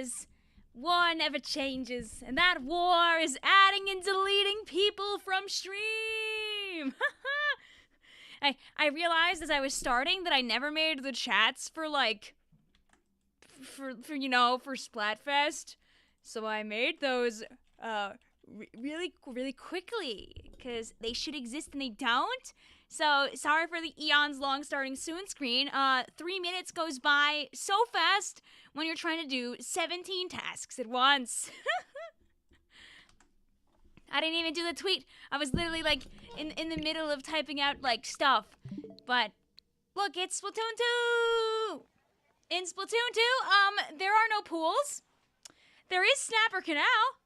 guys, war never changes, and that war is adding and deleting people from stream. I realized as I was starting that I never made the chats for for Splatfest, so I made those really quickly because they should exist and they don't. So sorry for the eons long starting soon screen. 3 minutes goes by so fast when you're trying to do 17 tasks at once. I didn't even do the tweet. I was literally in the middle of typing out stuff. But look, it's Splatoon 2. In Splatoon 2, there are no pools. There is Snapper Canal,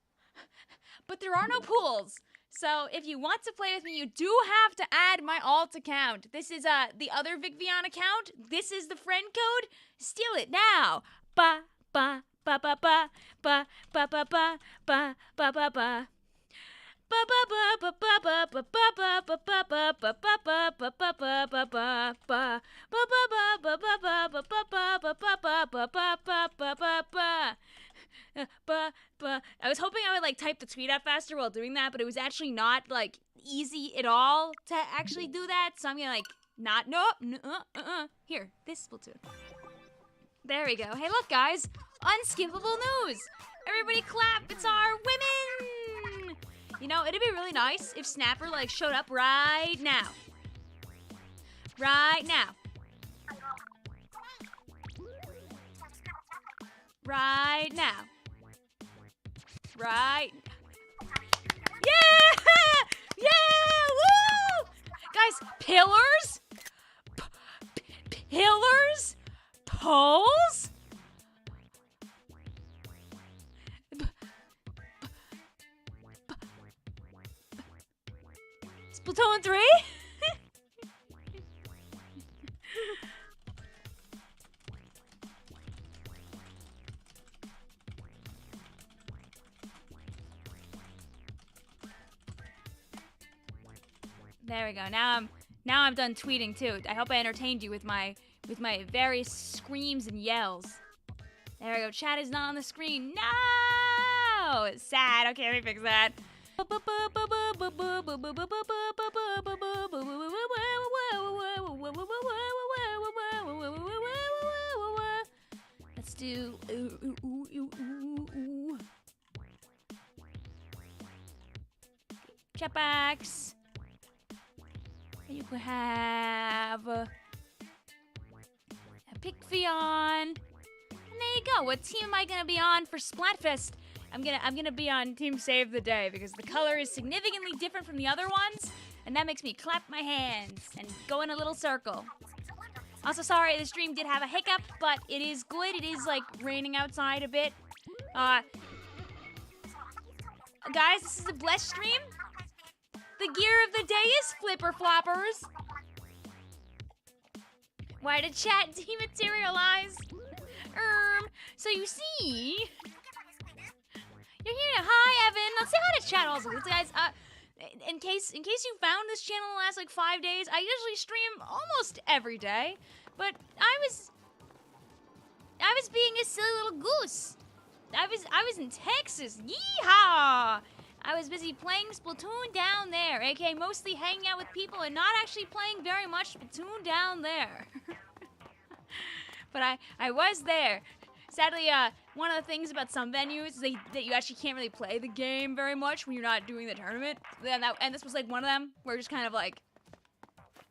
but there are no pools. So if you want to play with me, you do have to add my alt account. This is the other Vicvillon account. This is the friend code. Steal it now. Ba ba ba ba ba ba ba ba ba ba ba ba ba. I was hoping I would type the tweet out faster while doing that, but it was actually not easy at all to actually do that. So I'm gonna here, this Splatoon. There we go. Hey, look, guys, unskippable news. Everybody clap. It's our women. You know, it'd be really nice if Snapper showed up right now. Right now. Right now. Right. Yeah! Yeah! Woo! Guys, pillars? Pillars? Poles? Splatoon 3? There we go. Now I'm done tweeting too. I hope I entertained you with my various screams and yells. There we go. Chat is not on the screen. No! It's sad. Okay, let me fix that. Let's do Jetpacks. You could have a Vicvillon. And there you go. What team am I gonna be on for Splatfest? I'm gonna be on Team Save the Day because the color is significantly different from the other ones, and that makes me clap my hands and go in a little circle. Also, sorry, the stream did have a hiccup, but it is good. It is raining outside a bit. Guys, this is a blessed stream. The gear of the day is flipper floppers. Why did chat dematerialize? So you see, you're here. Hi, Evan. Let's say hi to chat also. Guys, in case you found this channel in the last 5 days, I usually stream almost every day, but I was being a silly little goose. I was in Texas. Yeehaw! I was busy playing Splatoon down there, aka mostly hanging out with people and not actually playing very much Splatoon down there. But I was there. Sadly, one of the things about some venues is that you actually can't really play the game very much when you're not doing the tournament. And this was one of them, where just kind of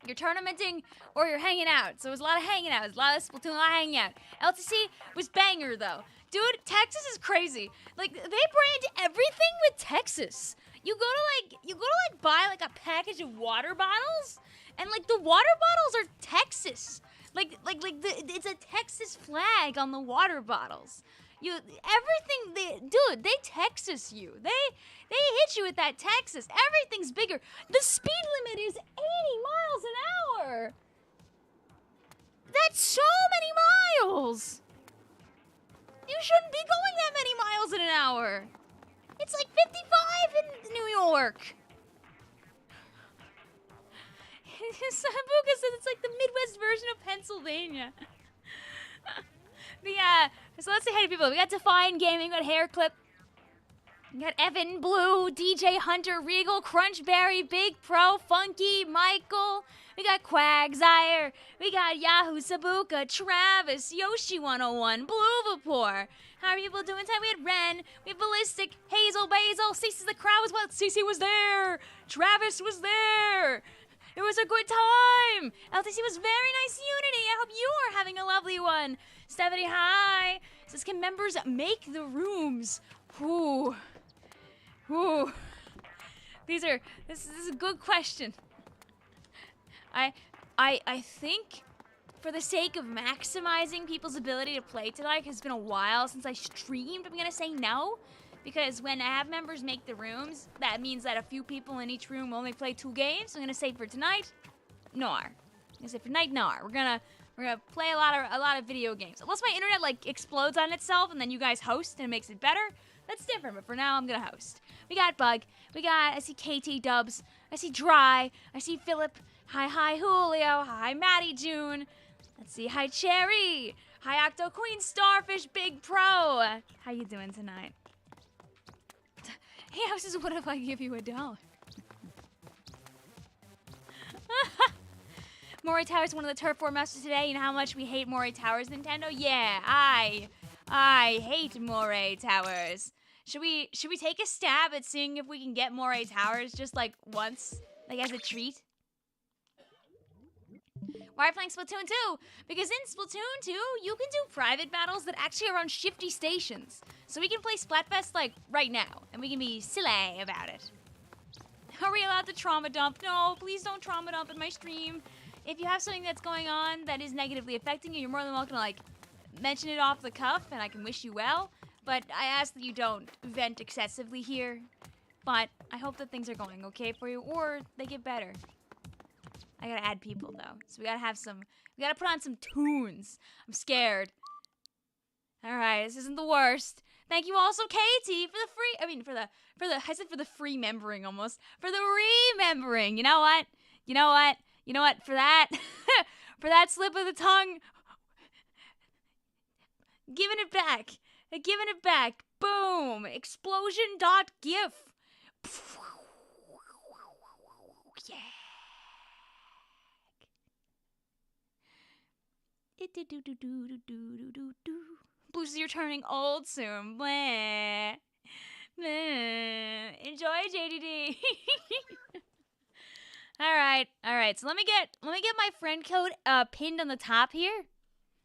you're tournamenting or you're hanging out. So it was a lot of hanging out. It was a lot of Splatoon, a lot of hanging out. LTC was banger, though. Dude, Texas is crazy. They brand everything with Texas. You go to buy a package of water bottles, and the water bottles are Texas. It's a Texas flag on the water bottles. They Texas you. They hit you with that Texas. Everything's bigger. The speed limit is 80 miles an hour. That's so many miles. You shouldn't be going that many miles an hour. It's 55 in New York. Sambuca says it's the Midwest version of Pennsylvania. So let's say hi to people. We got Define Gaming, we got Hairclip. We got Evan, Blue, DJ Hunter, Regal, Crunchberry, Big Pro, Funky, Michael. We got Quagsire. We got Yahoo Sabuka, Travis, Yoshi 101, Blue Vapor. How are people doing tonight? We had Ren, we have Ballistic, Hazel, Basil, Cece's the crowd as well. Cece was there. Travis was there. It was a good time. LTC was very nice Unity. I hope you are having a lovely one. Stephanie, hi. Says, can members make the rooms? Ooh. Ooh. This is a good question. I think for the sake of maximizing people's ability to play tonight, 'cause it's been a while since I streamed, I'm gonna say no. Because when I have members make the rooms, that means that a few people in each room only play 2 games. So I'm gonna say for tonight, nar. I'm gonna say for tonight, nar. We're gonna play a lot of video games. Unless my internet like explodes on itself and then you guys host and it makes it better. That's different, but for now I'm gonna host. We got Bug. I see KT Dubs. I see Dry. I see Philip. Hi Julio. Hi Maddie June. Let's see. Hi Cherry. Hi Octo Queen Starfish Big Pro. How you doing tonight? Hey, houses, what if I give you $1? Mori Towers, one of the Turf War masters today. You know how much we hate Mori Towers, Nintendo? Yeah, I hate Mori Towers. Should we take a stab at seeing if we can get Mori Towers just like once, like as a treat? Why are you playing Splatoon 2? Because in Splatoon 2, you can do private battles that actually are on Shifty Stations. So we can play Splatfest like right now, and we can be silly about it. Are we allowed to trauma dump? No, please don't trauma dump in my stream. If you have something that's going on that is negatively affecting you, you're more than welcome to like mention it off the cuff, and I can wish you well. But I ask that you don't vent excessively here. But I hope that things are going okay for you, or they get better. I gotta add people though, so we gotta put on some tunes. I'm scared. Alright, this isn't the worst. Thank you also, Katie, for the free, I said for the free membering almost. For the remembering. You know what? For that, for that slip of the tongue, giving it back. Boom. Explosion.gif. Yeah. Blues, you're turning old soon. Blah. Blah. Enjoy, JDD. All right. So let me get my friend code pinned on the top here.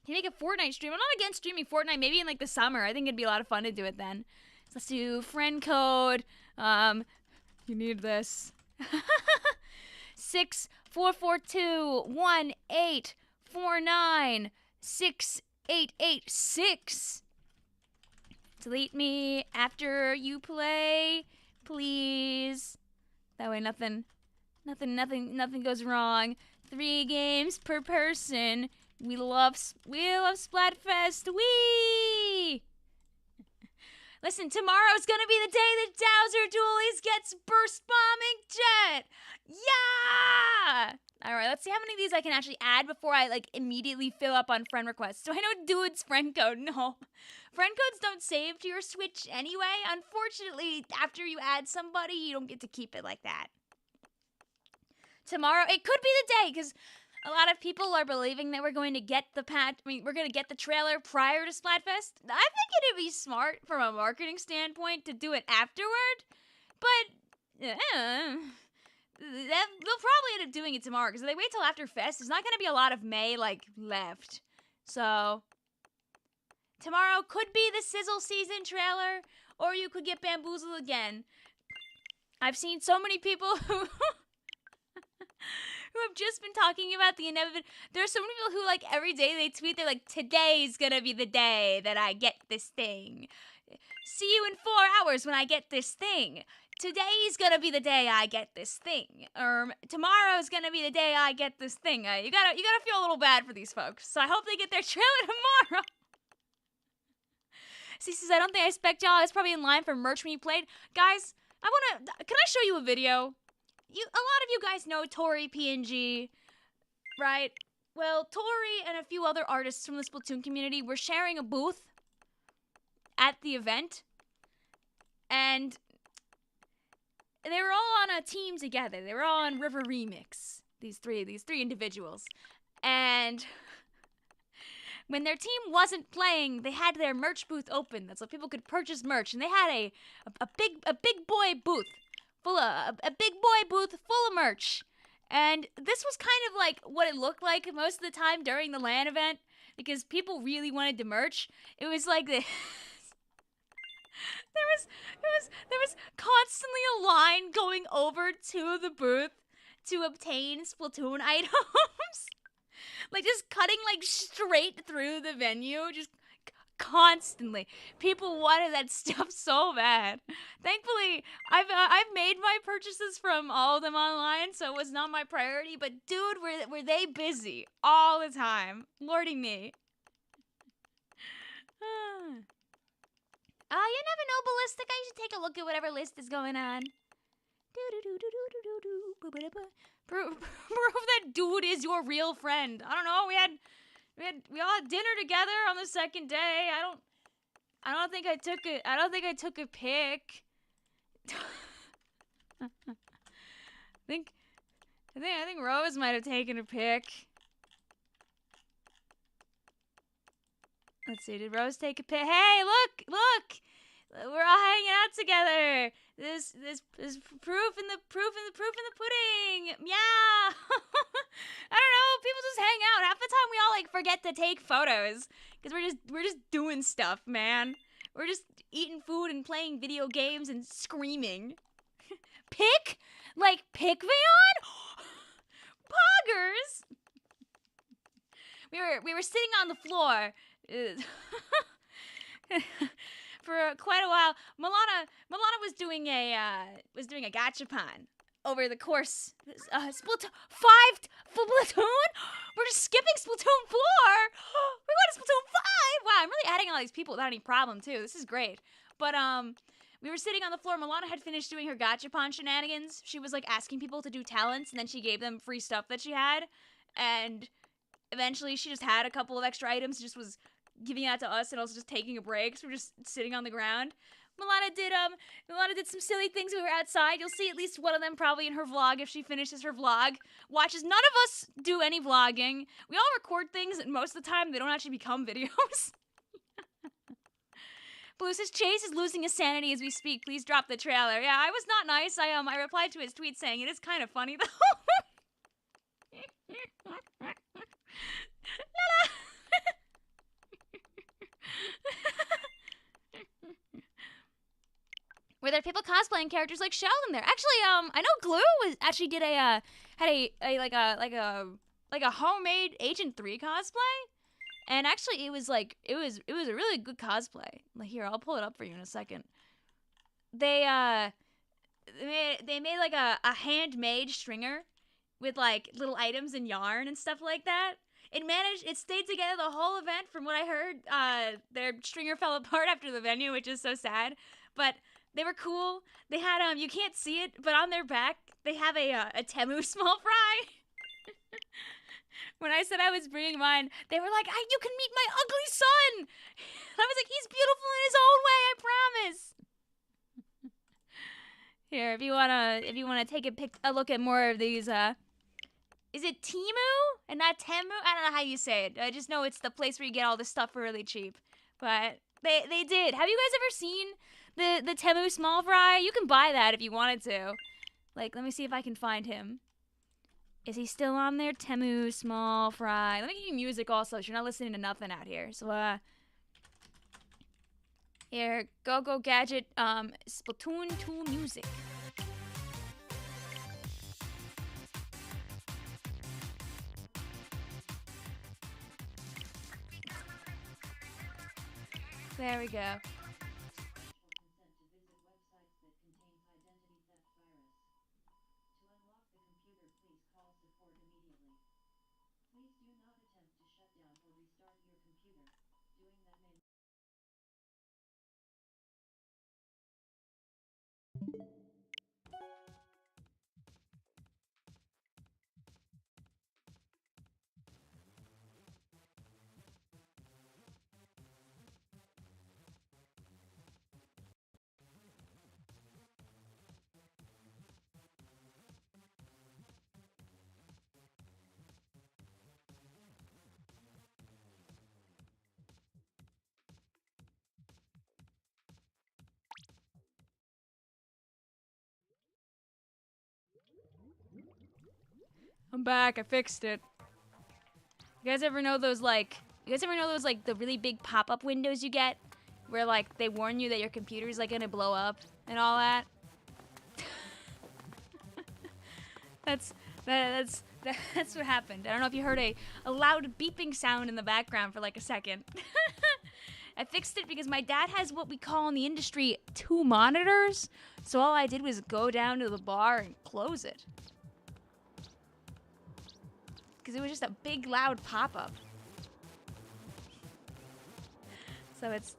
Can you make a Fortnite stream? I'm not against streaming Fortnite. Maybe in like the summer. I think it'd be a lot of fun to do it then. So let's do friend code. You need this. 6442184968886. Delete me after you play, please. That way nothing goes wrong. 3 games per person. We love Splatfest. Wee! Listen, tomorrow's gonna be the day that Dowser Doolies gets Burst Bombing Jet! Yeah! Alright, let's see how many of these I can actually add before I, like, immediately fill up on friend requests. Do I know Dude's friend code? No. Friend codes don't save to your Switch anyway. Unfortunately, after you add somebody, you don't get to keep it like that. Tomorrow, it could be the day, because a lot of people are believing that we're going to get the we're going to get the trailer prior to Splatfest. I think it'd be smart from a marketing standpoint to do it afterward, but they'll probably end up doing it tomorrow, because if they wait till after Fest, there's not going to be a lot of May, like, left. So, tomorrow could be the Sizzle Season trailer, or you could get bamboozled again. I've seen so many people who have just been talking about the inevitable. There are so many people who, like, every day they tweet, they're like, today's gonna be the day that I get this thing. See you in 4 hours when I get this thing. Today's gonna be the day I get this thing. Tomorrow's gonna be the day I get this thing. You gotta feel a little bad for these folks. So I hope they get their trailer tomorrow. C says, I don't think I spec y'all. I was probably in line for merch when you played. Guys, can I show you a video? A lot of you guys know Tori PNG, right? Well, Tori and a few other artists from the Splatoon community were sharing a booth at the event, and they were all on a team together. They were all on River Remix. These three individuals, and when their team wasn't playing, they had their merch booth open. That's so people could purchase merch, and they had a big boy booth full of merch. And this was kind of like what it looked like most of the time during the LAN event, because people really wanted to merch. It was like this. There was constantly a line going over to the booth to obtain Splatoon items. Like, just cutting, like, straight through the venue, just constantly. People wanted that stuff so bad. Thankfully, I've made my purchases from all of them online, so it was not my priority. But dude, were they busy all the time? Lordy me. You never know, Ballistic. I should take a look at whatever list is going on. Prove that dude is your real friend. I don't know. We all had dinner together on the second day. I don't think I took a pic. I think Rose might have taken a pic. Let's see. Did Rose take a pic? Hey, look! We're all hanging out together. This proof in the pudding. Yeah. I don't know. People just hang out. Half the time we all like forget to take photos because we're just doing stuff, man. We're just eating food and playing video games and screaming. Pick? Like Vicvillon? Poggers. We were sitting on the floor. For quite a while. Milana was doing a gachapon over the course. Splatoon 5 Splatoon? We're just skipping Splatoon 4. We went to Splatoon 5. Wow, I'm really adding all these people without any problem too. This is great. But we were sitting on the floor. Milana had finished doing her gachapon shenanigans. She was like asking people to do talents, and then she gave them free stuff that she had. And eventually she just had a couple of extra items, just was giving that to us and also just taking a break. So we're just sitting on the ground. Milana did some silly things. We were outside. You'll see at least one of them probably in her vlog if she finishes her vlog. Watches. None of us do any vlogging. We all record things, and most of the time they don't actually become videos. Blue says Chase is losing his sanity as we speak. Please drop the trailer. Yeah, I was not nice. I replied to his tweet saying it is kind of funny though. Were there people cosplaying characters like Sheldon there? Actually, I know Glue actually did had a homemade Agent 3 cosplay, and actually it was a really good cosplay. Like, here, I'll pull it up for you in a second. They made like a handmade stringer with like little items and yarn and stuff like that. It stayed together the whole event. From what I heard, their stringer fell apart after the venue, which is so sad. But they were cool. They had you can't see it, but on their back they have a Temu small fry. When I said I was bringing mine, they were like, "You can meet my ugly son." I was like, "He's beautiful in his own way, I promise." Here, if you wanna take a look at more of these, is it Temu and not Temu? I don't know how you say it. I just know it's the place where you get all this stuff for really cheap. But they did. Have you guys ever seen the Temu small fry? You can buy that if you wanted to. Like, let me see if I can find him. Is he still on there? Temu small fry. Let me give you music also, so you're not listening to nothing out here. So, here, Go Gadget, Splatoon 2 music. There we go. I'm back. I fixed it. You guys ever know those, like, the really big pop-up windows you get? Where, like, they warn you that your computer's, like, gonna blow up and all that? That's what happened. I don't know if you heard a loud beeping sound in the background for, like, a second. I fixed it because my dad has what we call in the industry 2 monitors. So all I did was go down to the bar and close it. Because it was just a big, loud pop-up. So it's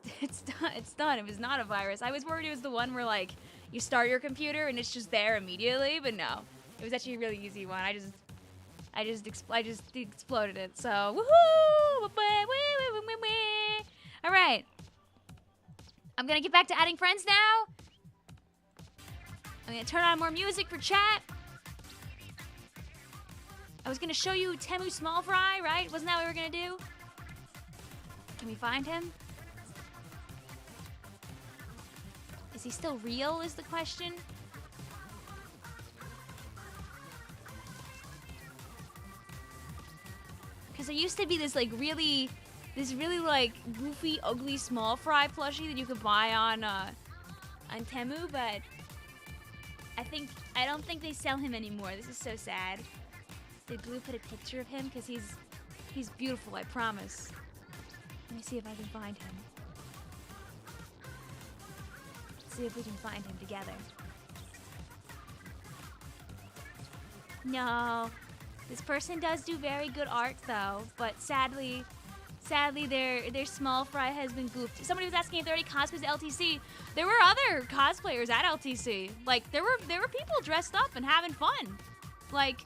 done. It was not a virus. I was worried it was the one where, like, you start your computer and it's just there immediately, but no. It was actually a really easy one. I just exploded it. So, woohoo! All right. I'm going to get back to adding friends now. I'm going to turn on more music for chat. I was going to show you Temu Small Fry, right? Wasn't that what we were going to do? Can we find him? Is he still real is the question? Because there used to be this, like, really like goofy, ugly small fry plushie that you could buy on Temu, but I don't think they sell him anymore. This is so sad. Did Blue put a picture of him? Because he's beautiful, I promise. Let me see if I can find him. Let's see if we can find him together. No. This person does do very good art, though, but sadly, their small fry has been goofed. Somebody was asking if there are any cosplays at LTC. There were other cosplayers at LTC. Like, there were people dressed up and having fun. Like,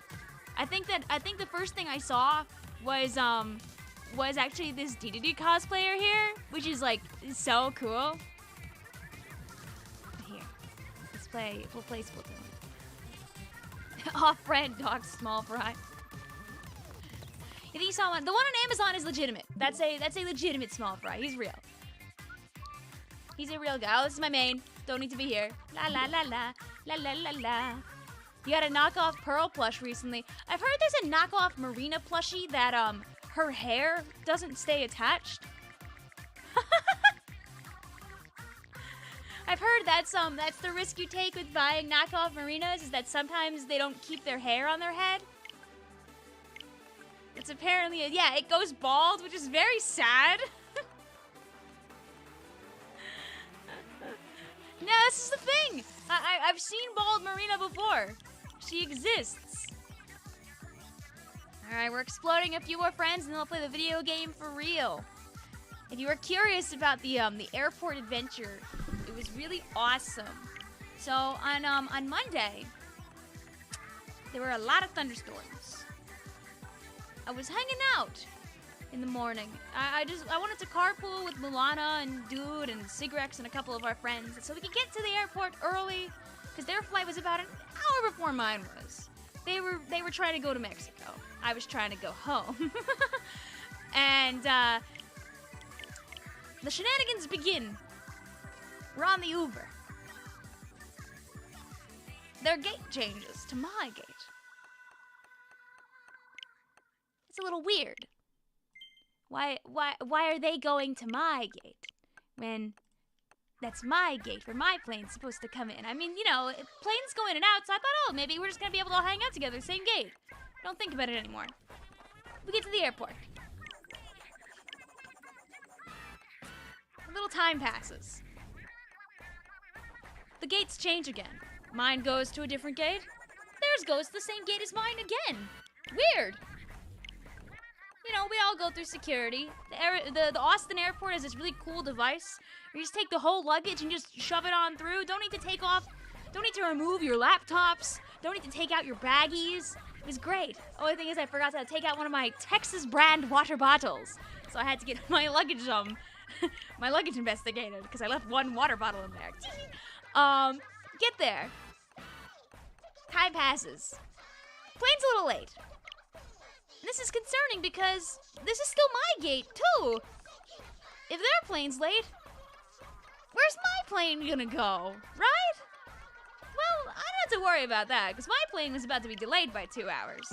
I think the first thing I saw was actually this DDD cosplayer here, which is, like, so cool. Here, we'll play Splatoon. Off-brand dog small fry. You think you saw one? The one on Amazon is legitimate. That's a legitimate small fry. He's real. He's a real guy. Oh, this is my main. Don't need to be here. La la la la la la la la. You got a knockoff Pearl plush recently. I've heard there's a knockoff Marina plushie that her hair doesn't stay attached. I've heard that's the risk you take with buying knockoff Marinas, is that sometimes they don't keep their hair on their head. It's apparently, yeah, it goes bald, which is very sad. No, this is the thing. I've seen bald Marina before. She exists. All right, we're exploding a few more friends, and then we'll play the video game for real. If you were curious about the airport adventure, it was really awesome. So on Monday, there were a lot of thunderstorms. I was hanging out in the morning. I wanted to carpool with Milana and Dude and Sigrex and a couple of our friends, so we could get to the airport early, because their flight was about an hour before mine was. They were trying to go to Mexico. I was trying to go home. And the shenanigans begin. We're on the Uber. Their gate changes to my gate. It's a little weird. Why are they going to my gate when that's my gate where my plane's supposed to come in? I mean, you know, planes go in and out, so I thought, oh, maybe we're just gonna be able to all hang out together, same gate. Don't think about it anymore. We get to the airport. A little time passes. The gates change again. Mine goes to a different gate. Theirs goes to the same gate as mine again. Weird. You know, we all go through security. The Austin airport has this really cool device where you just take the whole luggage and just shove it on through. Don't need to take off. Don't need to remove your laptops. Don't need to take out your baggies. It was great. Only thing is I forgot to take out one of my Texas brand water bottles. So I had to get my luggage my luggage investigated because I left one water bottle in there. Get there. Time passes. Plane's a little late. This is concerning because this is still my gate, too. If their plane's late, where's my plane gonna go, right? Well, I don't have to worry about that because my plane was about to be delayed by 2 hours.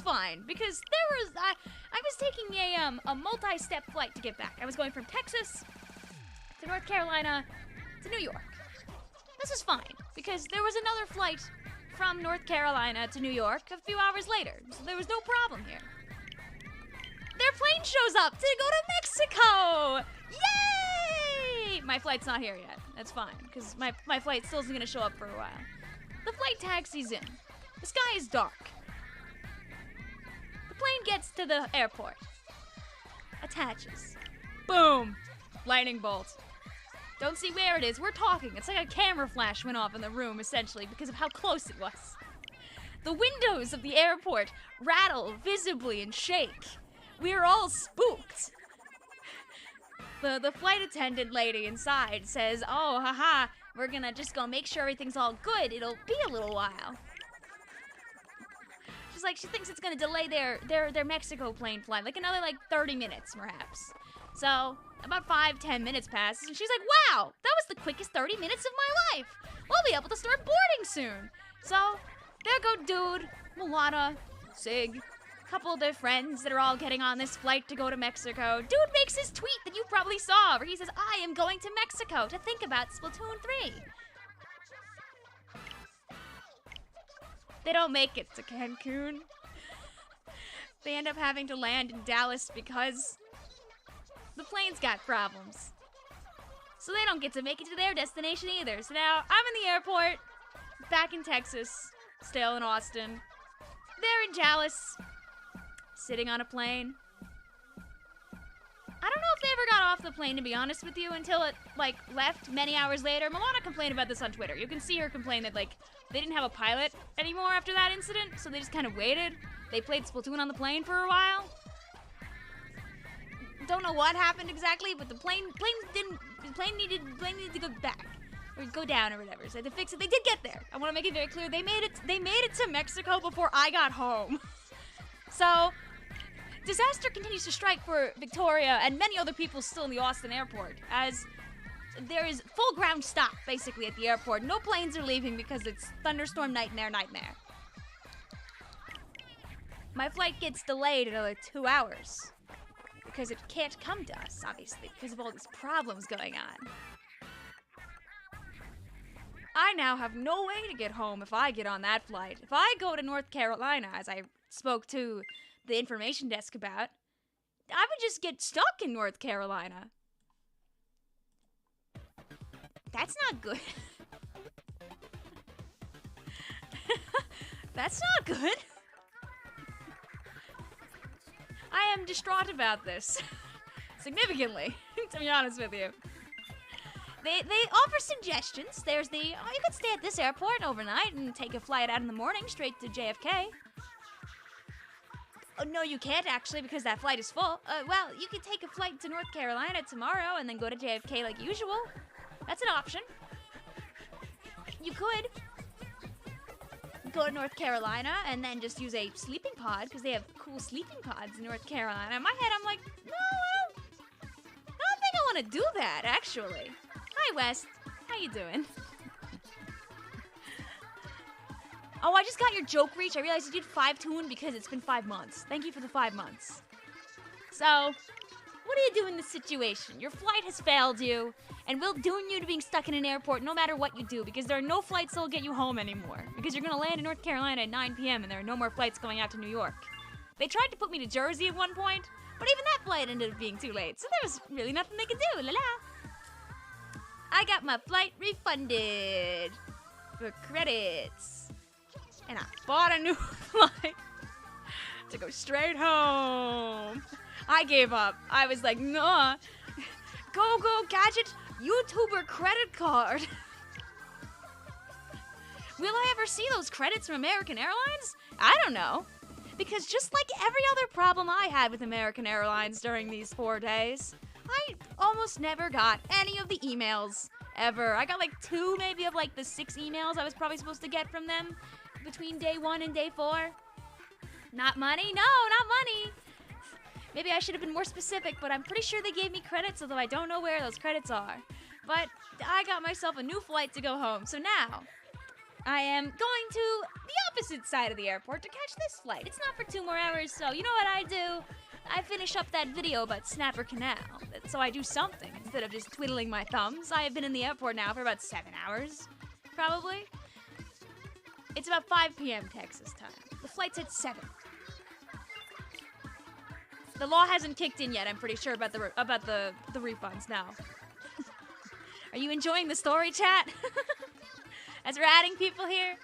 fine because I was taking a multi-step flight to get back. I was going from Texas to North Carolina to New York. This was fine because there was another flight from North Carolina to New York a few hours later, so there was no problem here. Their plane shows up to go to Mexico! Yay! My flight's not here yet. That's fine, because my flight still isn't going to show up for a while. The flight taxis in. The sky is dark. The plane gets to the airport. Attaches. Boom! Lightning bolt. Don't see where it is. We're talking. It's like a camera flash went off in the room, essentially, because of how close it was. The windows of the airport rattle visibly and shake. We're all spooked. The flight attendant lady inside says, "Oh, haha, we're gonna just go make sure everything's all good. It'll be a little while." She's like, she thinks it's gonna delay their Mexico plane flight, like another 30 minutes, perhaps. So, about 5-10 minutes passes, and she's like, "Wow, that was the quickest 30 minutes of my life. We'll be able to start boarding soon." So, there go Dude, Mulana, Sig, couple of their friends that are all getting on this flight to go to Mexico. Dude makes his tweet that you probably saw, where he says, "I am going to Mexico to think about Splatoon 3. They don't make it to Cancun. They end up having to land in Dallas because the plane's got problems. So they don't get to make it to their destination either. So now I'm in the airport, back in Texas, still in Austin. They're in Dallas, sitting on a plane. I don't know if they ever got off the plane, to be honest with you, until it, left many hours later. Milana complained about this on Twitter. You can see her complain that, they didn't have a pilot anymore after that incident, so they just kind of waited. They played Splatoon on the plane for a while. Don't know what happened exactly, but the plane needed to go back. Or go down or whatever, so they had to fix it. They did get there. I want to make it very clear. They made it to Mexico before I got home. So, disaster continues to strike for Victoria and many other people still in the Austin airport, as there is full ground stop, basically, at the airport. No planes are leaving because it's thunderstorm nightmare. My flight gets delayed another 2 hours, because it can't come to us, obviously, because of all these problems going on. I now have no way to get home if I get on that flight. If I go to North Carolina, as I spoke to the information desk about, I would just get stuck in North Carolina. That's not good. That's not good. I am distraught about this. Significantly, to be honest with you. They offer suggestions. There's you could stay at this airport overnight and take a flight out in the morning straight to JFK. Oh, no, you can't, actually, because that flight is full. Well, you could take a flight to North Carolina tomorrow and then go to JFK like usual. That's an option. You could go to North Carolina and then just use a sleeping pod, because they have cool sleeping pods in North Carolina. In my head, I'm like, no, I don't think I want to do that, actually. Hi, West. How you doing? Oh, I just got your joke reach. I realized you did 5 toon because it's been 5 months. Thank you for the 5 months. So, what do you do in this situation? Your flight has failed you, and we'll doom you to being stuck in an airport no matter what you do, because there are no flights that'll get you home anymore. Because you're going to land in North Carolina at 9 p.m. and there are no more flights going out to New York. They tried to put me to Jersey at one point, but even that flight ended up being too late, so there was really nothing they could do. La la. I got my flight refunded for credits. And I bought a new flight to go straight home. I gave up. I was like, nah. Go Gadget YouTuber credit card. Will I ever see those credits from American Airlines? I don't know. Because just like every other problem I had with American Airlines during these 4 days, I almost never got any of the emails ever. I got 2 maybe of the 6 emails I was probably supposed to get from them between day 1 and day 4. Not money? No, not money. Maybe I should have been more specific, but I'm pretty sure they gave me credits, although I don't know where those credits are. But I got myself a new flight to go home, so now I am going to the opposite side of the airport to catch this flight. It's not for 2 more hours, so you know what I do? I finish up that video about Snapper Canal, so I do something instead of just twiddling my thumbs. I have been in the airport now for about 7 hours, probably. It's about 5 p.m. Texas time. The flight's at 7. The law hasn't kicked in yet, I'm pretty sure, about the refunds now. Are you enjoying the story, chat? As we're adding people here?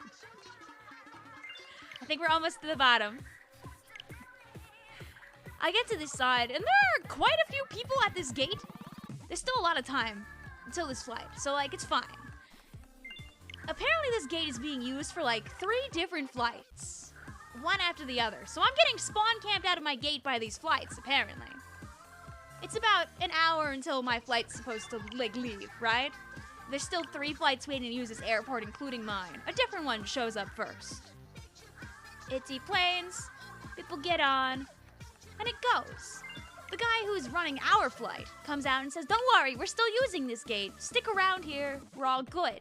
I think we're almost to the bottom. I get to this side, and there are quite a few people at this gate. There's still a lot of time until this flight, so, like, it's fine. Apparently this gate is being used for, like, 3 different flights. One after the other. So I'm getting spawn camped out of my gate by these flights, apparently. It's about an hour until my flight's supposed to, like, leave, right? There's still 3 flights waiting to use this airport, including mine. A different one shows up first. It's planes, people get on, and it goes. The guy who's running our flight comes out and says, "Don't worry, we're still using this gate. Stick around here, we're all good."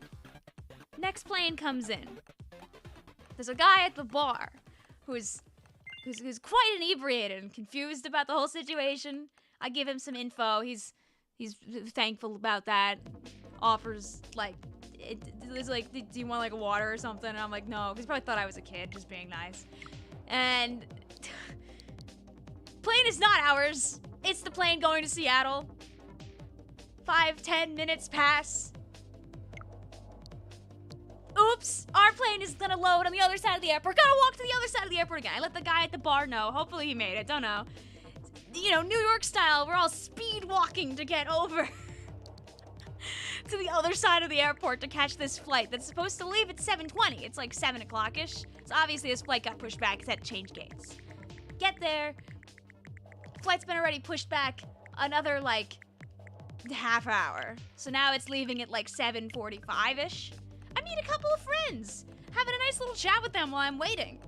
Next plane comes in. There's a guy at the bar who's quite inebriated and confused about the whole situation. I give him some info. He's thankful about that. Offers, like, it's like, "Do you want, like, a water or something?" And I'm like, "No," because he probably thought I was a kid, just being nice. And plane is not ours. It's the plane going to Seattle. 5-10 minutes pass. Oops, our plane is gonna load on the other side of the airport. Gotta walk to the other side of the airport again. I let the guy at the bar know. Hopefully he made it, don't know. You know, New York style, we're all speed walking to get over to the other side of the airport to catch this flight that's supposed to leave at 7:20. It's like 7 o'clock-ish. So obviously this flight got pushed back because it had to change gates. Get there. Flight's been already pushed back another, like, half hour. So now it's leaving at, like, 7:45-ish. I meet a couple of friends, having a nice little chat with them while I'm waiting.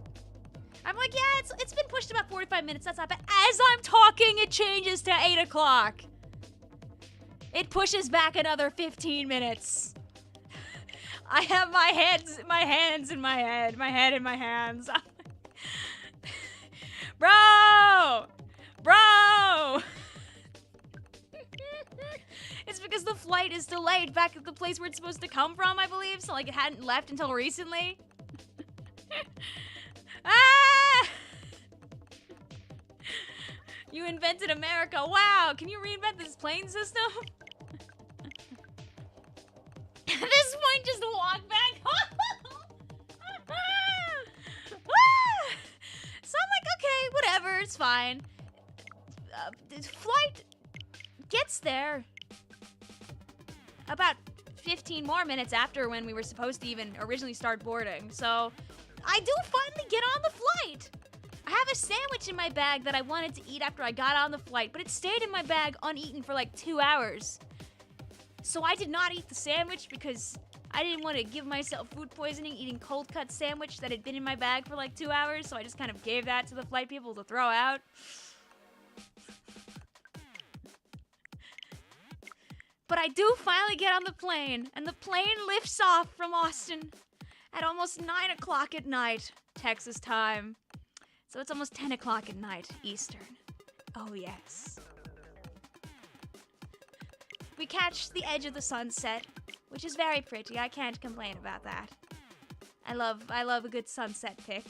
I'm like, yeah, it's been pushed about 45 minutes, that's not bad. As I'm talking, it changes to 8 o'clock. It pushes back another 15 minutes. I have my hands in my head, my head in my hands. Bro! It's because the flight is delayed back at the place where it's supposed to come from, I believe. So, like, it hadn't left until recently. Ah! You invented America. Wow, can you reinvent this plane system? At this point, just walk back. So I'm like, okay, whatever, it's fine. The flight gets there about 15 more minutes after when we were supposed to even originally start boarding. So I do finally get on the flight. I have a sandwich in my bag that I wanted to eat after I got on the flight, but it stayed in my bag uneaten for like 2 hours. So I did not eat the sandwich because I didn't want to give myself food poisoning eating cold cut sandwich that had been in my bag for like 2 hours, so I just kind of gave that to the flight people to throw out. But I do finally get on the plane, and the plane lifts off from Austin at almost 9 o'clock at night, Texas time. So it's almost 10 o'clock at night, Eastern. Oh yes. We catch the edge of the sunset, which is very pretty. I can't complain about that. I love a good sunset pic.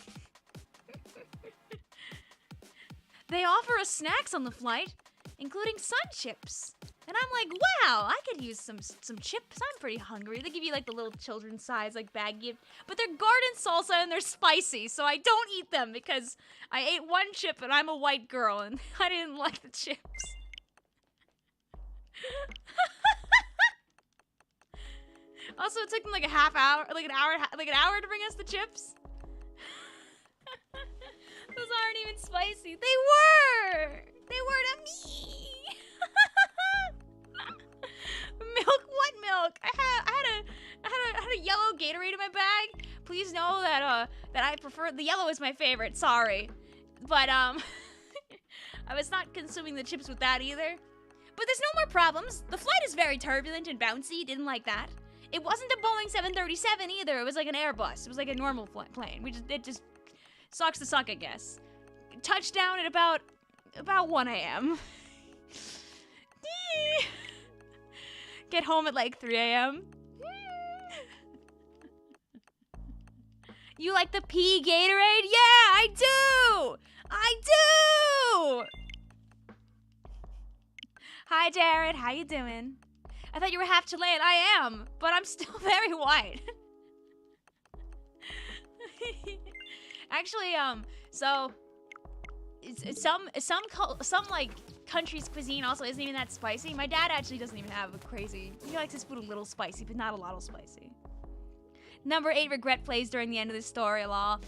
They offer us snacks on the flight, including sun chips. And I'm like, wow, I could use some chips. I'm pretty hungry. They give you like the little children's size like bag gift, but they're garden salsa and they're spicy, so I don't eat them because I ate one chip and I'm a white girl and I didn't like the chips. Also, it took them like an hour to bring us the chips. Those aren't even spicy. They were to me. Milk? What milk? I had a yellow Gatorade in my bag. Please know that I prefer the yellow is my favorite. Sorry, but I was not consuming the chips with that either. But there's no more problems. The flight is very turbulent and bouncy. Didn't like that. It wasn't a Boeing 737 either. It was like an Airbus. It was like a normal plane. It just sucks to suck, I guess. Touchdown at about 1 a.m. Get home at like 3 a.m. You like the pea Gatorade? Yeah, I do! I do! Hi, Jared. How you doing? I thought you were half Chilean. I am, but I'm still very white. Actually, so some like country's cuisine also isn't even that spicy. My dad actually doesn't even have a crazy. He likes his food a little spicy, but not a lot of spicy. Number 8 regret plays during the end of this story, lol.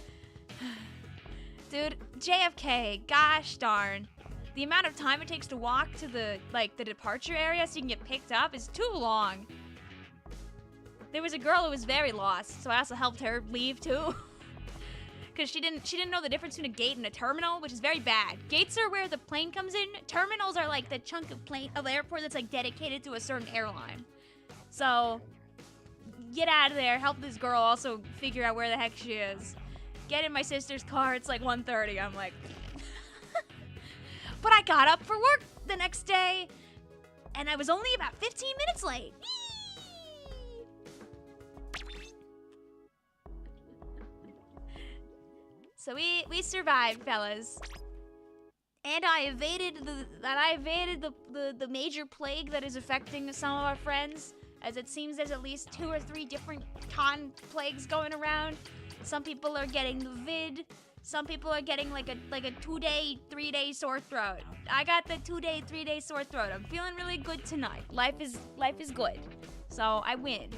Dude, JFK, gosh darn. The amount of time it takes to walk to the departure area so you can get picked up is too long. There was a girl who was very lost, so I also helped her leave too. Cause she didn't know the difference between a gate and a terminal, which is very bad. Gates are where the plane comes in. Terminals are like the chunk of airport that's like dedicated to a certain airline. So get out of there, help this girl also figure out where the heck she is. Get in my sister's car, it's like 1:30. I'm like but I got up for work the next day, and I was only about 15 minutes late. So we survived, fellas. And I evaded the major plague that is affecting some of our friends, as it seems there's at least 2 or 3 different con plagues going around. Some people are getting the vid. Some people are getting like a 2-day, 3-day sore throat. I got the 2-day, 3-day sore throat. I'm feeling really good tonight. Life is good. So I win.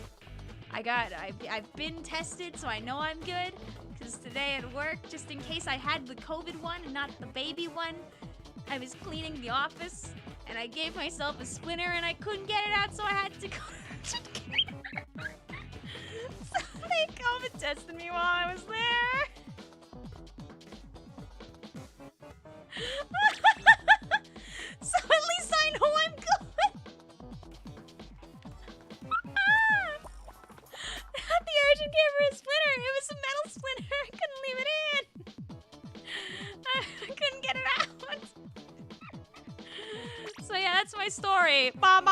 I've been tested, so I know I'm good. Because today at work, just in case I had the COVID one and not the baby one, I was cleaning the office and I gave myself a splinter and I couldn't get it out, so I had to go to so they COVID tested me while I was there. So at least I know I'm good. Not the urgent care for a splinter. It was a metal splinter. I couldn't leave it in. I couldn't get it out. So yeah, that's my story. Bom.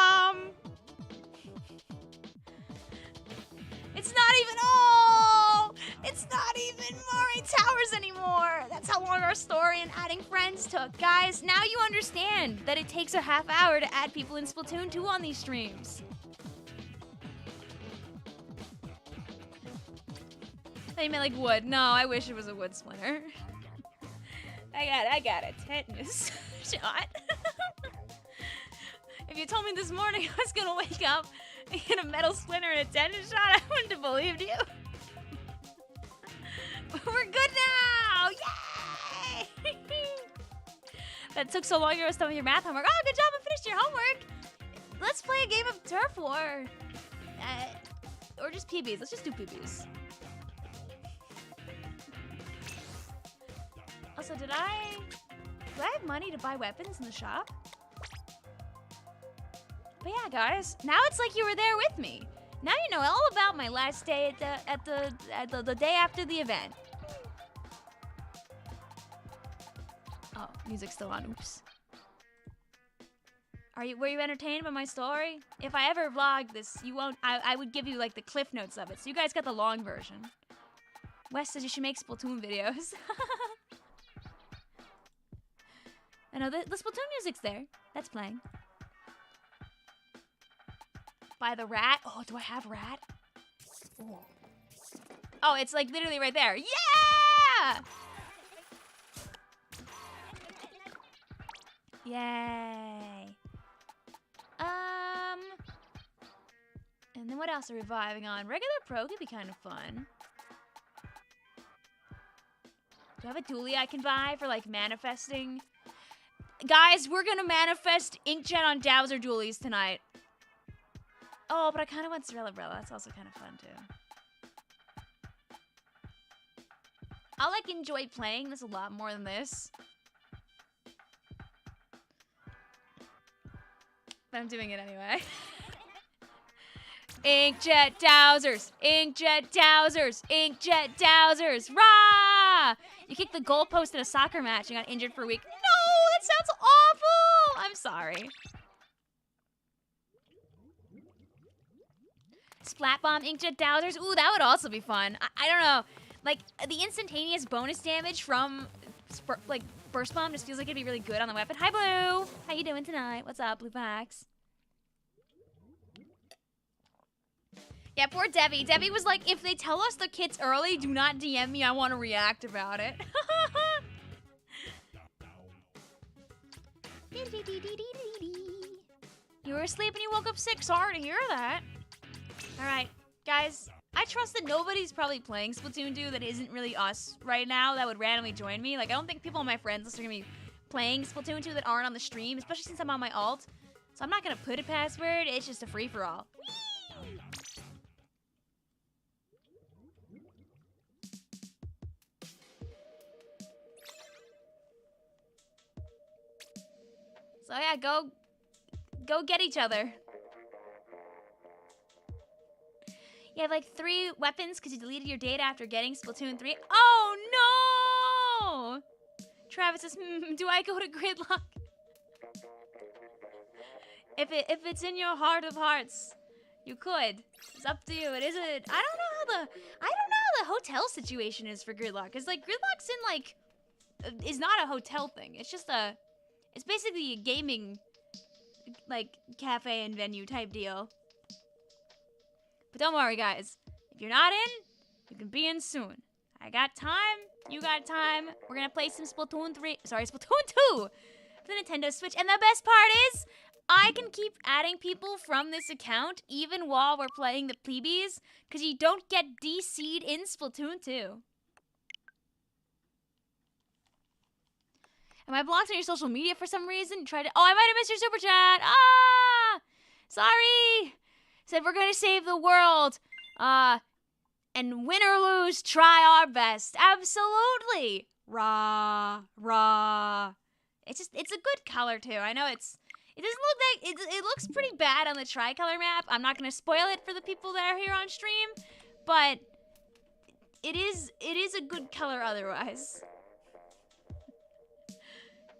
It's not even it's not even Maury Towers anymore. That's how long our story and adding friends took. Guys, now you understand that it takes a half hour to add people in Splatoon 2 on these streams. I meant like wood. No, I wish it was a wood splinter. I got a tetanus shot. If you told me this morning I was gonna wake up and get a metal splinter and a tetanus shot, I wouldn't have believed you. We're good now! Yay! That took so long you were still with your math homework. Oh, good job, I finished your homework! Let's play a game of Turf War. Or just PBs. Let's just do PBs. Also, do I have money to buy weapons in the shop? But yeah, guys, now it's like you were there with me. Now you know all about my last day at the day after the event. Oh, music's still on. Oops. Were you entertained by my story? If I ever vlog this, you won't. I would give you like the cliff notes of it, so you guys got the long version. Wes says you should make Splatoon videos. I know the Splatoon music's there. That's playing. By the rat. Oh, do I have rat? Oh, it's like literally right there. Yeah! Yay. And then what else are we vibing on? Regular pro could be kind of fun. Do I have a dually I can buy for like manifesting? Guys, we're gonna manifest inkjet on Dowser dualies tonight. Oh, but I kind of want Cinderella. That's also kind of fun, too. I'll, like, enjoy playing this a lot more than this. But I'm doing it anyway. Inkjet dowsers. Inkjet dowsers. Inkjet dowsers. Rah! You kicked the goalpost in a soccer match and got injured for a week. No, that sounds awful. I'm sorry. Splat bomb, inkjet dowsers. Ooh, that would also be fun. I don't know. Like, the instantaneous bonus damage from, burst bomb just feels like it'd be really good on the weapon. Hi, Blue. How you doing tonight? What's up, Blue Pax? Yeah, poor Debbie. Debbie was like, if they tell us the kits early, do not DM me. I want to react about it. You were asleep and you woke up sick. Sorry to hear that. All right, guys. I trust that nobody's probably playing Splatoon 2 that isn't really us right now that would randomly join me. Like, I don't think people on my friends list are going to be playing Splatoon 2 that aren't on the stream, especially since I'm on my alt. So I'm not going to put a password. It's just a free-for-all. So yeah, go get each other. You have like 3 weapons because you deleted your data after getting Splatoon 3. Oh no! Travis says, do I go to Gridlock? If it's in your heart of hearts, you could. It's up to you. It is a. I don't know how the hotel situation is for Gridlock. Cause like Gridlock's in like, is not a hotel thing. It's just a. It's basically a gaming, like cafe and venue type deal. But don't worry, guys. If you're not in, you can be in soon. I got time. You got time. We're gonna play some Splatoon 3. Sorry, Splatoon 2 for the Nintendo Switch. And the best part is, I can keep adding people from this account even while we're playing the Plebies, because you don't get DC'd in Splatoon 2. Am I blocked on your social media for some reason? Tried to. Oh, I might have missed your super chat. Ah, sorry. Said we're gonna save the world. And win or lose, try our best. Absolutely. Rah, rah. It's a good color too. I know it doesn't look like it looks pretty bad on the Tricolor map. I'm not gonna spoil it for the people that are here on stream, but it is a good color otherwise.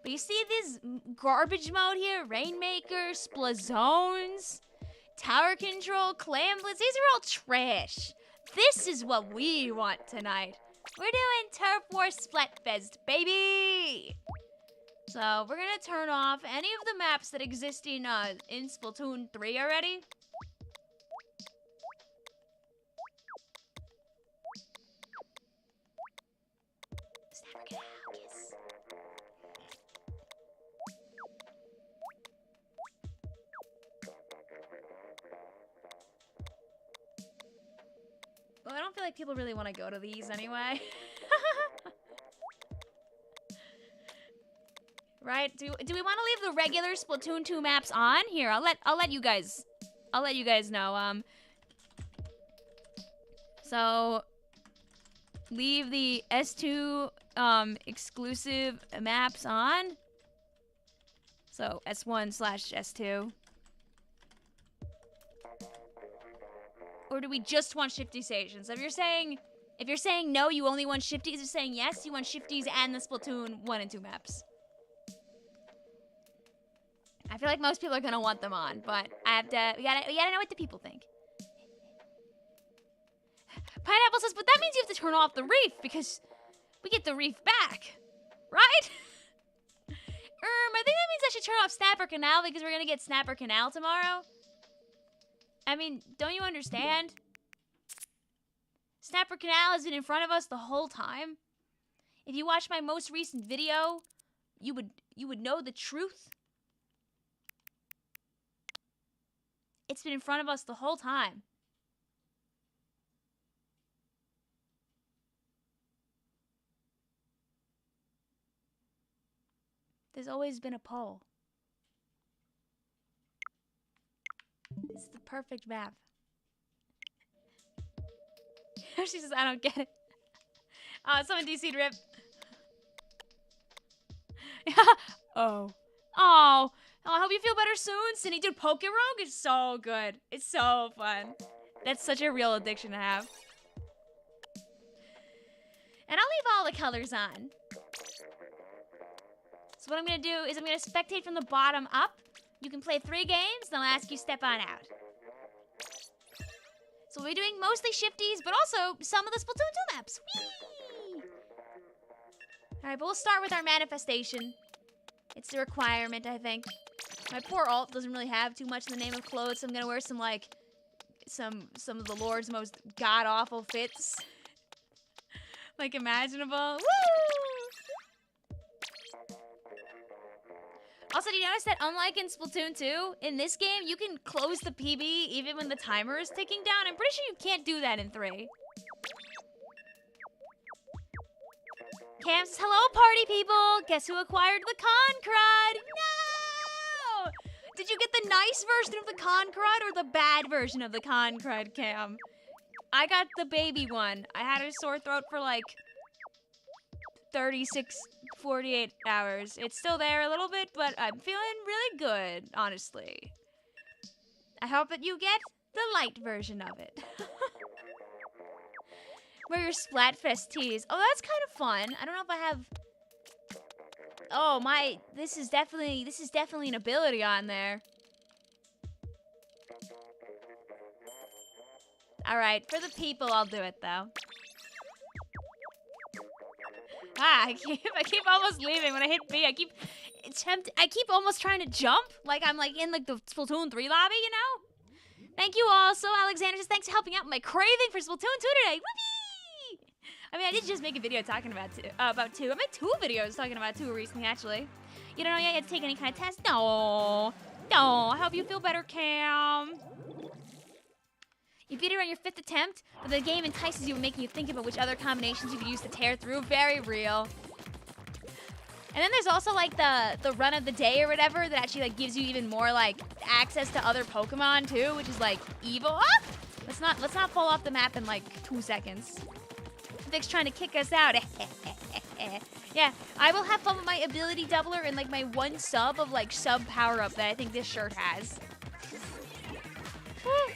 But you see this garbage mode here? Rainmaker, Splazones, Tower Control, Clamblets. These are all trash. This is what we want tonight. We're doing Turf War Splatfest, baby! So we're gonna turn off any of the maps that exist in Splatoon 3 already. Well, I don't feel like people really want to go to these anyway. Right? Do we want to leave the regular Splatoon 2 maps on? Here, I'll let you guys know. So leave the S2 exclusive maps on. So S1/S2. Or do we just want Shifty Stations? If you're saying no, you only want Shifties, you're saying yes, you want Shifties and the Splatoon 1 and 2 maps. I feel like most people are gonna want them on, but we gotta know what the people think. Pineapple says, but that means you have to turn off the reef because we get the reef back, right? I think that means I should turn off Snapper Canal because we're gonna get Snapper Canal tomorrow. I mean, don't you understand? Snapper Canal has been in front of us the whole time. If you watched my most recent video, you would know the truth. It's been in front of us the whole time. There's always been a poll. It's the perfect map. She says, I don't get it. Someone DC'd Rip. Oh. Oh. I hope you feel better soon, Cindy. Dude, Poke Rogue is so good. It's so fun. That's such a real addiction to have. And I'll leave all the colors on. So what I'm gonna do is I'm gonna spectate from the bottom up. You can play 3 games, and I'll ask you step on out. So we'll be doing mostly Shifties, but also some of the Splatoon 2 maps. Whee! Alright, but we'll start with our manifestation. It's the requirement, I think. My poor alt doesn't really have too much in the name of clothes, so I'm gonna wear some, like, some of the Lord's most god-awful fits. Like, imaginable. Woo! Also, do you notice that unlike in Splatoon 2, in this game, you can close the PB even when the timer is ticking down? I'm pretty sure you can't do that in 3. Cam says, hello, party people! Guess who acquired the con crud? No! Did you get the nice version of the con crud or the bad version of the con crud, Cam? I got the baby one. I had a sore throat for like 36, 48 hours. It's still there a little bit, but I'm feeling really good, honestly. I hope that you get the light version of it. Wear your Splatfest tees. Oh, that's kind of fun. I don't know if I have... Oh, this is definitely an ability on there. Alright, for the people, I'll do it, though. Ah, I keep almost leaving. When I hit B, I keep almost trying to jump. Like, I'm, like, in, like, the Splatoon 3 lobby, you know? Thank you also, Alexander. Just thanks for helping out my craving for Splatoon 2 today. Whoopee! I mean, I did just make a video talking about 2. I made 2 videos talking about 2 recently, actually. You don't know yet you had to take any kind of test? No. No, I hope you feel better, Cam. You beat it on your 5th attempt, but the game entices you, making you think about which other combinations you could use to tear through. Very real. And then there's also like the run of the day or whatever that actually like gives you even more like access to other Pokemon too, which is like evil. Ah! Let's not fall off the map in like 2 seconds. Vic's trying to kick us out. Yeah, I will have fun with my ability doubler and like my 1 sub of like sub power up that I think this shirt has. Woo.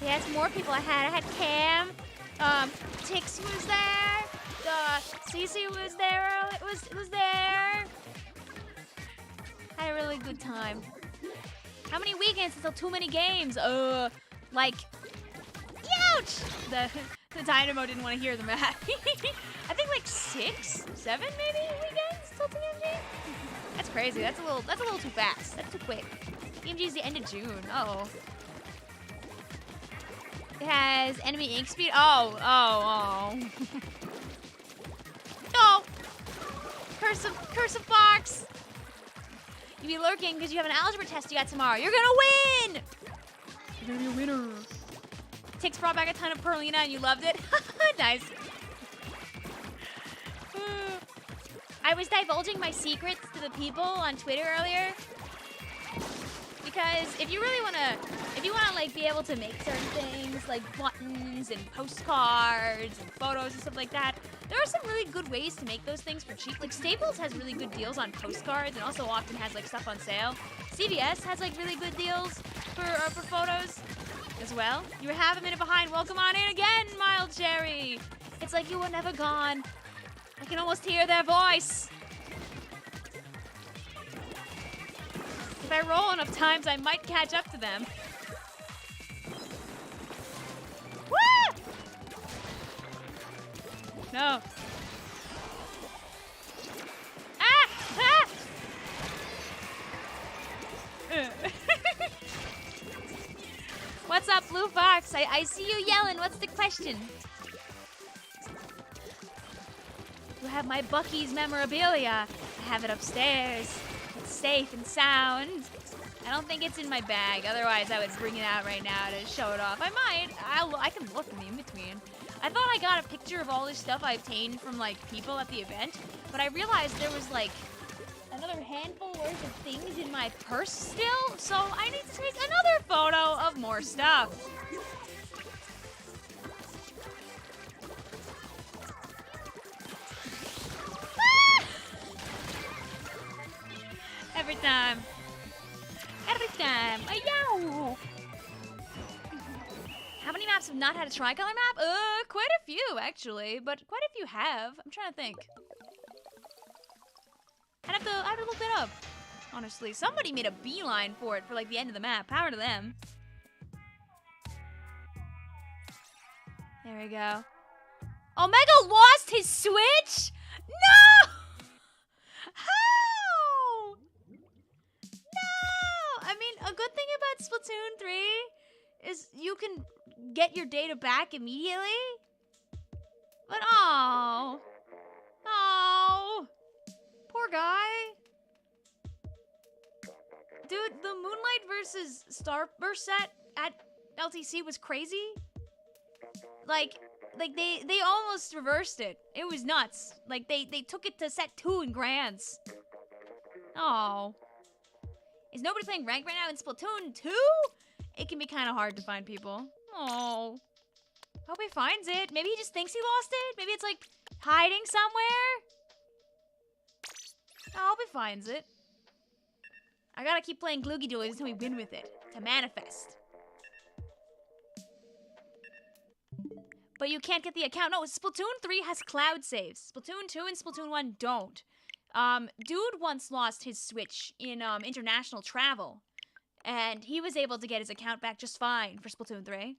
Yes, more people I had Cam, Tix was there, Cece was there, it was there. Had a really good time. How many weekends until too many games? Like, ouch! The Dynamo didn't want to hear the math. I think like 6, 7 maybe weekends till TMG. That's crazy. That's a little too fast. That's too quick. TMG is the end of June. Uh-oh. It has enemy ink speed. Oh. No! Curse of Fox! You be lurking because you have an algebra test you got tomorrow. You're gonna win! You're gonna be a winner. Tix brought back a ton of Perlina and you loved it. Nice. I was divulging my secrets to the people on Twitter earlier. Because if you wanna like be able to make certain things like buttons and postcards and photos and stuff like that, there are some really good ways to make those things for cheap. Like Staples has really good deals on postcards and also often has like stuff on sale. CVS has like really good deals for photos as well. You're half a minute behind. Welcome on in again, Mild Cherry. It's like you were never gone. I can almost hear their voice. If I roll enough times, I might catch up to them. Woo! No. Ah! Ah! What's up, Blue Fox? I see you yelling. What's the question? You have my Bucky's memorabilia. I have it upstairs. It's safe and sound. I don't think it's in my bag. Otherwise, I would bring it out right now to show it off. I might. I can look in the in-between. I thought I got a picture of all this stuff I obtained from, like, people at the event. But I realized there was, like, another handful worth of things in my purse still. So I need to take another photo of more stuff. Every time. Every time. Yow! maps have not had a tricolor map? Quite a few, actually. But quite a few have. I'm trying to think. I'd have to look that up. Honestly, somebody made a beeline for it for like the end of the map. Power to them. There we go. Omega lost his Switch? No! How? No! I mean, a good thing about Splatoon 3 is you can get your data back immediately. But oh. Oh. Poor guy. Dude, the Moonlight versus Starburst set at LTC was crazy. Like they almost reversed it. It was nuts. Like they took it to set 2 in grands. Oh. Is nobody playing ranked right now in Splatoon 2? It can be kind of hard to find people. Oh. Hope he finds it. Maybe he just thinks he lost it. Maybe it's like hiding somewhere. I hope he finds it. I gotta keep playing Gloogie Doolies until we win with it. To manifest. But you can't get the account. No, Splatoon 3 has cloud saves. Splatoon 2 and Splatoon 1 don't. Dude once lost his Switch in international travel. And he was able to get his account back just fine for Splatoon 3.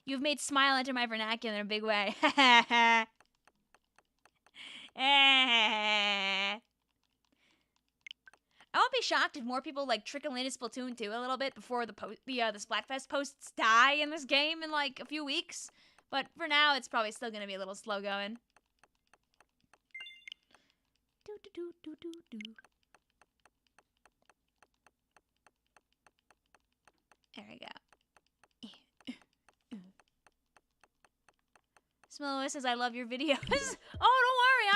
You've made smile enter my vernacular in a big way. I won't be shocked if more people like trickle into Splatoon 2 a little bit before the Splatfest posts die in this game in like a few weeks. But for now, it's probably still gonna be a little slow going. There we go. Smillow says, "I love your videos." Oh, don't worry,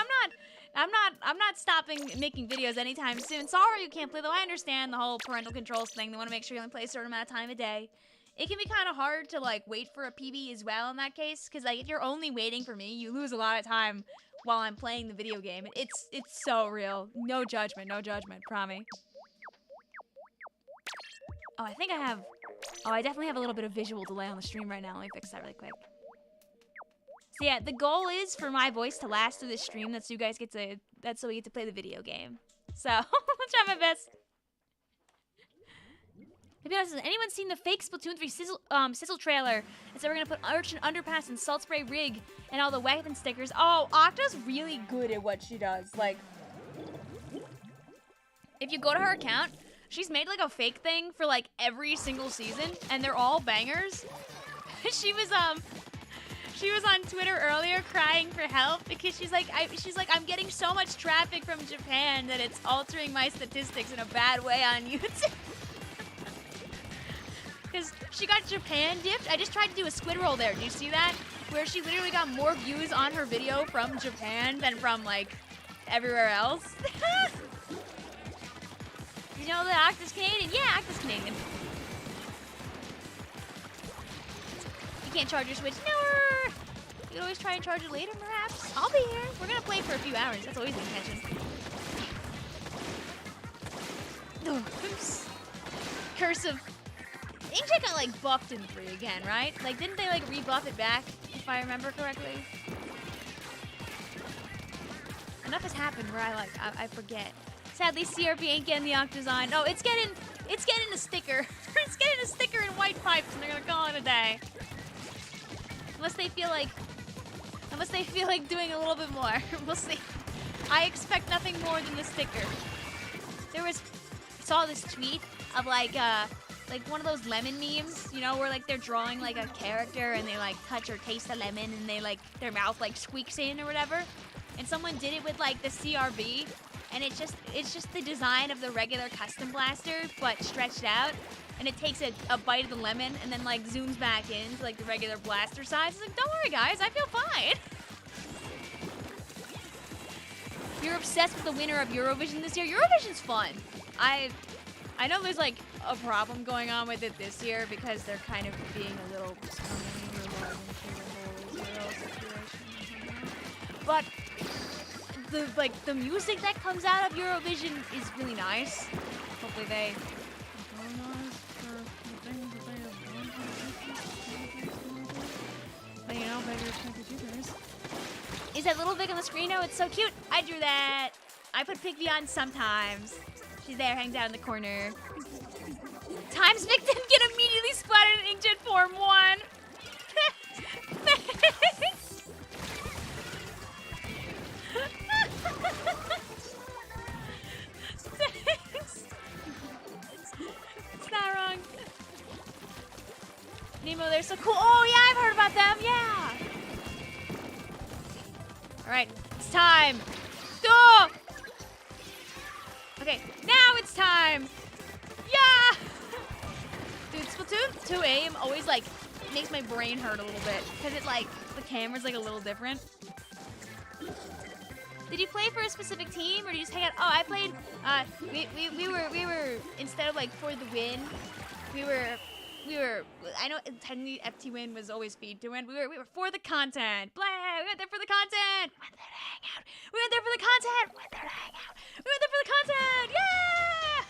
I'm not stopping making videos anytime soon. Sorry you can't play, though. I understand the whole parental controls thing. They want to make sure you only play a certain amount of time a day. It can be kind of hard to, like, wait for a PB as well in that case, because, like, if you're only waiting for me, you lose a lot of time while I'm playing the video game. It's so real. No judgment, promise. Oh, I think I have... Oh, I definitely have a little bit of visual delay on the stream right now. Let me fix that really quick. So, yeah, the goal is for my voice to last through the stream. That's so you guys get to... That's so we get to play the video game. So, I'll try my best. To be honest, has anyone seen the fake Splatoon 3 sizzle trailer? It said we're gonna put Urchin Underpass and Salt Spray Rig and all the weapon stickers. Oh, Octa's really good at what she does. Like, if you go to her account, she's made like a fake thing for like every single season, and they're all bangers. She was on Twitter earlier crying for help because she's like I'm getting so much traffic from Japan that it's altering my statistics in a bad way on YouTube. Because she got Japan dipped. I just tried to do a squid roll there. Do you see that? Where she literally got more views on her video from Japan than from, like, everywhere else. Did you know that Octa's Canadian? Yeah, Octa's Canadian. You can't charge your Switch? No! You can always try and charge it later, perhaps? I'll be here. We're gonna play for a few hours. That's always the intention. Oops. Curse of... Inkjet got, like, buffed in 3 again, right? Like, didn't they, like, rebuff it back, if I remember correctly? Enough has happened where I forget. Sadly, CRP ain't getting the Octa design. Oh, it's getting a sticker. It's getting a sticker in white pipes, and they're gonna call it a day. Unless they feel like doing a little bit more. We'll see. I expect nothing more than the sticker. I saw this tweet of, like one of those lemon memes, you know, where like they're drawing like a character and they like touch or taste the lemon and they like their mouth like squeaks in or whatever. And someone did it with like the CRB, and it's just the design of the regular custom blaster but stretched out, and it takes a bite of the lemon and then like zooms back in to like the regular blaster size. It's like, don't worry guys, I feel fine. You're obsessed with the winner of Eurovision this year? Eurovision's fun. I know there's like a problem going on with it this year because they're kind of being a little but the music that comes out of Eurovision is really nice. Hopefully they Is that little Vic on the screen? Oh, it's so cute. I drew that. I put Vicvillon sometimes. She's there, hangs out in the corner. Times Vic didn't get immediately splattered in inkjet form 1. Thanks. It's not wrong. Nemo, they're so cool. Oh, yeah, I've heard about them. Yeah. All right, it's time. Oh! Okay, now it's time. Yeah! Dude, Splatoon 2 aim always, like, it makes my brain hurt a little bit. Because it, like, the camera's, like, a little different. Did you play for a specific team, or did you just hang out? Oh, I played, we were, instead of, like, for the win, we were, I know technically FT win was always speed to win. We were for the content. Blah, we went there for the content. We went there to hang out. We went there for the content. We went there to hang out. We went there for the content. Yeah!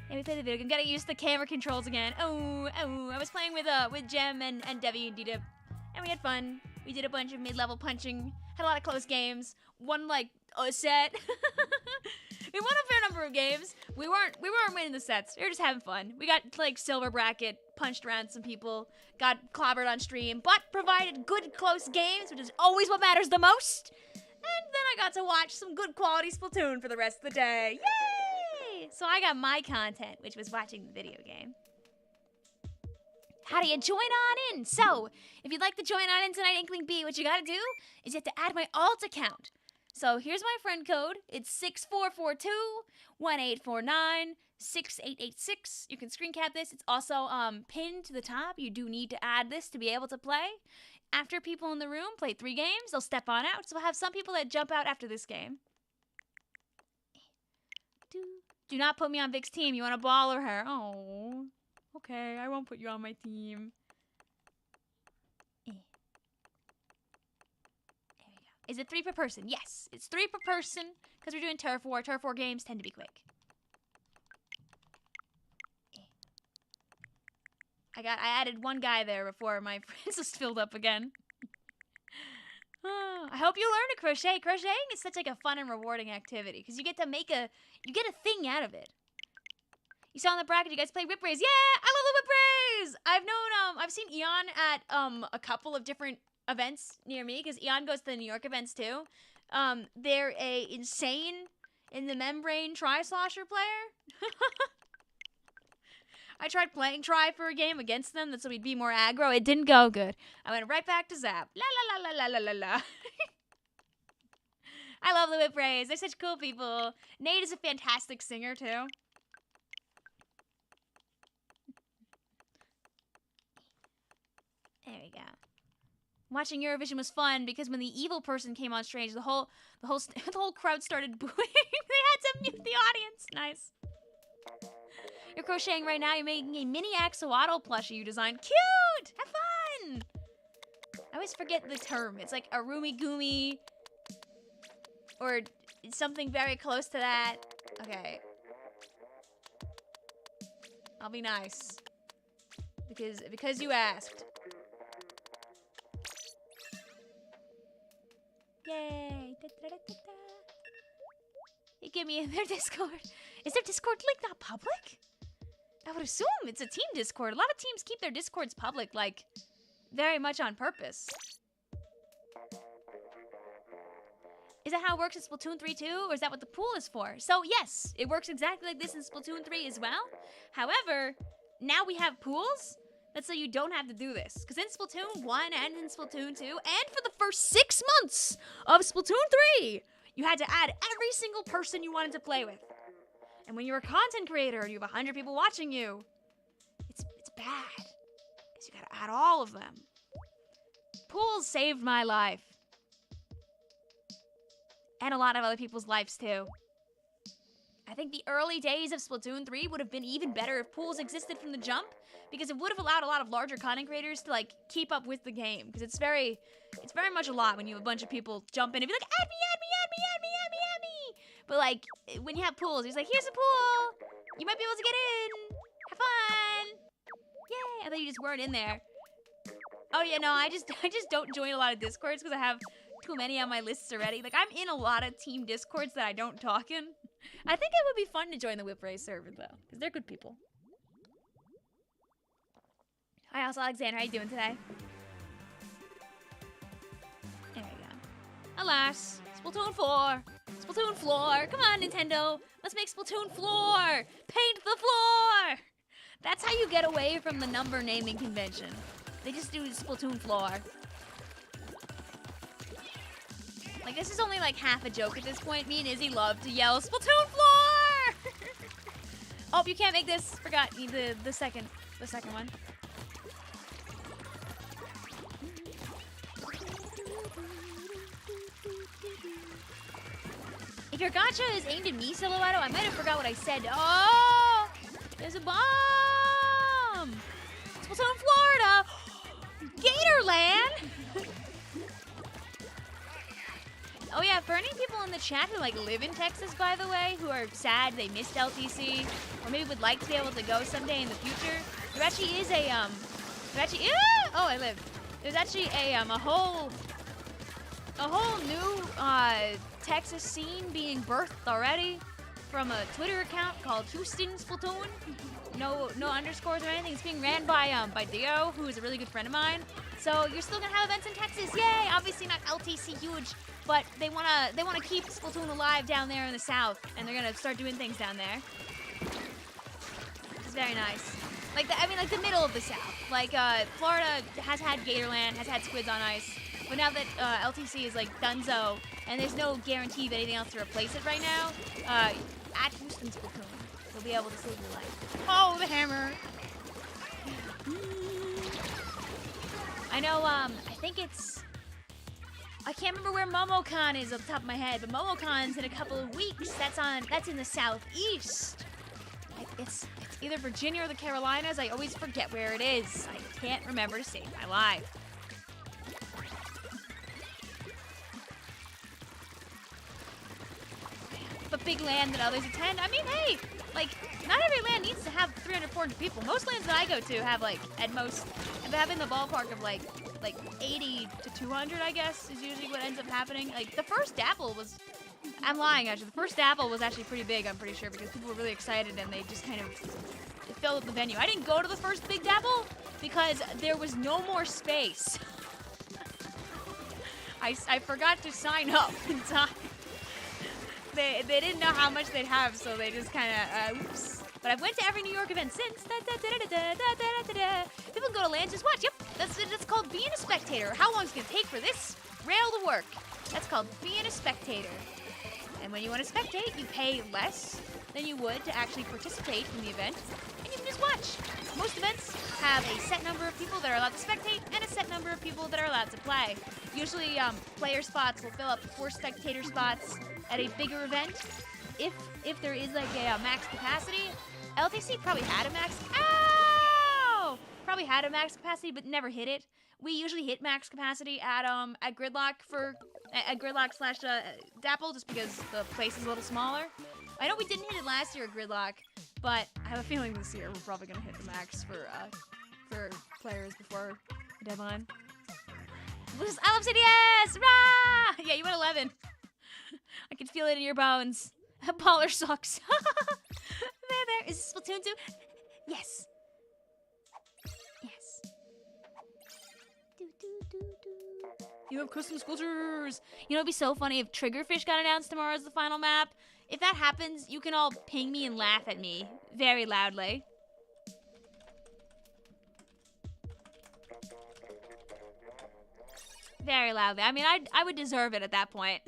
And we played the video game. Gotta use the camera controls again. Oh, I was playing with Jem and Debbie and D-Dip, and we had fun. We did a bunch of mid-level punching. Had a lot of close games. Won like a set. We won a fair number of games. We weren't winning the sets. We were just having fun. We got like silver bracket, punched around some people, got clobbered on stream, but provided good close games, which is always what matters the most. And then I got to watch some good quality Splatoon for the rest of the day. Yay! So I got my content, which was watching the video game. How do you join on in? So, if you'd like to join on in tonight, Inkling B, what you gotta do is you have to add my alt account. So here's my friend code. It's 6442-1849-6886. You can screen cap this. It's also pinned to the top. You do need to add this to be able to play. After people in the room play 3 games, they'll step on out. So we'll have some people that jump out after this game. Do not put me on Vic's team. You want to baller her. Oh, okay. I won't put you on my team. Is it 3 per person? Yes, it's 3 per person because we're doing Turf War. Turf War games tend to be quick. I added one guy there before my friends just filled up again. Oh, I hope you learn to crochet. Crocheting is such like a fun and rewarding activity because you get to make you get a thing out of it. You saw in the bracket, you guys play whip raise. Yeah, I love the whip raise. I've seen Eon at a couple of different events near me because Eon goes to the New York events too. They're a insane in the membrane tri-slosher player. I tried playing try for a game against them so we'd be more aggro. It didn't go good. I went right back to Zap. La la la la la la la. I love the whip raise. They're such cool people. Nate is a fantastic singer too. There we go. Watching Eurovision was fun because when the evil person came on stage, the whole crowd started booing. They had to mute the audience. Nice. You're crocheting right now. You're making a mini axolotl plushie you designed. Cute! Have fun! I always forget the term. It's like a roomy goomy or something very close to that. Okay. I'll be nice. Because you asked. Yay! Da, da, da, da, da. Hey, give me their Discord. Is their Discord link not public? I would assume it's a team Discord. A lot of teams keep their Discords public, like, very much on purpose. Is that how it works in Splatoon 3 too? Or is that what the pool is for? So, yes, it works exactly like this in Splatoon 3 as well. However, now we have pools. That's so you don't have to do this. Because in Splatoon 1 and in Splatoon 2, and for the first 6 months of Splatoon 3, you had to add every single person you wanted to play with. And when you're a content creator and you have 100 people watching you, it's bad. Because you gotta add all of them. Pools saved my life. And a lot of other people's lives too. I think the early days of Splatoon 3 would have been even better if pools existed from the jump, because it would have allowed a lot of larger content creators to like keep up with the game. Because it's very much a lot when you have a bunch of people jump in and be like, add me, add me, add me, add me, add me, add me. But like when you have pools, he's like, here's a pool. You might be able to get in. Have fun. Yay. I thought you just weren't in there. Oh yeah, no, I just don't join a lot of Discords because I have too many on my lists already. Like I'm in a lot of team Discords that I don't talk in. I think it would be fun to join the Whip Race server though, because they're good people. Hi, also Alexander, how you doing today? There we go. Alas, Splatoon 4. Splatoon floor. Come on, Nintendo. Let's make Splatoon floor. Paint the floor. That's how you get away from the number naming convention. They just do Splatoon floor. Like, this is only like half a joke at this point. Me and Izzy love to yell, Splatoon floor! Oh, you can't make this. Forgot the second one. If your gacha is aimed at me, Silhouetto, I might have forgot what I said. Oh! There's a bomb! Splatoon, Florida! Gatorland! Oh yeah, for any people in the chat who like live in Texas, by the way, who are sad they missed LTC, or maybe would like to be able to go someday in the future, there actually is a, oh, I live. There's actually a whole new, Texas scene being birthed already from a Twitter account called Houston Splatoon. No underscores or anything. It's being ran by Dio, who is a really good friend of mine. So you're still gonna have events in Texas, yay! Obviously not LTC huge, but they wanna keep Splatoon alive down there in the South, and they're gonna start doing things down there. It's very nice. Like the middle of the South. Like Florida has had Gatorland, has had Squids on Ice, but now that LTC is like donezo, and there's no guarantee of anything else to replace it right now, at Houston Splatoon, you'll be able to save your life. Oh, the hammer! I know, I think it's... I can't remember where MomoCon is off the top of my head, but MomoCon's in a couple of weeks. That's in the southeast. It's either Virginia or the Carolinas. I always forget where it is. I can't remember to save my life. But big land that others attend. I mean, hey, like, not every land needs to have 300, 400 people. Most lands that I go to have, like, at most, have in the ballpark of, like 80 to 200, I guess, is usually what ends up happening. Like, the first Dapple was, I'm lying, actually. The first Dapple was actually pretty big, I'm pretty sure, because people were really excited and they just kind of filled up the venue. I didn't go to the first big Dapple because there was no more space. I forgot to sign up in time. They didn't know how much they'd have, so they just kind of, oops. But I've went to every New York event since. People can go to land, just watch. Yep, that's called being a spectator. How long is it going to take for this rail to work? That's called being a spectator. And when you want to spectate, you pay less than you would to actually participate in the event, and you can just watch. Most events have a set number of people that are allowed to spectate and a set number of people that are allowed to play. Usually, player spots will fill up 4 spectator spots at a bigger event. If there is like a max capacity, LTC probably had a max. Ow! Probably had a max capacity, but never hit it. We usually hit max capacity at Gridlock at Gridlock slash Dapple, just because the place is a little smaller. I know we didn't hit it last year at Gridlock, but I have a feeling this year we're probably gonna hit the max for players before the deadline. I love CDS! Rah! Yeah, you went 11. I can feel it in your bones. Baller sucks. There. Is this Splatoon 2? Yes. Yes. You have custom sculptures. You know, it'd be so funny if Triggerfish got announced tomorrow as the final map. If that happens, you can all ping me and laugh at me very loudly. Very loudly. I mean, I would deserve it at that point.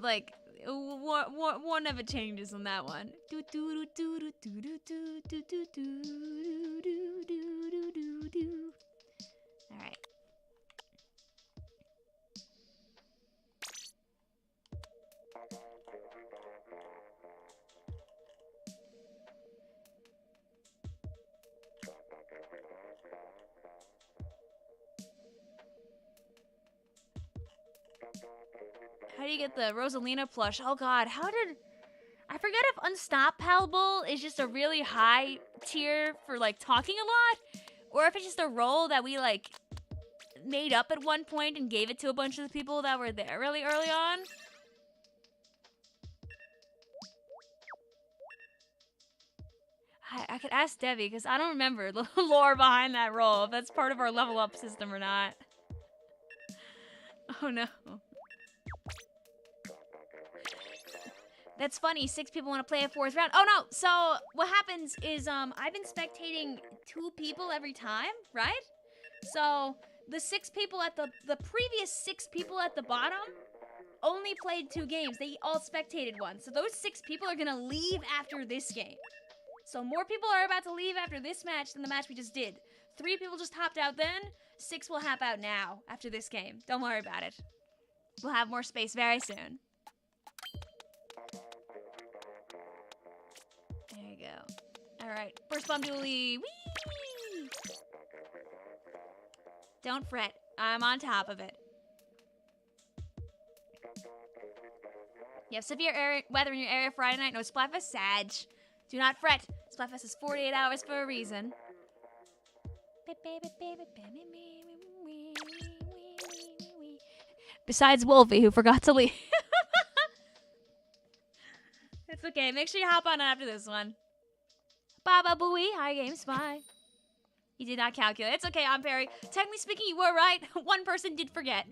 Like, one never changes on that one. All right. How do you get the Rosalina plush? Oh god, I forget if Unstoppable is just a really high tier for like talking a lot, or if it's just a role that we like made up at one point and gave it to a bunch of the people that were there really early on. I could ask Debbie because I don't remember the lore behind that role, if that's part of our level up system or not. Oh no. That's funny, 6 people want to play a 4th round. Oh no, so what happens is I've been spectating 2 people every time, right? So the 6 people at the previous 6 people at the bottom only played 2 games. They all spectated once. So those 6 people are gonna leave after this game. So more people are about to leave after this match than the match we just did. 3 people just hopped out then. 6 will hop out now after this game. Don't worry about it. We'll have more space very soon. There you go. All right, first bomb dually. Whee! Don't fret. I'm on top of it. You have severe weather in your area Friday night. No Splatfest. Sag. Do not fret. Splatfest is 48 hours for a reason. Besides Wolfie, who forgot to leave. It's okay. Make sure you hop on after this one. Baba Booey. Hi, Game Spy. You did not calculate. It's okay, I'm Perry. Technically speaking, you were right. One person did forget.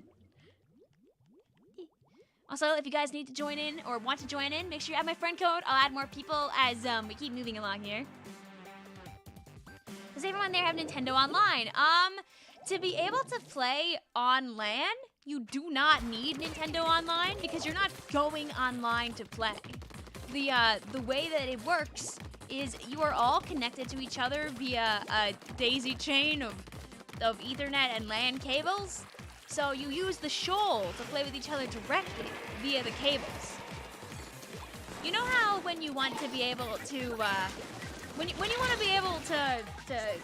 Also, if you guys need to join in or want to join in, make sure you add my friend code. I'll add more people as we keep moving along here. Does everyone there have Nintendo Online? To be able to play on LAN, you do not need Nintendo Online because you're not going online to play. The way that it works is you are all connected to each other via a daisy chain of Ethernet and LAN cables. So you use the shoal to play with each other directly via the cables. You know how when you want to be able to, when you want to be able to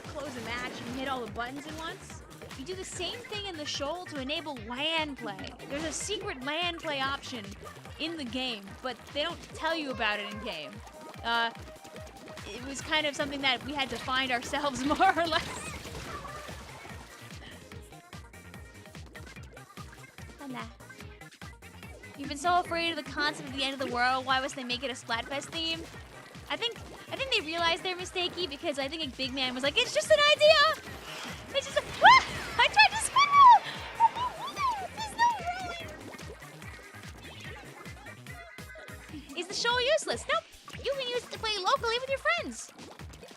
close a match and hit all the buttons at once? You do the same thing in the shoal to enable LAN play. There's a secret LAN play option in the game, but they don't tell you about it in game. It was kind of something that we had to find ourselves more or less. You've been so afraid of the concept of the end of the world. Why was they make it a Splatfest theme? I think they realized they're mistakey because I think a big man was like, it's just an idea. It's just I tried to spin roll. There's no rolling. Is the show useless? Nope. You can use it to play locally with your friends.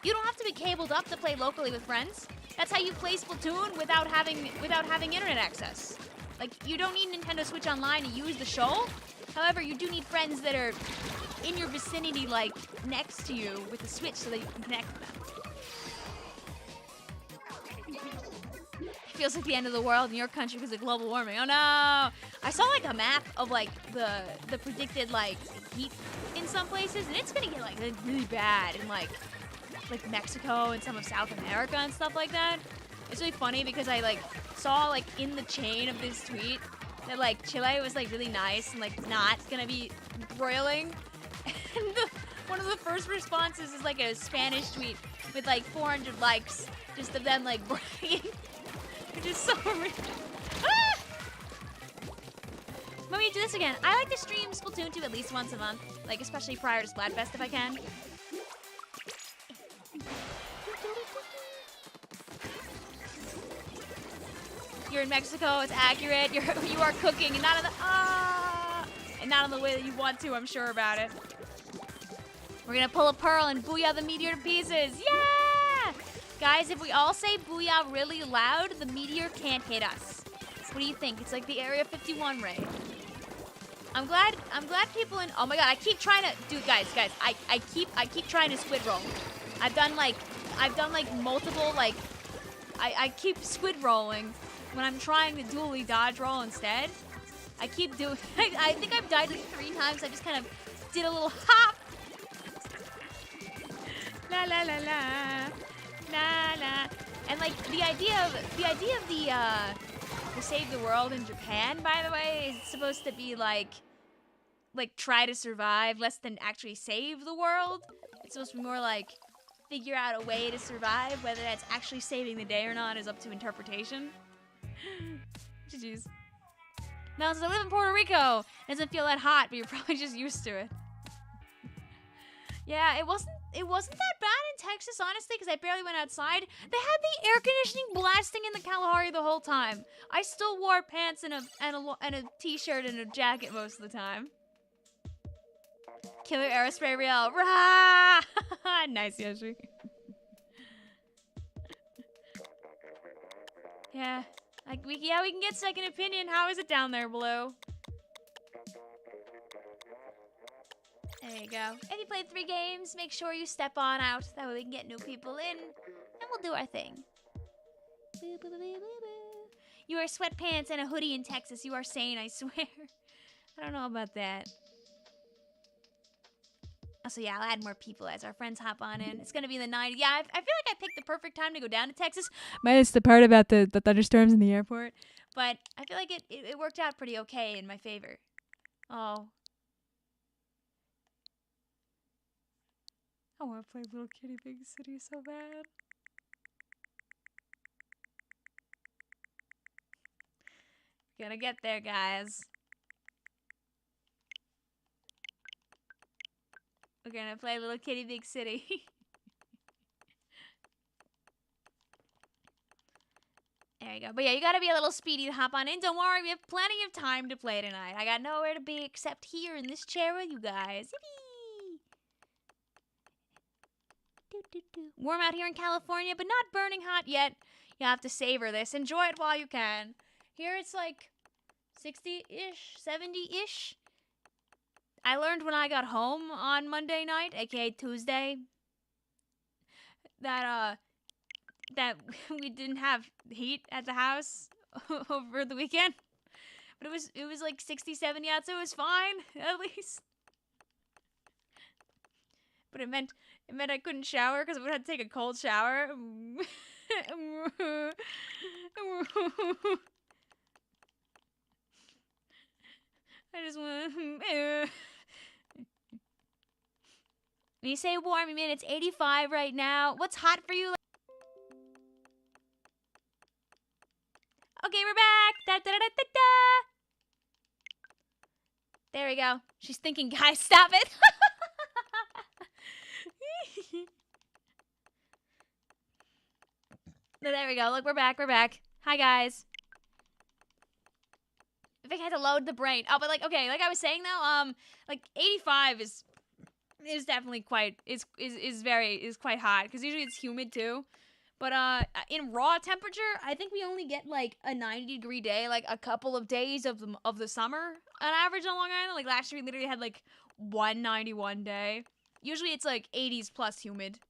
You don't have to be cabled up to play locally with friends. That's how you play Splatoon without having internet access. Like, you don't need Nintendo Switch Online to use the show. However, you do need friends that are in your vicinity, like, next to you with the Switch so that you can connect them. It feels like the end of the world in your country because of global warming. Oh, no! I saw, like, a map of, like, the predicted, like, heat in some places, and it's gonna get, like, really bad in, like Mexico and some of South America and stuff like that. It's really funny because I, like, saw, like, in the chain of this tweet that, like, Chile was, like, really nice and, like, not gonna be broiling. And one of the first responses is, like, a Spanish tweet with, like, 400 likes just of them, like, bragging. Which is so weird. Ah! When we do this again, I like to stream Splatoon 2 at least once a month. Like, especially prior to Splatfest if I can. You're in Mexico, it's accurate. You are cooking and not in the way that you want to, I'm sure about it. We're gonna pull a pearl and booyah the meteor to pieces. Yeah! Guys, if we all say booyah really loud, the meteor can't hit us. What do you think? It's like the Area 51 raid. I'm glad people in, oh my god, I keep trying to, dude, guys, I keep trying to squid roll. I've done like multiple, like, I keep squid rolling when I'm trying to dually dodge roll instead. I keep doing, I think I've died like 3 times. I just kind of did a little hop. La la la la, la la. And like the idea of the Save the World in Japan, by the way, is supposed to be like like try to survive less than actually save the world. It's supposed to be more like figure out a way to survive. Whether that's actually saving the day or not is up to interpretation. GG's. Mel says, I live in Puerto Rico. It doesn't feel that hot, but you're probably just used to it. Yeah, it wasn't that bad in Texas, honestly, because I barely went outside. They had the air conditioning blasting in the Kalahari the whole time. I still wore pants and a t-shirt and a jacket most of the time. Killer Aerospray Real. Rah! Nice, Yoshi. Yeah. We can get second opinion. How is it down there below? There you go. If you played 3 games, make sure you step on out. That way we can get new people in, and we'll do our thing. Boo, boo, boo, boo, boo. You wear sweatpants and a hoodie in Texas. You are sane, I swear. I don't know about that. Also, yeah, I'll add more people as our friends hop on in. It's going to be in the 90s. Yeah, I feel like I picked the perfect time to go down to Texas. Minus the part about the thunderstorms in the airport. But I feel like it worked out pretty okay in my favor. Oh. I want to play Little Kitty Big City so bad. Gonna get there, guys. We're gonna play Little Kitty Big City. There you go. But yeah, you gotta be a little speedy to hop on in. Don't worry, we have plenty of time to play tonight. I got nowhere to be except here in this chair with you guys. Yippee! Warm out here in California, but not burning hot yet. You have to savor this. Enjoy it while you can. Here it's like 60-ish, 70-ish. I learned when I got home on Monday night, aka Tuesday, that we didn't have heat at the house over the weekend. But it was like 60, 70 out, so it was fine, at least. But it meant I couldn't shower because I would have to take a cold shower. I just want to... When you say warm, you mean it's 85 right now. What's hot for you? Okay, we're back. Da, da, da, da, da, da. There we go. She's thinking, guys, stop it. There we go. Look, we're back. We're back. Hi, guys. Vic had to load the brain. Oh, but like, okay, like I was saying though, like 85 is definitely quite is quite hot because usually it's humid too. But in raw temperature, I think we only get like a 90-degree day, like a couple of days of the summer on average on Long Island. Like last year, we literally had like 191 day. Usually it's like 80s plus humid.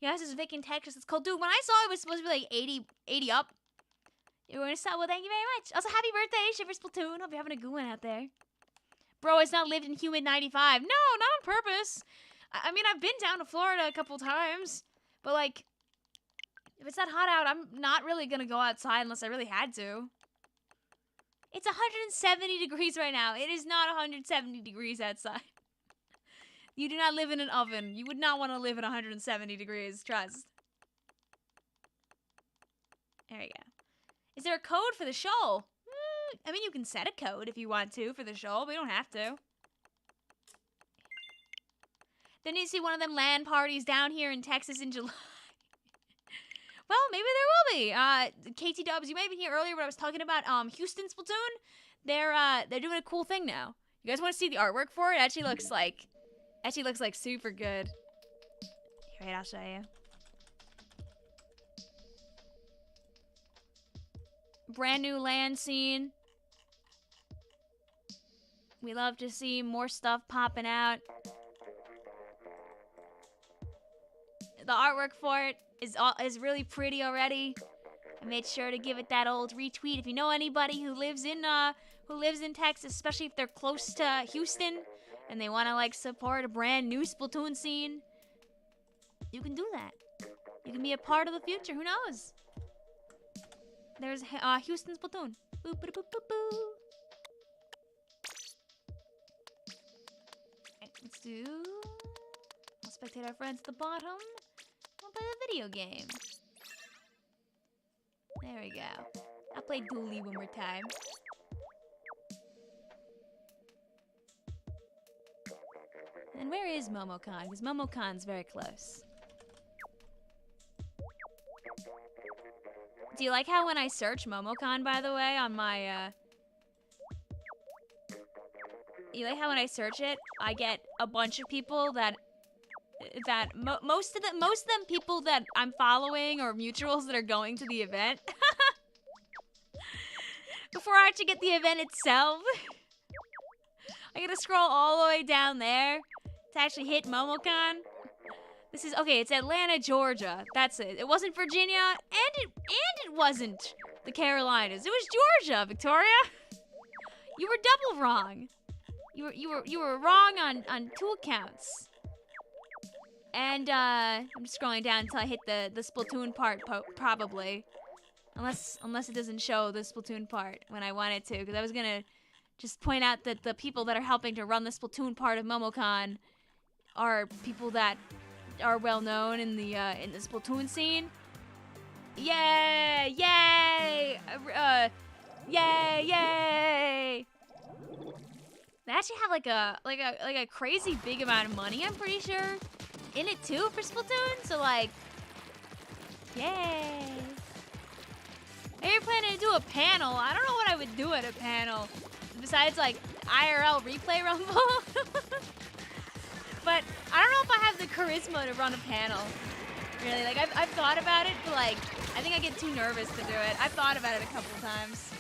Yeah, this is Vic in Texas. It's cold, dude. When I saw it was supposed to be like 80 up. You're going to stop. Well, thank you very much. Also, happy birthday, Shiver Splatoon. Hope you're having a good one out there. Bro, it's not lived in humid 95. No, not on purpose. I mean, I've been down to Florida a couple times. But, like, if it's that hot out, I'm not really going to go outside unless I really had to. It's 170 degrees right now. It is not 170 degrees outside. You do not live in an oven. You would not want to live at 170 degrees. Trust. There you go. Is there a code for the show? I mean, you can set a code if you want to for the show, but you don't have to. Then you see one of them LAN parties down here in Texas in July. Well, maybe there will be. KT Dubs, you may have been here earlier when I was talking about Houston Splatoon. They're doing a cool thing now. You guys want to see the artwork for it? It actually looks like super good. Here, wait, I'll show you. Brand new land scene. We love to see more stuff popping out. The artwork for it is really pretty already. I made sure to give it that old retweet. If you know anybody who lives in Texas, especially if they're close to Houston and they want to like support a brand new Splatoon scene, you can do that. You can be a part of the future. Who knows? There's Houston Splatoon. Boop, boop, boop, boop, boop. do. I'll spectate our friends at the bottom. We'll play the video game. There we go. I'll play Dooley one more time. And where is Momocon? Because Momocon's very close. Do you like how when I search Momocon, by the way, on my, you like how when I search it, I get a bunch of people that most of them people that I'm following or mutuals that are going to the event. Before I actually get the event itself, I gotta scroll all the way down there to actually hit Momocon. This is, okay, it's Atlanta, Georgia. That's it. It wasn't Virginia, and it wasn't the Carolinas. It was Georgia, Victoria. You were double wrong. You were wrong on 2 accounts. And I'm just scrolling down until I hit the Splatoon part, probably. Unless it doesn't show the Splatoon part when I want it to, because I was gonna just point out that the people that are helping to run the Splatoon part of Momocon are people that are well known in the Splatoon scene. Yay! Yay! Yay! Yay! They actually have like a crazy big amount of money, I'm pretty sure, in it too for Splatoon. So like, yay! Maybe planning to do a panel. I don't know what I would do at a panel besides like IRL replay rumble. But I don't know if I have the charisma to run a panel. Really, like I've thought about it, but like I think I get too nervous to do it. I've thought about it a couple times.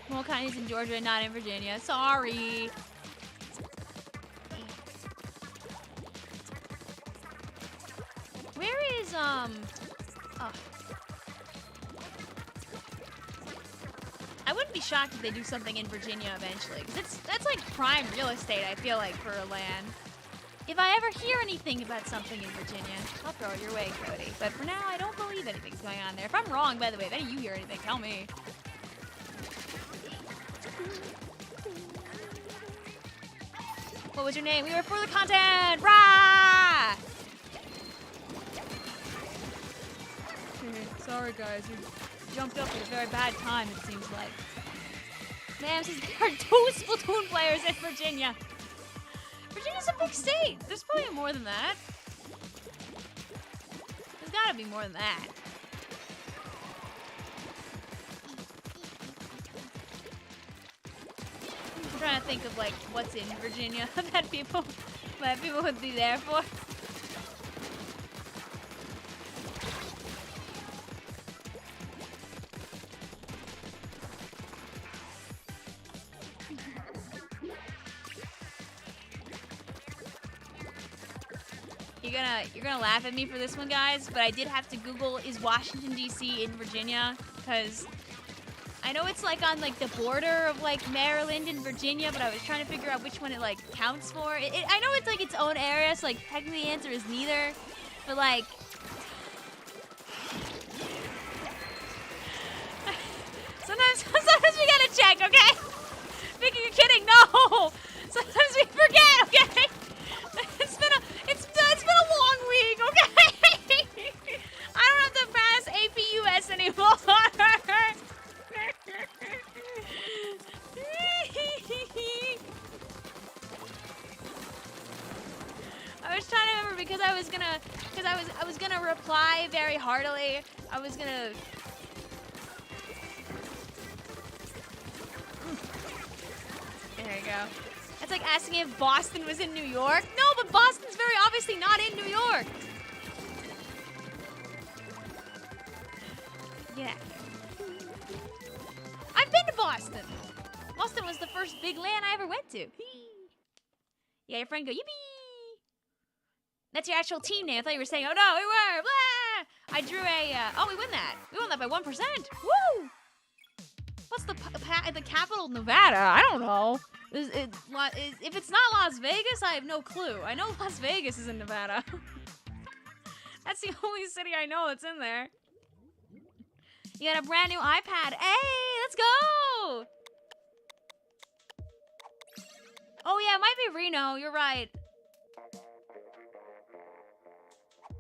Momocon is in Georgia and not in Virginia. Sorry. Where is oh. I wouldn't be shocked if they do something in Virginia eventually, because that's like prime real estate, I feel like, for a land. If I ever hear anything about something in Virginia, I'll throw it your way, Cody. But for now, I don't believe anything's going on there. If I'm wrong, by the way, if any of you hear anything, tell me. What was your name? We were for the content! Rah! Sorry, guys. You jumped up at a very bad time, it seems like. Man, since there are 2 Splatoon players in Virginia. Virginia's a big state. There's probably more than that. There's gotta be more than that. I'm trying to think of like what's in Virginia that people would be there for. You're gonna laugh at me for this one, guys, but I did have to Google, is Washington, D.C. in Virginia? Because I know it's like on like the border of like Maryland and Virginia, but I was trying to figure out which one it like counts for. I know it's like its own area, so like technically the answer is neither, but like sometimes we gotta check, okay? Vicky, you're kidding? No. Sometimes we forget, okay? It's been a long week, okay? I don't have to pass APUS anymore. I was trying to remember because I was gonna reply very heartily. I was gonna. There you go. It's like asking if Boston was in New York. No, but Boston's very obviously not in New York. Yeah. I've been to Boston. Boston was the first big land I ever went to. Yeah, your friend go, yippee. That's your actual team name. I thought you were saying, oh no, we were, blah. I drew a, oh, we win that. We won that by 1%. Woo! What's the capital of Nevada? I don't know. If it's not Las Vegas, I have no clue. I know Las Vegas is in Nevada. That's the only city I know that's in there. You got a brand new iPad. Hey, let's go! Oh yeah, it might be Reno. You're right.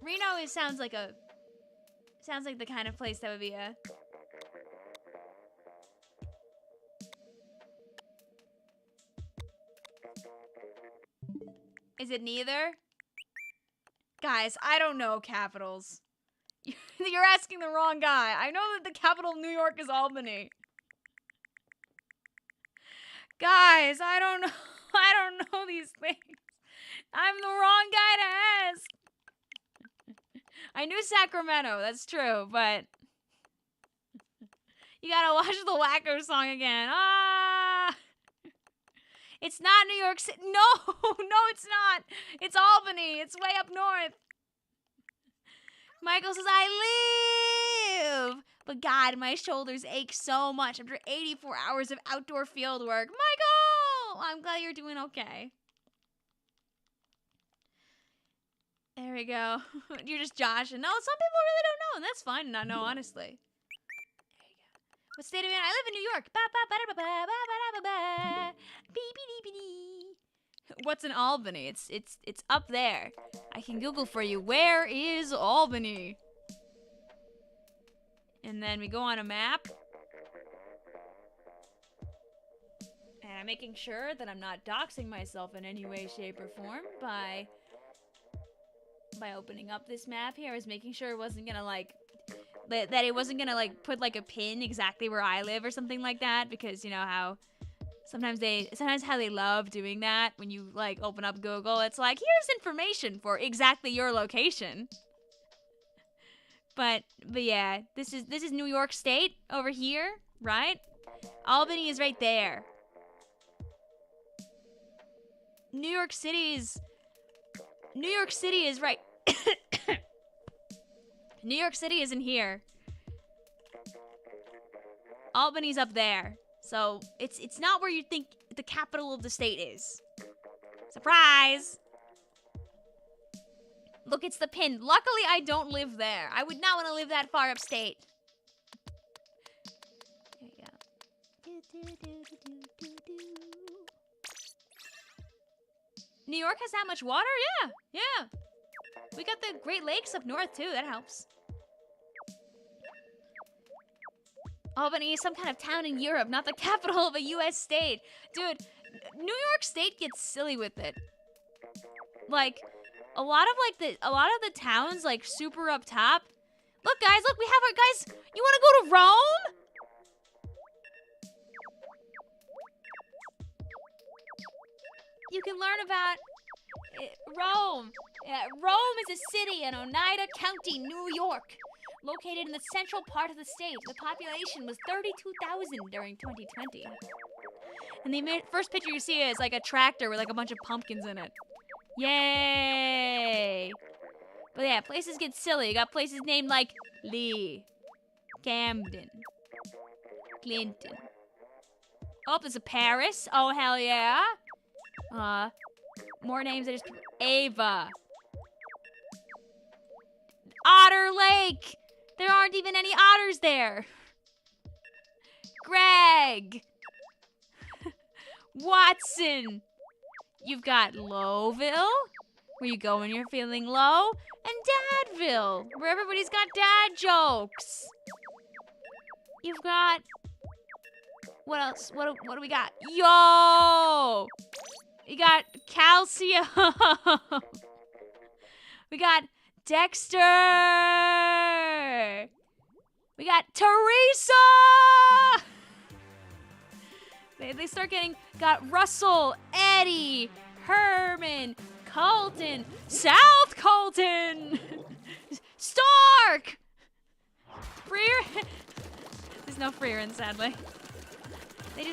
Reno sounds like the kind of place that would be a. Is it neither? Guys, I don't know capitals. You're asking the wrong guy. I know that the capital of New York is Albany. Guys, I don't know. I don't know these things. I'm the wrong guy to ask. I knew Sacramento, that's true, but you gotta watch the Wacko song again. Ah! It's not New York City. No, no, it's not. It's Albany. It's way up north. Michael says, I live. But God, my shoulders ache so much after 84 hours of outdoor field work. Michael! I'm glad you're doing okay. There we go. You're just joshing. No, some people really don't know, and that's fine to not know, honestly. There you go. What state of it? I live in New York. What's in Albany? It's up there. I can Google for you. Where is Albany? And then we go on a map. And I'm making sure that I'm not doxing myself in any way, shape, or form by opening up this map here. I was making sure it wasn't gonna like that it wasn't gonna like put like a pin exactly where I live or something like that, because you know how sometimes how they love doing that when you like open up Google. It's like, here's information for exactly your location. But yeah, this is New York State over here, right? Albany is right there. New York City is right. New York City isn't here. Albany's up there. So it's not where you think the capital of the state is. Surprise! Look, it's the pin. Luckily, I don't live there. I would not want to live that far upstate. There you go. New York has that much water? Yeah. We got the Great Lakes up north, too. That helps. Albany is some kind of town in Europe, not the capital of a U.S. state. Dude, New York State gets silly with it. Like, a lot of the towns, like, super up top. Look, guys, look, we have our guys. You want to go to Rome? You can learn about Rome. Rome is a city in Oneida County, New York, located in the central part of the state. The population was 32,000 during 2020. And the first picture you see is like a tractor with like a bunch of pumpkins in it. Yay! But yeah, places get silly. You got places named like Lee, Camden, Clinton. Oh, there's a Paris. Oh, hell yeah. More names that just Ava. Otter Lake. There aren't even any otters there. Greg. Watson. You've got Lowville, where you go when you're feeling low, and Dadville, where everybody's got dad jokes. You've got... What else? What do we got? Yo! We got Calcium. We got Dexter. We got Teresa. They start getting, got Russell, Eddie, Herman, Colton, South Colton, Stark. Freer. There's no Freerin, sadly. They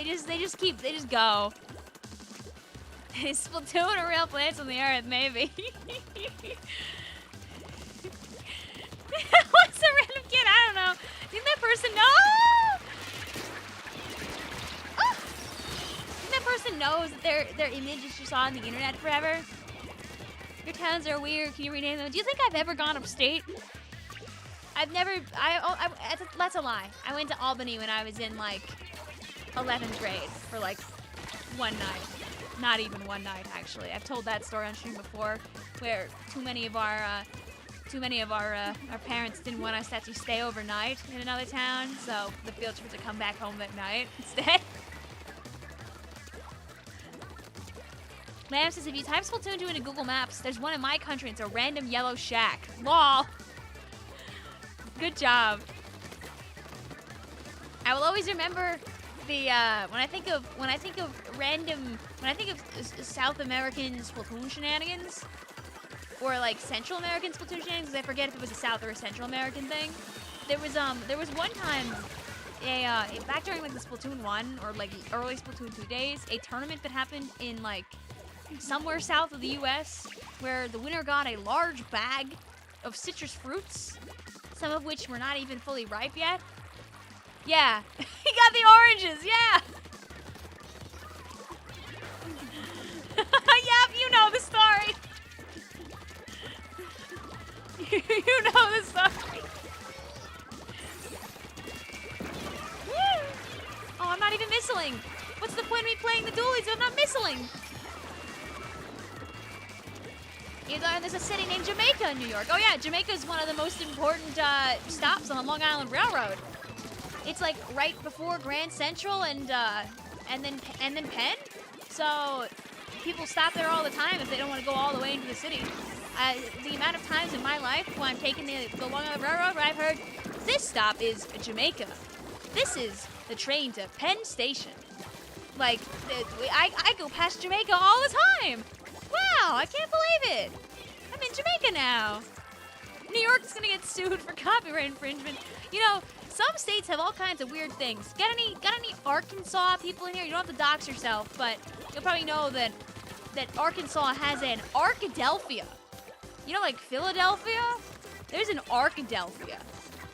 just go. Is Splatoon a real place on the earth? Maybe. What's a random kid? I don't know. Didn't that person know? Oh! Didn't that person knows that their image is just on the internet forever? Your towns are weird. Can you rename them? Do you think I've ever gone upstate? I've never. That's a lie. I went to Albany when I was in like 11th grade for like one night. Not even one night, actually. I've told that story on stream before, where too many of our parents didn't want us to actually stay overnight in another town, so the field trip to come back home at night instead. Lamb says, if you type Splatoon 2 into Google Maps, there's one in my country. It's a random yellow shack. Lol. Good job. I will always remember the when I think of South American Splatoon shenanigans, or like Central American Splatoon shenanigans, because I forget if it was a South or a Central American thing. There was one time, back during like the Splatoon 1 or like early Splatoon 2 days, a tournament that happened in like somewhere south of the U.S. where the winner got a large bag of citrus fruits, some of which were not even fully ripe yet. Yeah, he got the oranges, yeah! Yep, you know the story! You know the story! Woo! Oh, I'm not even missiling! What's the point of me playing the dualies if I'm not missiling? There's a city named Jamaica in New York. Oh yeah, Jamaica is one of the most important stops on the Long Island Railroad. It's like right before Grand Central and then Penn. So people stop there all the time if they don't want to go all the way into the city. The amount of times in my life when I'm taking the Long Island Railroad where I've heard, this stop is Jamaica. This is the train to Penn Station. Like, I go past Jamaica all the time. Wow, I can't believe it. I'm in Jamaica now. New York's gonna get sued for copyright infringement. You know, some states have all kinds of weird things. Got any Arkansas people in here? You don't have to dox yourself, but you'll probably know that Arkansas has an Arkadelphia. You know, like Philadelphia? There's an Arkadelphia.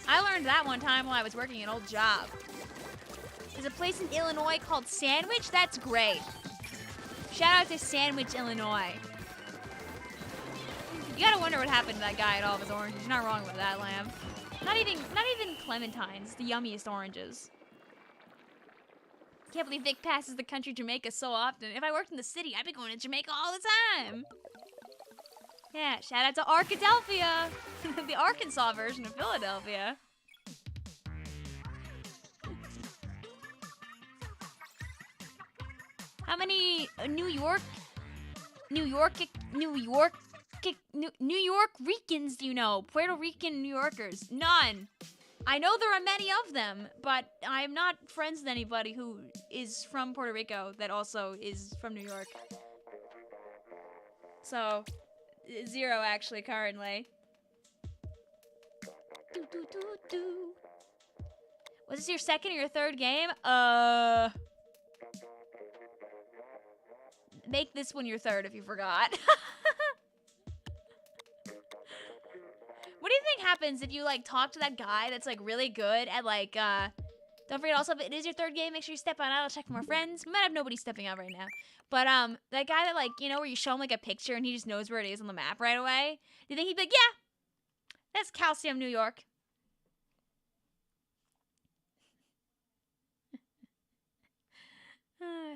I learned that one time while I was working an old job. There's a place in Illinois called Sandwich. That's great. Shout out to Sandwich, Illinois. You gotta wonder what happened to that guy and all of his oranges. You're not wrong about that, Lamb. Not even clementines, the yummiest oranges. Can't believe Vic passes the country Jamaica so often. If I worked in the city, I'd be going to Jamaica all the time. Yeah, shout out to Arkadelphia, the Arkansas version of Philadelphia. How many New York-Ricans do you know? Puerto Rican New Yorkers? None. I know there are many of them, but I am not friends with anybody who is from Puerto Rico that also is from New York. So, 0 actually currently. Was this your second or your third game? Make this one your third if you forgot. What do you think happens if you, like, talk to that guy that's, like, really good at, like, don't forget also, if it is your third game, make sure you step on out. I'll check for more friends. We might have nobody stepping out right now. But, that guy that, like, you know, where you show him, like, a picture and he just knows where it is on the map right away. Do you think he'd be like, yeah, that's Calcium, New York.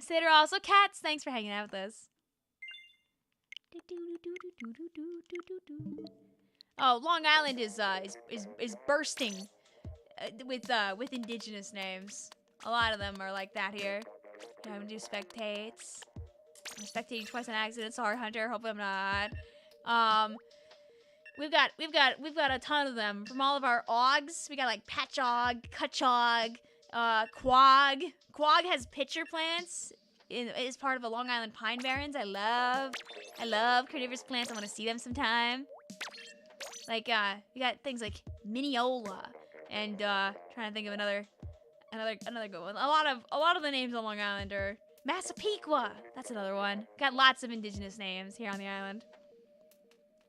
Sater also cats. Thanks for hanging out with us. Oh, Long Island is bursting with indigenous names. A lot of them are like that here. I'm gonna do spectates. I'm spectating twice on accident. Sorry, Hunter. Hopefully I'm not. We've got a ton of them from all of our ogs. We got like patchog, cutchog, quag. Quag has pitcher plants. Is part of a Long Island pine barrens. I love carnivorous plants. I want to see them sometime. Like we got things like Mineola and trying to think of another good one. A lot of the names on Long Island are Massapequa. That's another one. Got lots of indigenous names here on the island.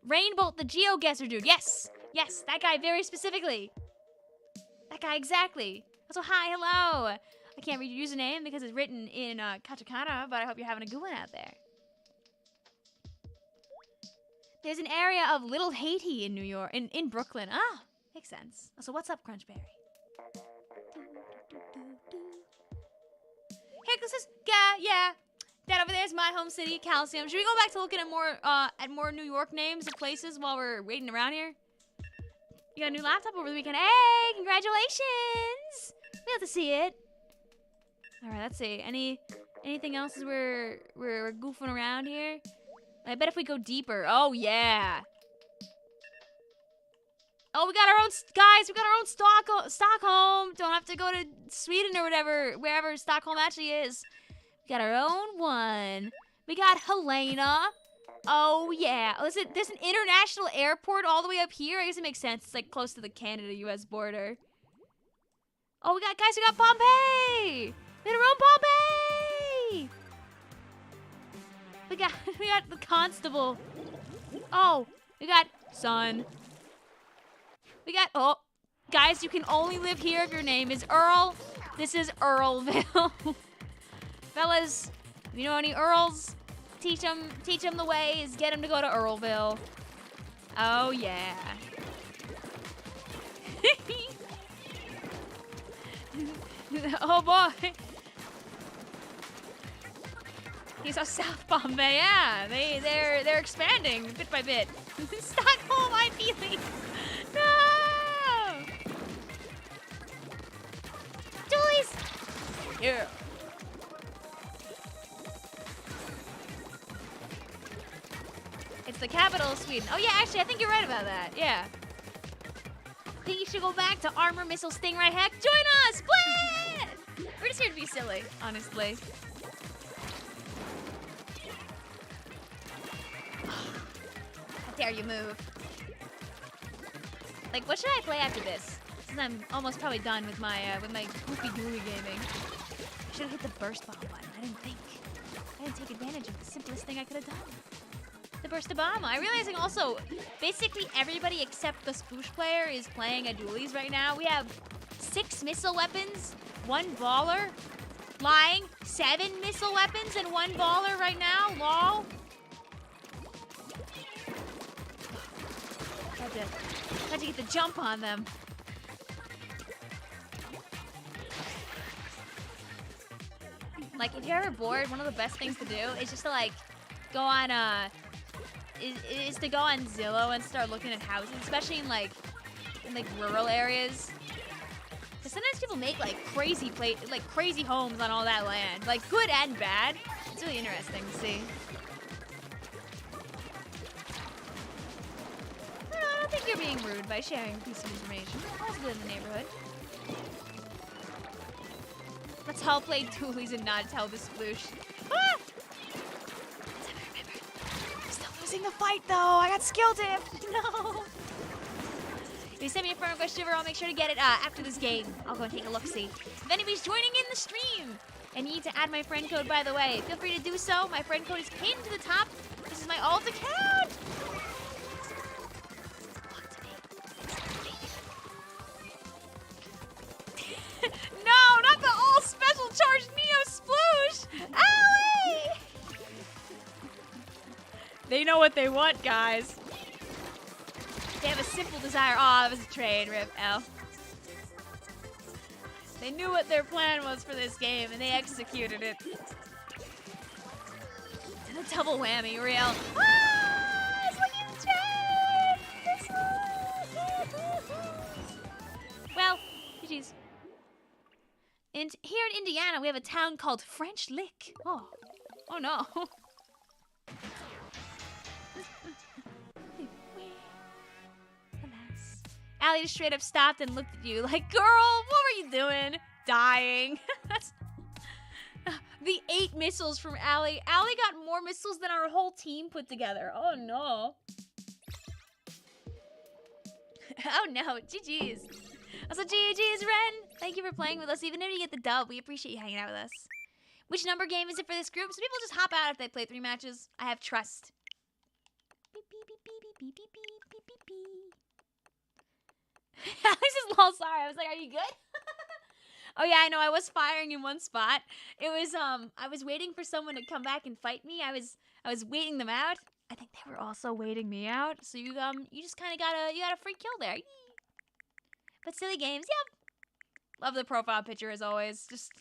Rainbolt the GeoGuessr dude. Yes, that guy very specifically. That guy exactly. Also, hi, hello. I can't read your username because it's written in katakana, but I hope you're having a good one out there. There's an area of Little Haiti in New York, in Brooklyn. Ah, makes sense. So what's up, Crunchberry? Hey, this is yeah. That over there is my home city, Calcium. Should we go back to looking at more New York names of places while we're waiting around here? You got a new laptop over the weekend. Hey, congratulations! We have to see it. All right, let's see. Anything else as we're goofing around here? I bet if we go deeper. Oh yeah. Oh, we got our own guys. We got our own Stockholm. Don't have to go to Sweden or whatever, wherever Stockholm actually is. We got our own one. We got Helena. Oh yeah. Listen, there's an international airport all the way up here. I guess it makes sense. It's like close to the Canada-U.S. border. Oh, we got Pompeii. We got our own Pompeii. We got the constable. Oh, we got Sun. We got, oh, guys, you can only live here if your name is Earl. This is Earlville. Fellas, if you know any Earls, teach them the ways, get them to go to Earlville. Oh, yeah. Oh, boy. He's a South Bombay, yeah. They're expanding bit by bit. Stockholm, I'm feeling. No! Julies! Yeah. It's the capital of Sweden. Oh yeah, actually, I think you're right about that. Yeah. I think you should go back to Armor Missile Stingray Heck. Join us! Splat! We're just here to be silly, honestly. How dare you move? Like, what should I play after this? Since I'm almost probably done with my goofy gooey gaming. I should have hit the burst bomb button. I didn't think. I didn't take advantage of the simplest thing I could have done. The burst of bomb. I'm realizing also, basically everybody except the Sploosh player is playing a dualies right now. We have 6 missile weapons, 1 baller, lying, 7 missile weapons and 1 baller right now. Lol. Had to get the jump on them. Like, if you're ever bored, one of the best things to do is just to like go on is to go on Zillow and start looking at houses, especially in rural areas. Because sometimes people make like crazy homes on all that land, like good and bad. It's really interesting to see. I don't think you're being rude by sharing a piece of information. All's good in the neighborhood. Let's all play dualies and not tell the sploosh. Ah! I'm still losing the fight though. I got skill dip. No. If you send me a friend request, Shiver, I'll make sure to get it after this game. I'll go and take a look-see. If anybody's joining in the stream and you need to add my friend code, by the way, feel free to do so. My friend code is pinned to the top. This is my alt account. No, not the all special charge Neo Sploosh! Owie! They know what they want, guys. They have a simple desire. Aw, that was a trade, rip, L. They knew what their plan was for this game, and they executed it. And a double whammy, real. Ah! It's looking trade! Well, GG's. And here in Indiana, we have a town called French Lick. Oh no. Allie just straight up stopped and looked at you like, girl, what were you doing? Dying. The 8 missiles from Allie. Allie got more missiles than our whole team put together. Oh no. Oh no, GG's. Also, GG's, Ren. Thank you for playing with us. Even if you get the dub, we appreciate you hanging out with us. Which number game is it for this group? Some people just hop out if they play 3 matches. I have trust. Beep, beep, beep, beep, beep, beep, beep, beep, beep, beep. Alex is lol, sorry. I was like, are you good? Oh yeah, I know. I was firing in one spot. It was, I was waiting for someone to come back and fight me. I was waiting them out. I think they were also waiting me out. So you just kind of got a free kill there. But silly games, yep. Love the profile picture as always. Just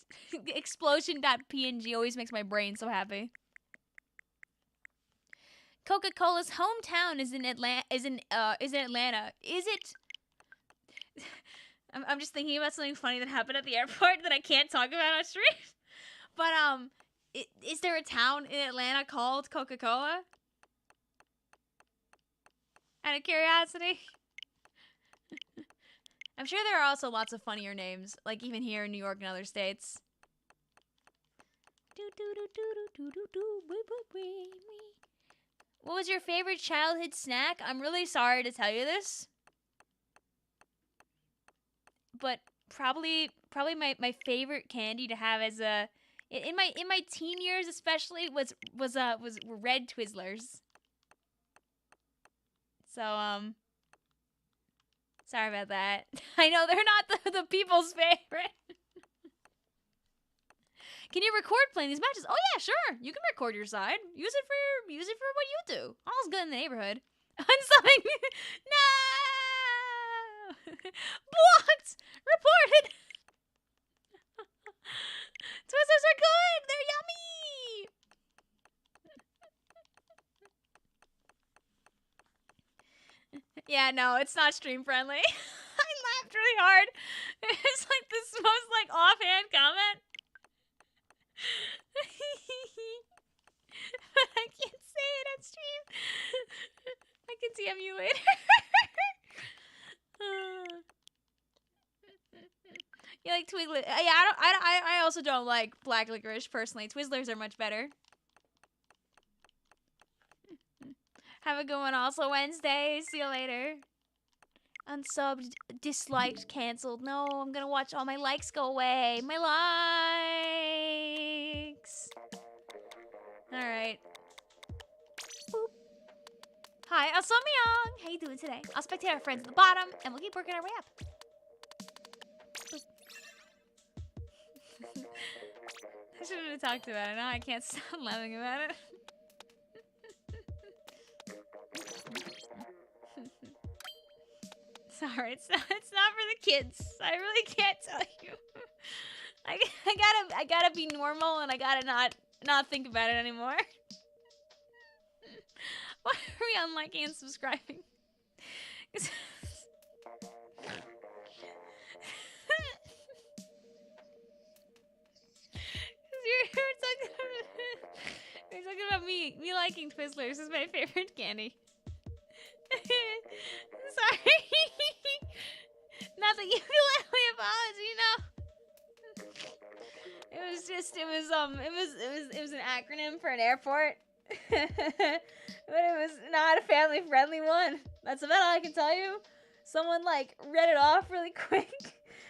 explosion.png always makes my brain so happy. Coca-Cola's hometown is in Atlanta. Is in Atlanta. Is it? I'm just thinking about something funny that happened at the airport that I can't talk about on stream. But is there a town in Atlanta called Coca-Cola? Out of curiosity. I'm sure there are also lots of funnier names, like even here in New York and other states. What was your favorite childhood snack? I'm really sorry to tell you this, but probably my favorite candy to have as a in my teen years especially was red Twizzlers. So sorry about that. I know they're not the people's favorite. Can you record playing these matches? Oh yeah, sure. You can record your side. Use it for what you do. All's good in the neighborhood. Unsubbing. No. Blocked. Reported. Twizzlers are good. They're yummy. Yeah, no, it's not stream friendly. I laughed really hard. It's like this most like offhand comment. But I can't say it on stream. I can TM you later. You like Twizzlers? Yeah, I also don't like black licorice personally. Twizzlers are much better. Have a good one. Also Wednesday. See you later. Unsubbed, disliked, canceled. No, I'm gonna watch all my likes go away. My likes. Alright. Boop. Hi, Asomyong. How you doing today? I'll spectate our friends at the bottom, and we'll keep working our way up. Boop. I should have talked about it. Now I can't stop laughing about it. Sorry, it's not for the kids. I really can't tell you. I gotta be normal and I gotta not think about it anymore. Why are we unliking and subscribing? You're talking about me liking Twizzlers is my favorite candy. Sorry. Not that you feel that way about it, you know. It was an acronym for an airport. But it was not a family friendly one. That's about all I can tell you. Someone like read it off really quick.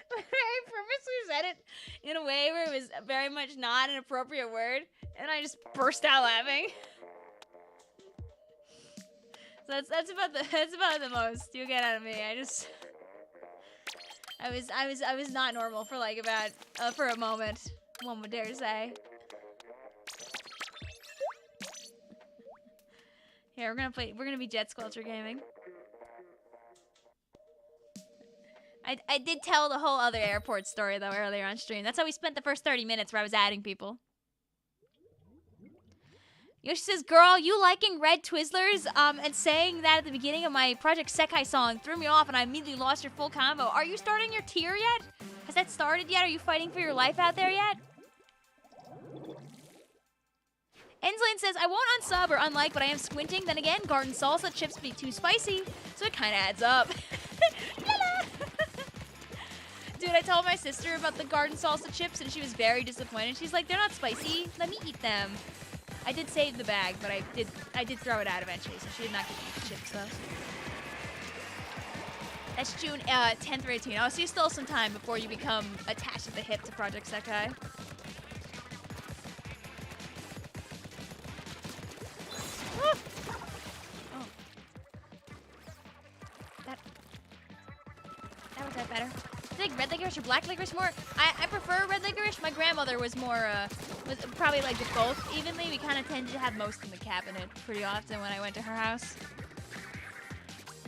But I purposely said it in a way where it was very much not an appropriate word, and I just burst out laughing. So that's about the most you'll get out of me. I was not normal for like about for a moment, one would dare say. Here, we're gonna be Jet Squelcher gaming. I did tell the whole other airport story though earlier on stream. That's how we spent the first 30 minutes where I was adding people. Yoshi says, girl, you liking red Twizzlers and saying that at the beginning of my Project Sekai song threw me off and I immediately lost your full combo. Are you starting your tier yet? Has that started yet? Are you fighting for your life out there yet? Enslane says, I won't unsub or unlike, but I am squinting. Then again, garden salsa chips be too spicy, so it kind of adds up. Dude, I told my sister about the garden salsa chips and she was very disappointed. She's like, they're not spicy. Let me eat them. I did save the bag, but I did throw it out eventually, so she did not get to eat the chips, though. That's June 10th or 18th. Oh, so you still have some time before you become attached at the hip to Project Sekai. Oh. That was that better. Do you like red licorice or black licorice more? I prefer red licorice. My grandmother was more, was probably like both evenly. We kind of tended to have most in the cabinet pretty often when I went to her house.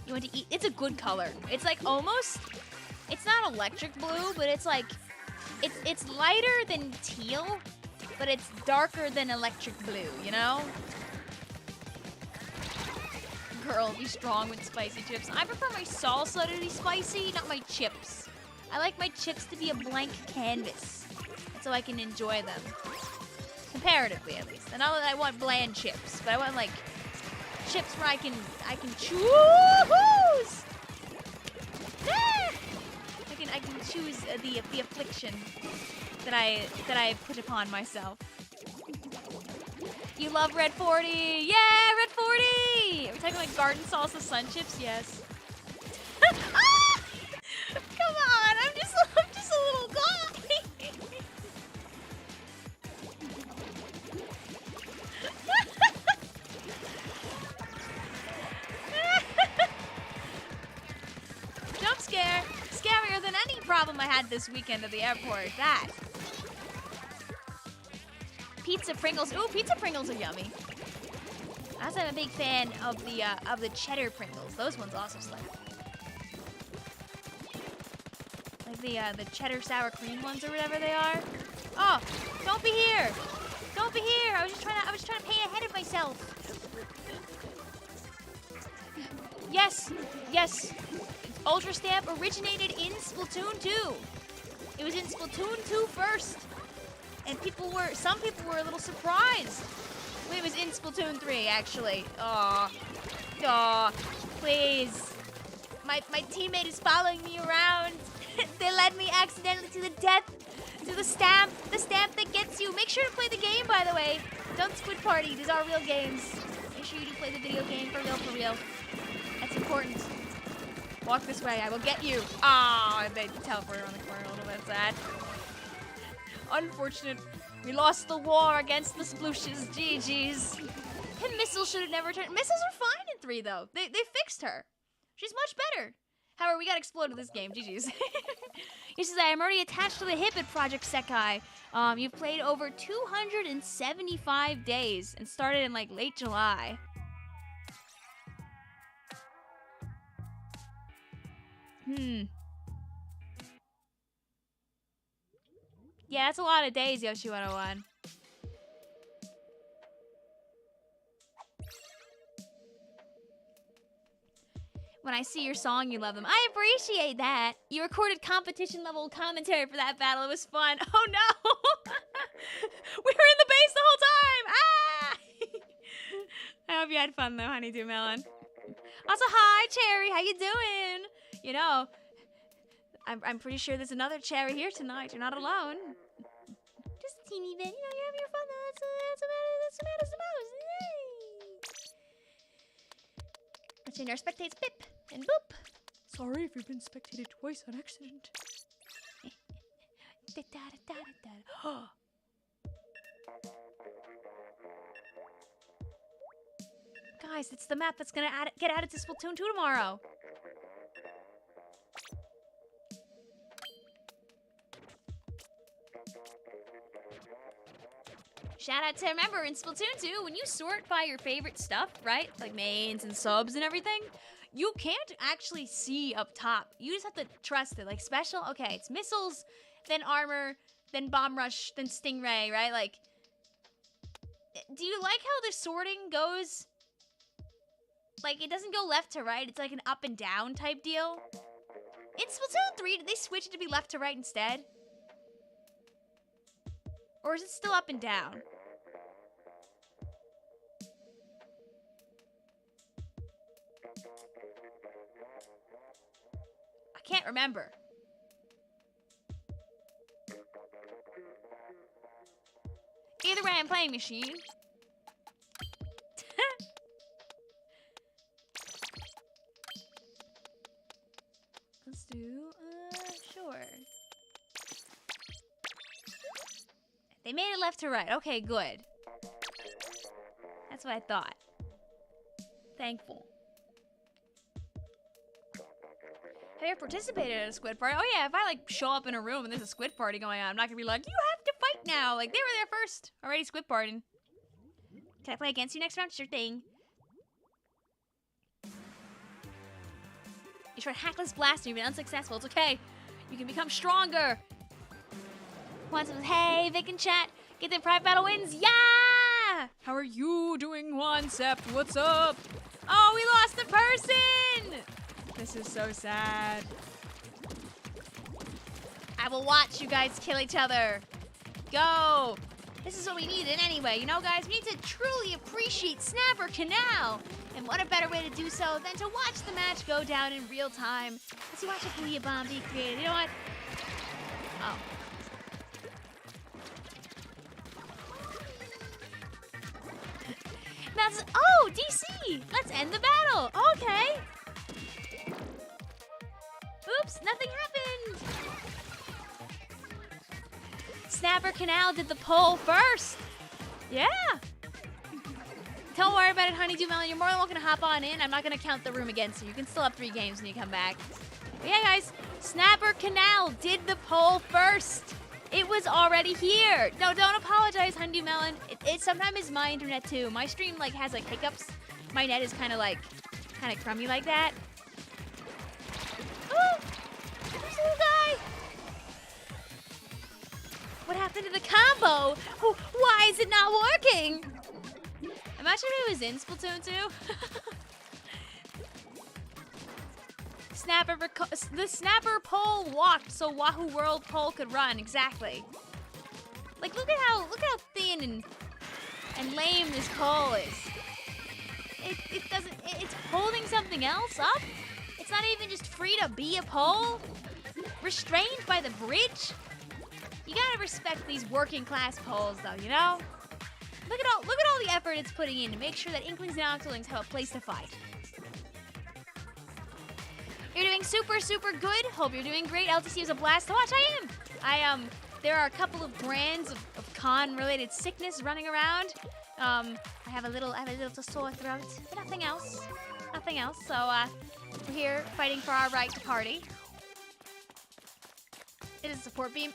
You want to eat? It's a good color. It's like almost It's not electric blue, but it's like, it's lighter than teal, but it's darker than electric blue, you know? Girl, be strong with spicy chips. I prefer my salsa to be spicy, not my chips. I like my chips to be a blank canvas, so I can enjoy them. Comparatively, at least. And not that I want bland chips, but I want like chips where I can choose. Ah! I can choose the affliction that I put upon myself. You love Red 40! Yeah, Red 40! Are we talking like garden salsa sun chips? Yes. Ah! Come on, I'm just a little guy. Jump scare. Scarier than any problem I had this weekend at the airport. That. Pizza Pringles. Ooh, pizza Pringles are yummy. I also am a big fan of the cheddar Pringles. Those ones also slap. Like the cheddar sour cream ones or whatever they are. Oh, don't be here. Don't be here. I was trying to pay ahead of myself. Yes. Yes. Ultra Stamp originated in Splatoon 2. It was in Splatoon 2 first. And some people were a little surprised when it was in Splatoon 3, actually. Aw, please. My teammate is following me around. They led me accidentally to the death, to the stamp that gets you. Make sure to play the game, by the way. Don't squid party, these are real games. Make sure you do play the video game for real. That's important. Walk this way, I will get you. Ah, they teleport around the corner a little bit, sad. Unfortunate. We lost the war against the splooshes. GG's. And Missile should have never turned. Missiles are fine in 3, though. They fixed her. She's much better. However, we got exploded this game. GG's. He says, I am already attached to the Hibbit Project, Sekai. You've played over 275 days and started in, like, late July. Yeah, that's a lot of days, Yoshi 101. When I see your song, you love them. I appreciate that. You recorded competition-level commentary for that battle. It was fun. Oh, no! We were in the base the whole time! Ah! I hope you had fun, though, Honeydew Melon. Also, hi, Cherry. How you doing? You know, I'm pretty sure there's another Cherry here tonight. You're not alone. Just a teeny bit. You know, you're having your fun, though. That's what matters the most. Yay! Watching our spectates pip and boop. Sorry if you've been spectated twice on accident. Guys, it's the map that's gonna get added to Splatoon 2 tomorrow. Shout out to, remember, in Splatoon 2, when you sort by your favorite stuff, right? Like mains and subs and everything, you can't actually see up top. You just have to trust it. Like special, okay, it's missiles, then armor, then bomb rush, then stingray, right? Like, do you like how the sorting goes? Like, it doesn't go left to right. It's like an up and down type deal. In Splatoon 3, did they switch it to be left to right instead? Or is it still up and down? I can't remember. Either way, I'm playing machine. Let's do, sure. They made it left to right. Okay, good. That's what I thought. Thankful. Have you ever participated in a squid party? Oh yeah, if I like show up in a room and there's a squid party going on, I'm not gonna be like, you have to fight now. Like, they were there first. Already squid partying. Can I play against you next round? Sure thing. You tried Hackless Blast and you've been unsuccessful. It's okay. You can become stronger. Want some, hey, Vic in chat. Get the private battle wins. Yeah! How are you doing, Juancept? What's up? Oh, we lost the person! This is so sad. I will watch you guys kill each other. Go! This is what we needed anyway. You know, guys, we need to truly appreciate Snapper Canal. And what a better way to do so than to watch the match go down in real time. As you watch a Booyah Bomb be created. You know what? Oh. That's, oh, DC! Let's end the battle. Okay. Oops, nothing happened. Snapper Canal did the poll first. Yeah. Don't worry about it, Honeydew Melon. You're more than welcome to hop on in. I'm not going to count the room again, so you can still have 3 games when you come back. But yeah, guys, Snapper Canal did the poll first. It was already here. No, don't apologize, Honeydew Melon. It sometimes is my internet too. My stream like has like hiccups. My net is kind of crummy like that. Oh, there's a little guy. What happened to the combo? Oh, why is it not working? Imagine if it was in Splatoon 2. The Snapper pole walked so Wahoo World pole could run. Exactly. Like, look at how thin and lame this pole is. It's holding something else up. It's not even just free to be a pole. Restrained by the bridge. You gotta respect these working class poles, though. You know. Look at all the effort it's putting in to make sure that Inklings and Octolings have a place to fight. You're doing super, super good. Hope you're doing great. LTC was a blast to watch. I am. There are a couple of brands of con-related sickness running around. I have a little sore throat, but nothing else. Nothing else. So we're here fighting for our right to party. It is a support beam.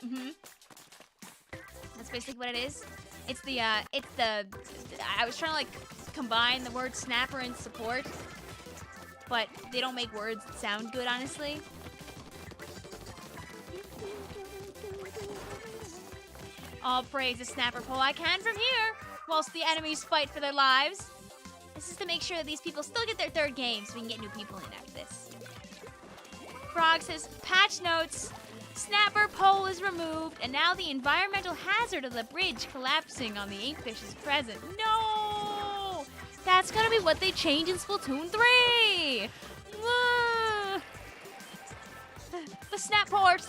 That's basically what it is. It's the. I was trying to like combine the word snapper and support. But they don't make words that sound good, honestly. All praise the Snapper pole I can from here, whilst the enemies fight for their lives. This is to make sure that these people still get their 3rd game so we can get new people in after this. Frog says, patch notes. Snapper pole is removed, and now the environmental hazard of the bridge collapsing on the Inkfish is present. No! That's gonna be what they change in Splatoon 3! The snap port!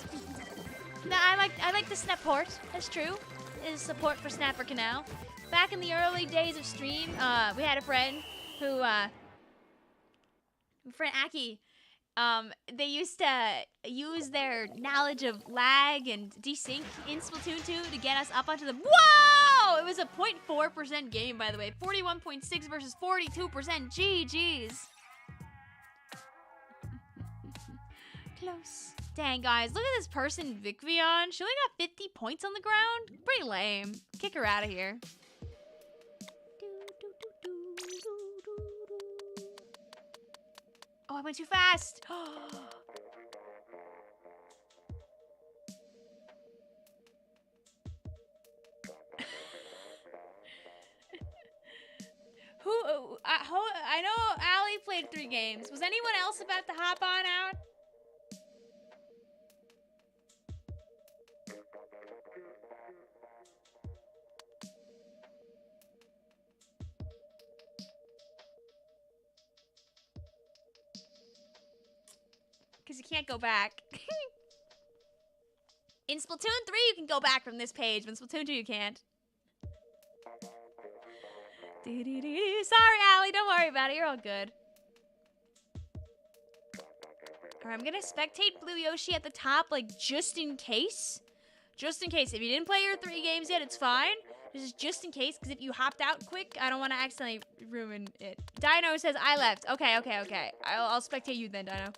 No, I like the snap port. That's true. It is support for Snapper Canal. Back in the early days of stream, we had a friend who, friend Aki, they used to use their knowledge of lag and desync in Splatoon 2 to get us up onto the... Whoa! It was a 0.4% game, by the way. 41.6 versus 42%. GG's. Close. Dang, guys. Look at this person, Vicvillon. She only got 50 points on the ground. Pretty lame. Kick her out of here. Oh, I went too fast. I know Allie played 3 games. Was anyone else about to hop on out? Because you can't go back. In Splatoon 3, you can go back from this page, but in Splatoon 2, you can't. Sorry, Allie. Don't worry about it. You're all good. Alright, I'm gonna spectate Blue Yoshi at the top, like, just in case. Just in case. If you didn't play your 3 games yet, it's fine. This is just in case, because if you hopped out quick, I don't want to accidentally ruin it. Dino says, I left. Okay. I'll spectate you then, Dino.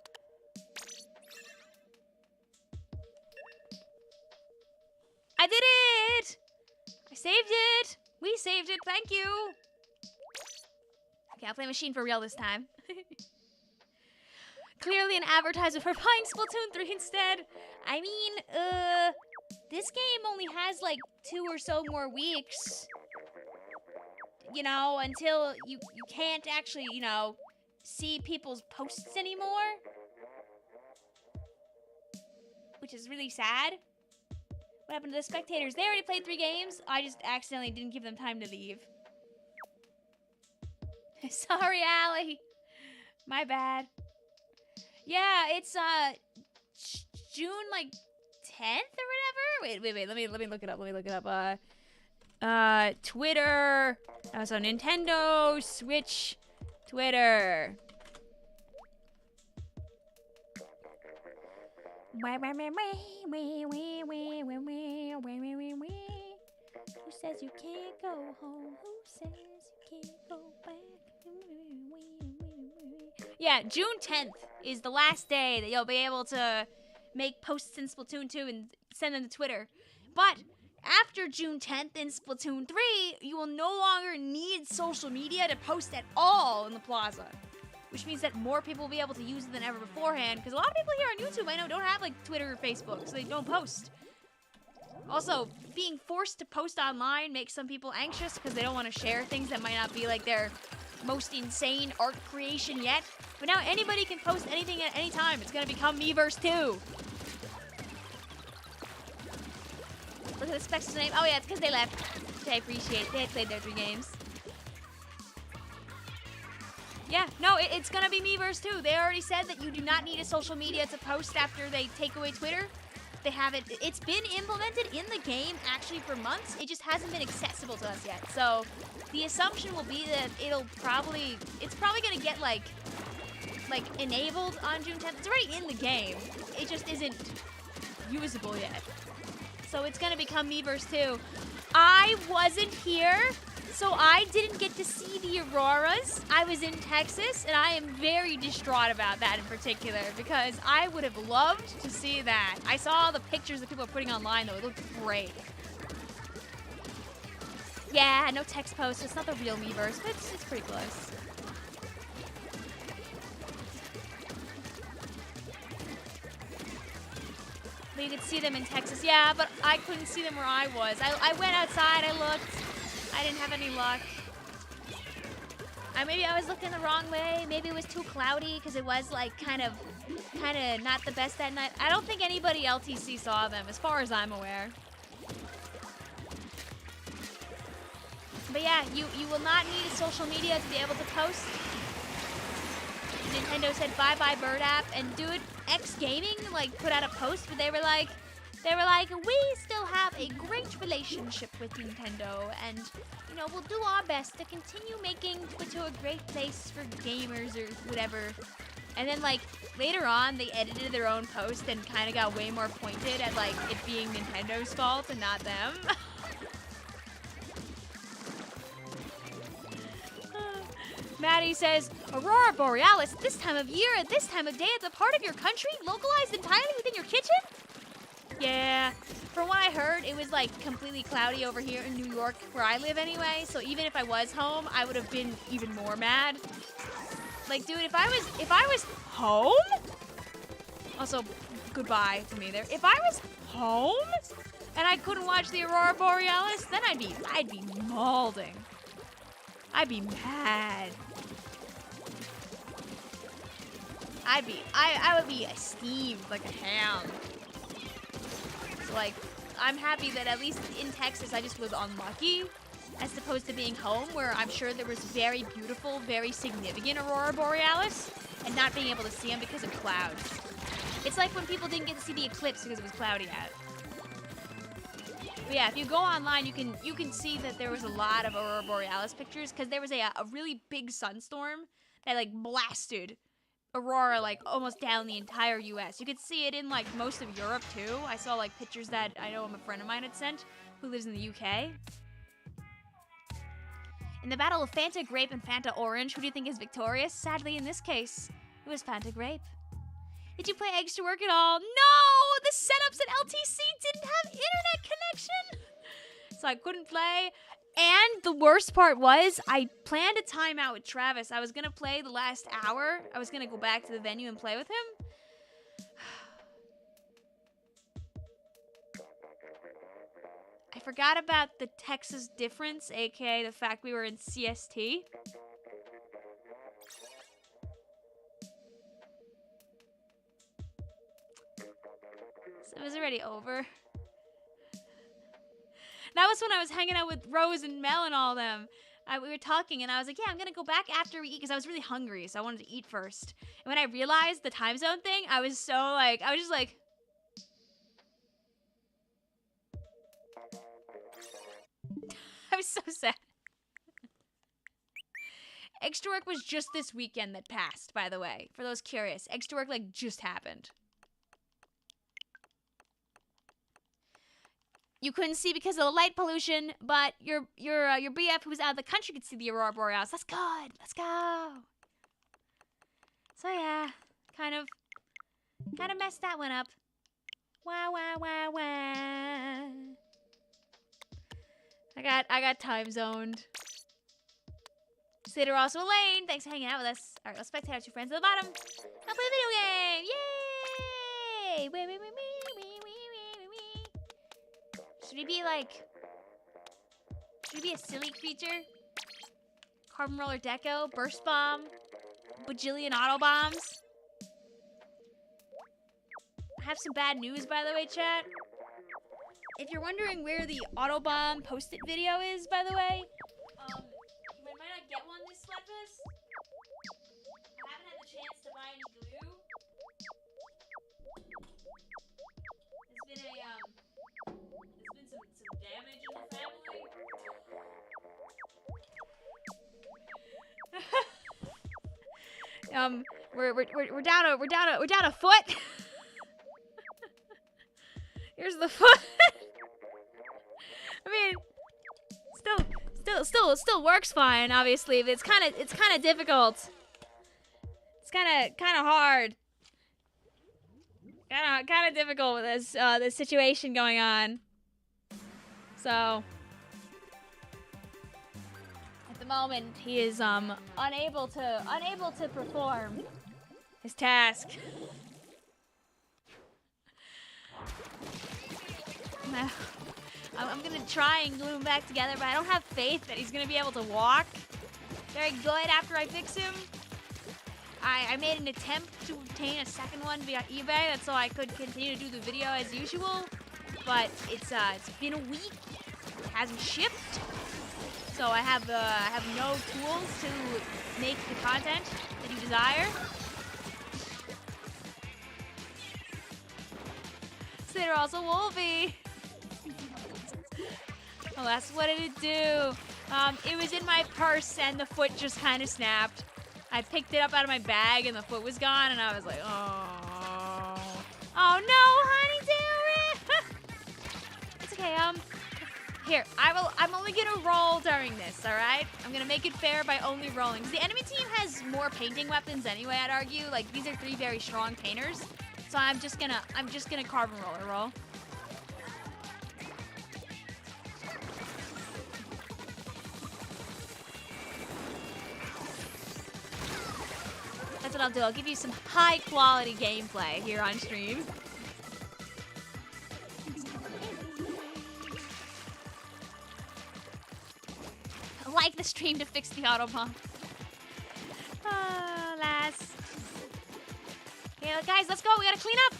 I did it! I saved it! We saved it, thank you! Okay, I'll play machine for real this time. clearly an advertisement for buying Splatoon 3 instead. I mean, this game only has like 2 or so more weeks. You know, until you can't actually, you know, see people's posts anymore. Which is really sad. What happened to the spectators? They already played 3 games. I just accidentally didn't give them time to leave. Sorry, Allie. My bad. Yeah, it's June like 10th or whatever. Wait. Let me look it up. Twitter. So Nintendo Switch Twitter. Who says you can't go home? Who says you can't go back? Yeah, June 10th is the last day that you'll be able to make posts in Splatoon 2 and send them to Twitter. But after June 10th in Splatoon 3, you will no longer need social media to post at all in the Plaza. Which means that more people will be able to use it than ever beforehand, because a lot of people here on YouTube I know don't have like Twitter or Facebook, so they don't post. Also, being forced to post online makes some people anxious because they don't want to share things that might not be like their most insane art creation yet. But now anybody can post anything at any time. It's going to become Miiverse 2. Look at the Specs' name. Oh yeah, it's because they left. Which I appreciate. They had played their 3 games. Yeah, no, it's going to be Miiverse 2. They already said that you do not need a social media to post after they take away Twitter. They haven't. It's been implemented in the game actually for months. It just hasn't been accessible to us yet. So the assumption will be that it's probably gonna get like enabled on June 10th. It's already in the game. It just isn't usable yet. So it's gonna become Miiverse 2. I wasn't here, so I didn't get to see the auroras. I was in Texas, and I am very distraught about that in particular, because I would have loved to see that. I saw the pictures that people are putting online, though. It looked great. Yeah, no text post. It's not the real Miiverse, but it's pretty close. But you could see them in Texas. Yeah, but I couldn't see them where I was. I went outside, I looked. I didn't have any luck. Maybe I was looking the wrong way. Maybe it was too cloudy because it was like kind of not the best that night. I don't think anybody LTC saw them, as far as I'm aware. But yeah, you will not need social media to be able to post. Nintendo said bye-bye Bird app, and dude, X Gaming like put out a post where they were like, we still have a great relationship with Nintendo, and you know, we'll do our best to continue making Twitter a great place for gamers or whatever. And then like later on, they edited their own post and kind of got way more pointed at like it being Nintendo's fault and not them. Maddie says, Aurora Borealis, this time of year, at this time of day, it's a part of your country, localized entirely within your kitchen? Yeah, from what I heard, it was like completely cloudy over here in New York, where I live anyway, so even if I was home, I would have been even more mad. Like, dude, if I was home? Also, goodbye to me there. If I was home and I couldn't watch the Aurora Borealis, then I'd be maulding. I'd be mad. I would be steamed like a ham. So like, I'm happy that at least in Texas I just was unlucky, as opposed to being home where I'm sure there was very beautiful, very significant Aurora Borealis and not being able to see them because of clouds. It's like when people didn't get to see the eclipse because it was cloudy out. But yeah, if you go online, you can see that there was a lot of Aurora Borealis pictures because there was a really big sunstorm that like blasted Aurora like almost down the entire US. You could see it in like most of Europe too. I saw like pictures that I know a friend of mine had sent who lives in the UK. In the battle of Fanta Grape and Fanta Orange, who do you think is victorious? Sadly, in this case, it was Fanta Grape. Did you play Eggs to Work at all? No! The setups at LTC didn't have internet connection! So I couldn't play. And the worst part was, I planned a timeout with Travis. I was going to play the last hour. I was going to go back to the venue and play with him. I forgot about the Texas difference, aka the fact we were in CST. So it was already over. That was when I was hanging out with Rose and Mel and all of them. We were talking, and I was like, yeah, I'm going to go back after we eat, because I was really hungry, so I wanted to eat first. And when I realized the time zone thing, I was so, like, I was just like... I was so sad. Extra work was just this weekend that passed, by the way. For those curious. Extra work, like, just happened. You couldn't see because of the light pollution, but your BF who was out of the country could see the Aurora Borealis. That's good. Let's go. So yeah, kind of messed that one up. Wah wah wah wah. I got time zoned. Slater also Elaine. Thanks for hanging out with us. All right, let's spectate our two friends at the bottom. I'll play a video game. Yay! Wee. Should we be like... Should we be a silly creature? Carbon Roller Deco, Burst Bomb, bajillion Auto Bombs. I have some bad news, by the way, chat. If you're wondering where the Auto Bomb post-it video is, by the way, you might not get one this Splatfest. I haven't had the chance to buy any glue. There's been some damage in the family. We're down a foot. Here's the foot. I mean, still works fine. Obviously, but it's kind of difficult. It's kind of hard. Kind of difficult with this situation going on. So, at the moment, he is unable to perform his task. I'm gonna try and glue him back together, but I don't have faith that he's gonna be able to walk very good after I fix him. I made an attempt to obtain a second one via eBay, so I could continue to do the video as usual. But it's been a week. It hasn't shipped, so I have no tools to make the content that you desire. So they're also Wolfie. Alas, what did it do? It was in my purse and the foot just kind of snapped. I picked it up out of my bag and the foot was gone, and I was like, oh no, honey, it's okay. Here, I'm only gonna roll during this, all right? I'm gonna make it fair by only rolling. 'Cause the enemy team has more painting weapons anyway, I'd argue. Like, these are 3 very strong painters, so I'm just gonna carbon roller roll. That's what I'll do. I'll give you some high-quality gameplay here on stream. I like the stream to fix the Autobomb. Oh, lass. Okay, guys, let's go. We gotta clean up.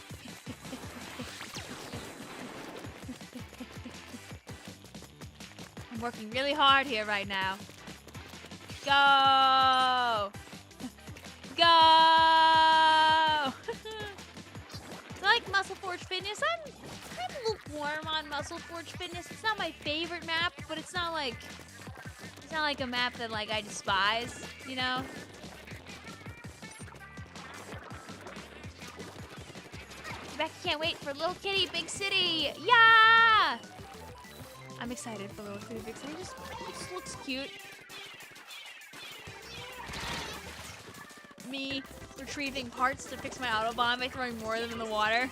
I'm working really hard here right now. Go! Go! I like Muscle Forge Fitness. I'm kind of lukewarm on Muscle Forge Fitness. It's not my favorite map, but it's not like a map that like I despise, you know? Rebecca can't wait for Little Kitty Big City. Yeah! I'm excited for Little Kitty Big City. It just looks cute. Me retrieving parts to fix my Autobomb by throwing more of them in the water.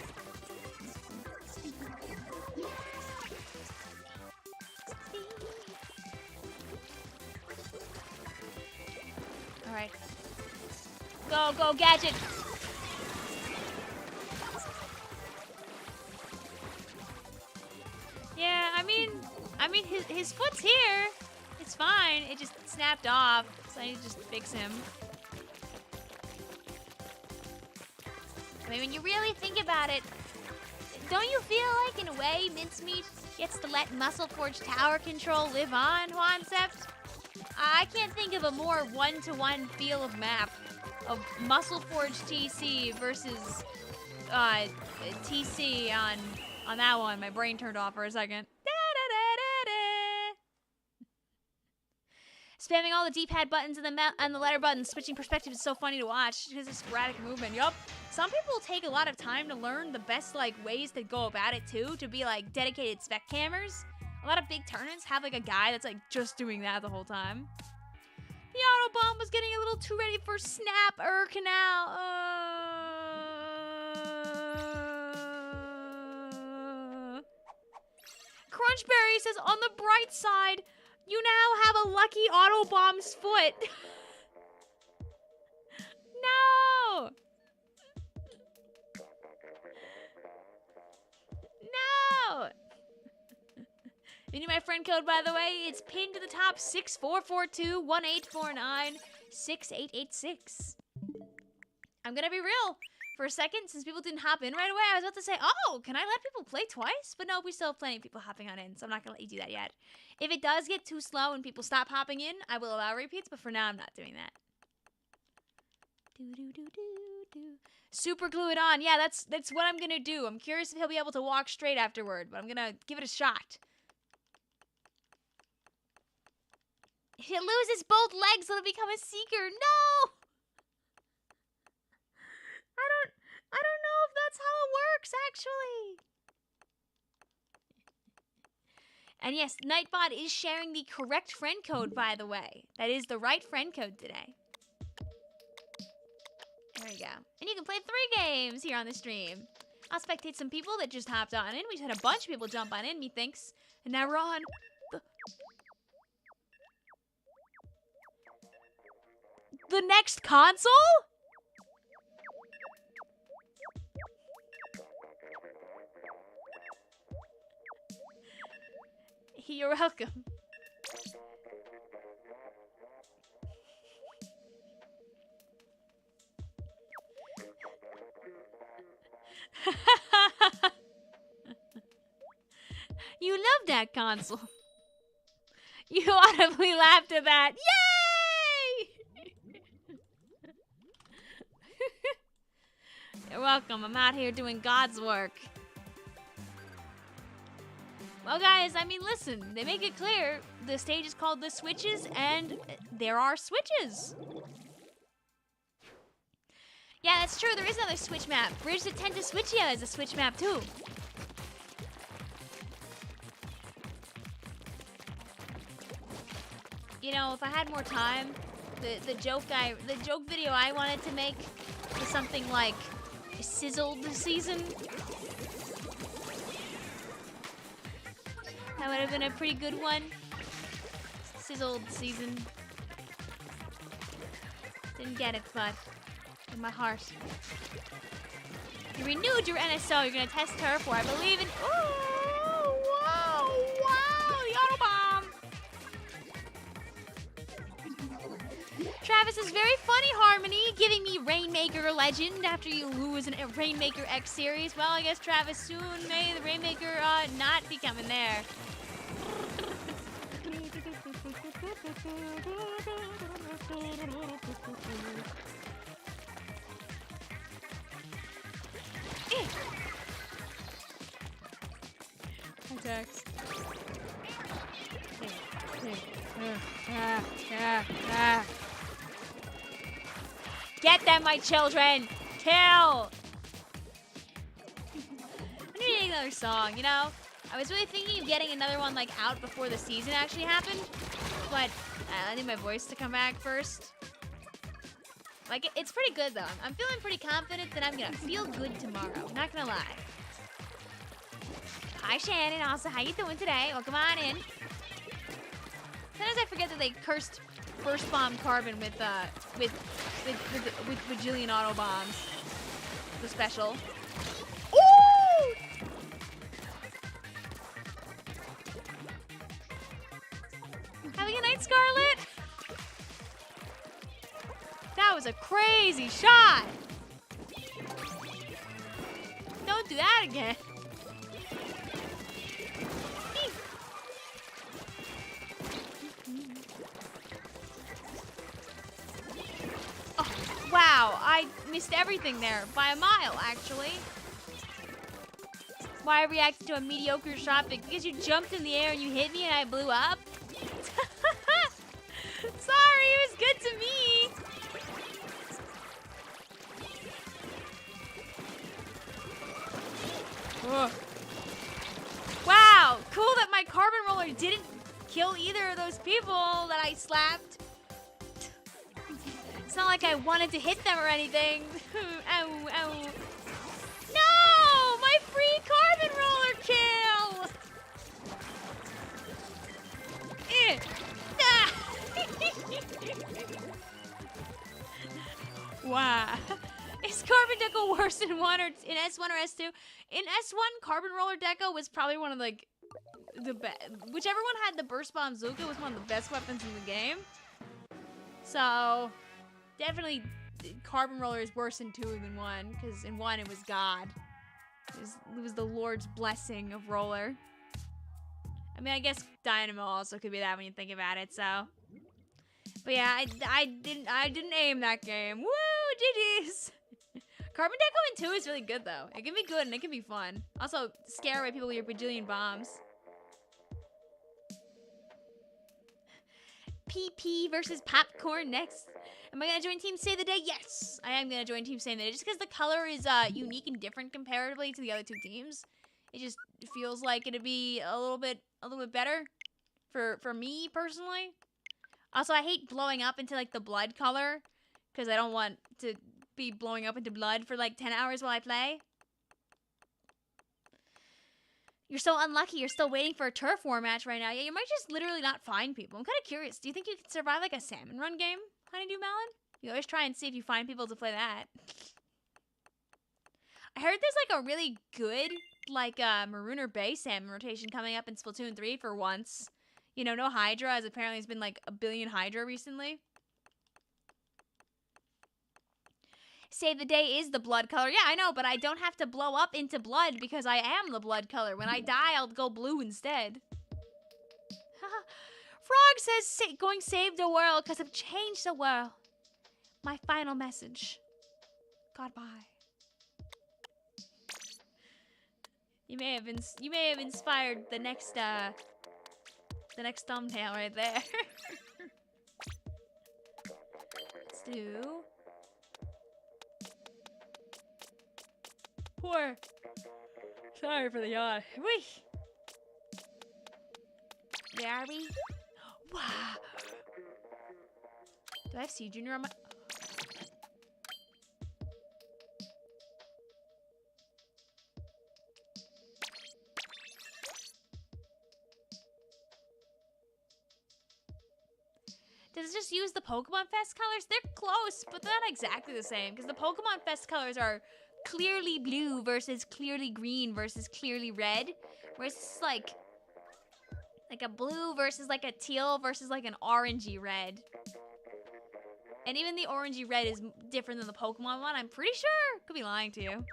Go, go, Gadget. Yeah, I mean, his foot's here. It's fine. It just snapped off, so I need to just fix him. I mean, when you really think about it, don't you feel like, in a way, Mincemeat gets to let Muscle Forge Tower Control live on, Juancept? I can't think of a more one-to-one feel of map of Muscle Forge TC versus TC on that one. My brain turned off for a second. Spamming all the D-pad buttons and the letter buttons, switching perspective is so funny to watch because it's sporadic movement. Yup. Some people take a lot of time to learn the best ways to go about it too, to be dedicated spec cammers. A lot of big tournaments have a guy that's just doing that the whole time. The auto bomb was getting a little too ready for snap canal. Crunchberry says, on the bright side, you now have a lucky auto bomb's foot. No! No! You need my friend code, by the way? It's pinned to the top, 6442-1849-6886. I'm gonna be real. For a second, since people didn't hop in right away, I was about to say, oh, can I let people play twice? But no, we still have plenty of people hopping on in, so I'm not gonna let you do that yet. If it does get too slow and people stop hopping in, I will allow repeats, but for now, I'm not doing that. Super glue it on. Yeah, that's what I'm gonna do. I'm curious if he'll be able to walk straight afterward, but I'm gonna give it a shot. If he loses both legs, it'll become a seeker. No! I don't know if that's how it works, actually. And yes, Nightbot is sharing the correct friend code, by the way. That is the right friend code today. There you go. And you can play 3 games here on the stream. I'll spectate some people that just hopped on in. We just had a bunch of people jump on in, methinks. And now we're on the next console? You're welcome. You love that console. You audibly laughed at that. Yay! You're welcome. I'm out here doing God's work. Well, guys, I mean, listen, they make it clear the stage is called The Switches, and there are switches. Yeah, that's true. There is another Switch map. Bridge to Tenta Switchia is a Switch map, too. You know, if I had more time, the joke video I wanted to make was something like Sizzled Season. That would have been a pretty good one. Sizzled Season. Didn't get it, but in my heart. You renewed your NSO. You're gonna test Turf War. I believe in. Oh, wow, wow, the auto bomb. Travis is very funny, Harmony, giving me Rainmaker Legend after you lose in a Rainmaker X series. Well, I guess Travis, soon may the Rainmaker not be coming there. Attacks. Get them, my children! Kill! I need another song, you know? I was really thinking of getting another one out before the season actually happened, but I need my voice to come back first. It's pretty good though. I'm feeling pretty confident that I'm gonna feel good tomorrow. Not gonna lie. Hi Shannon, also how you doing today? Welcome on in. Sometimes I forget that they cursed First Bomb Carbon with with bajillion auto bombs. The special. Ooh! Having a night, Scarlet? That was a crazy shot. Don't do that again. Oh, wow, I missed everything there by a mile, actually. Why I reacted to a mediocre shot? Because you jumped in the air and you hit me and I blew up? Sorry, it was good to me. Ugh. Wow, cool that my carbon roller didn't kill either of those people that I slapped. It's not like I wanted to hit them or anything. Ow, ow. No! My free carbon roller kill! Ah. Wow. Is Carbon Deco worse in S1 or S2? In S1, Carbon Roller Deco was probably one of the best. Whichever one had the Burst Bomb Zuka was one of the best weapons in the game. So, definitely Carbon Roller is worse in 2 than 1, because in 1 it was God. It was the Lord's blessing of Roller. I mean, I guess Dynamo also could be that when you think about it, so. But yeah, I didn't aim that game. Woo, GG's! Carbon Deco in 2 is really good, though. It can be good and it can be fun. Also, scare away people with your bajillion bombs. PP versus Popcorn next. Am I gonna join Team Save the Day? Yes, I am gonna join Team Save the Day. Just because the color is unique and different comparatively to the other 2 teams. It just feels like it'd be a little bit better for me personally. Also, I hate blowing up into like the blood color because I don't want to be blowing up into blood for like 10 hours while I play. You're so unlucky. You're still waiting for a turf war match right now. Yeah, you might just literally not find people. I'm kind of curious. Do you think you could survive like a salmon run game, Honeydew Melon? You always try and see if you find people to play that. I heard there's like a really good like Marooner Bay salmon rotation coming up in Splatoon 3 for once. You know, no Hydra, as apparently there's been like a billion Hydra recently. Save the Day is the blood color. Yeah, I know, but I don't have to blow up into blood because I am the blood color. When I die, I'll go blue instead. Frog says going save the world because I've changed the world. My final message. Goodbye. You may have inspired the next thumbnail right there. Let's do poor. Sorry for the yawn. Whee! Where are we? Wow. Do I have C Junior on my? Does it just use the Pokemon Fest colors? They're close, but they're not exactly the same because the Pokemon Fest colors are clearly blue versus clearly green versus clearly red, whereas this is like a blue versus like a teal versus like an orangey red. And even the orangey red is different than the Pokemon one, I'm pretty sure. Could be lying to you. Travis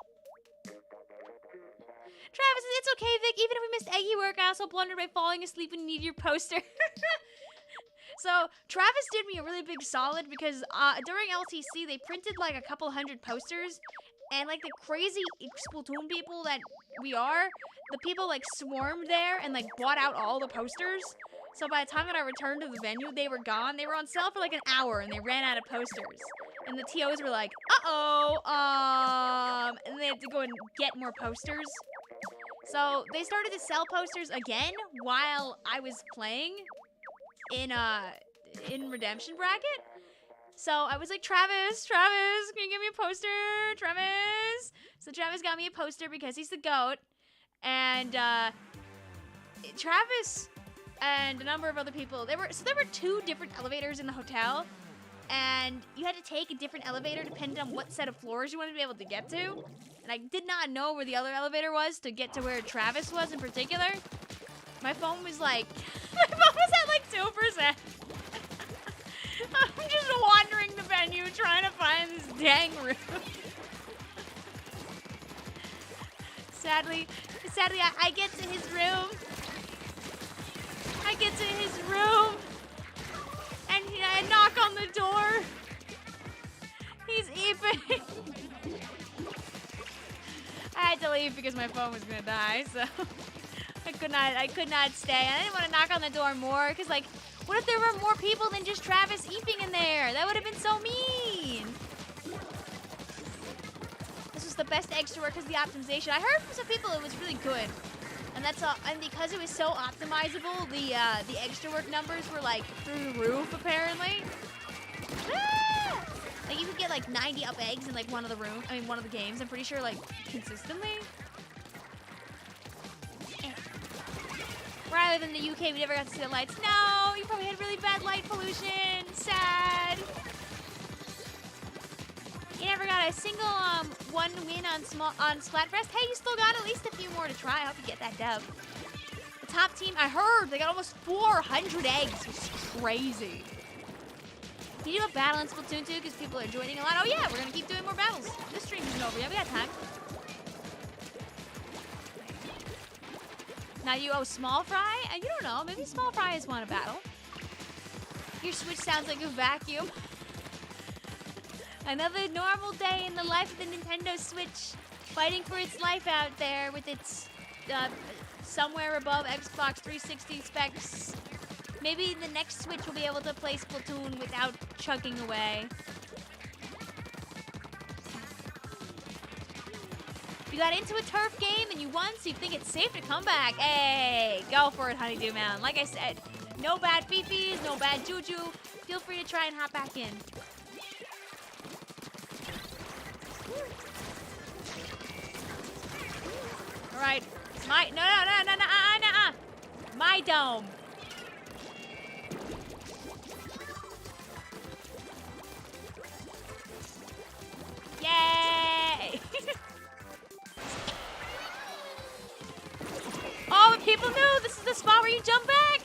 says, it's okay, Vic. Even if we missed Eggy work, I also blundered by falling asleep and needed your poster. So, Travis did me a really big solid because during LTC, they printed like a couple hundred posters. And like the crazy Splatoon people that we are, the people like swarmed there and like bought out all the posters. So by the time that I returned to the venue, they were gone. They were on sale for like an hour and they ran out of posters. And the TOs were like, uh-oh, and they had to go and get more posters. So they started to sell posters again while I was playing in Redemption Bracket. So I was like, Travis, can you give me a poster? Travis. So Travis got me a poster because he's the GOAT. And Travis and a number of other people, there were 2 different elevators in the hotel. and you had to take a different elevator depending on what set of floors you wanted to be able to get to. And I did not know where the other elevator was to get to where Travis was in particular. My phone was like, my phone was at like 2%. I'm just wandering the venue trying to find this dang room. Sadly, I get to his room. I get to his room. And I knock on the door. He's eeping. I had to leave because my phone was gonna die, so I could not stay. I didn't want to knock on the door more, because like, what if there were more people than just Travis eeping in there? That would have been so mean. This was the best extra work because the optimization. I heard from some people it was really good. And that's all, and because it was so optimizable, the extra work numbers were like through the roof apparently. Ah! Like you could get like 90 up eggs in like one of the games, I'm pretty sure, like consistently. Rather than the UK, we never got to see the lights. No, you probably had really bad light pollution. Sad. You never got a single one win on Splatfest. Hey, you still got at least a few more to try. I hope you get that dub. The top team, I heard, they got almost 400 eggs. It's crazy. Can you do a battle in Splatoon 2 because people are joining a lot? Oh yeah, we're gonna keep doing more battles. This stream isn't over yet. We got time. Now you small fry? You don't know. Maybe small fry has won a battle. Your Switch sounds like a vacuum. Another normal day in the life of the Nintendo Switch, fighting for its life out there with its somewhere above Xbox 360 specs. Maybe the next Switch will be able to play Splatoon without chugging away. You got into a turf game and you won, so you think it's safe to come back. Hey, go for it, Honeydew Man. Like I said, no bad fifis, no bad juju. Feel free to try and hop back in. All right, no. My dome. Yay! Oh, but people knew this is the spot where you jump back.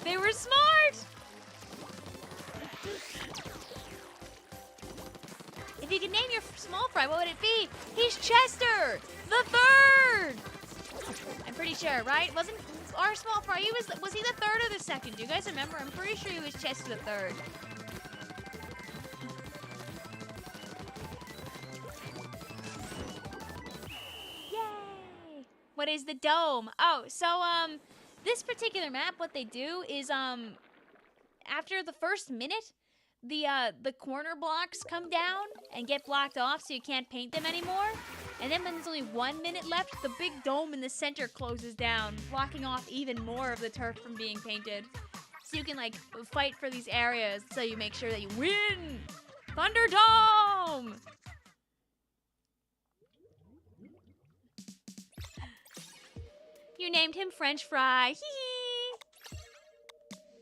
They were smart. If you could name your small fry, what would it be? He's Chester, the third. I'm pretty sure, right? Wasn't our small fry? Was he the third or the second? Do you guys remember? I'm pretty sure he was Chester the third. Yay! What is the dome? Oh, so this particular map, what they do is after the first minute, the corner blocks come down and get blocked off, so you can't paint them anymore. And then when there's only 1 minute left, the big dome in the center closes down, blocking off even more of the turf from being painted. So you can like fight for these areas, so you make sure that you win. Thunderdome! You named him French Fry. Hee hee.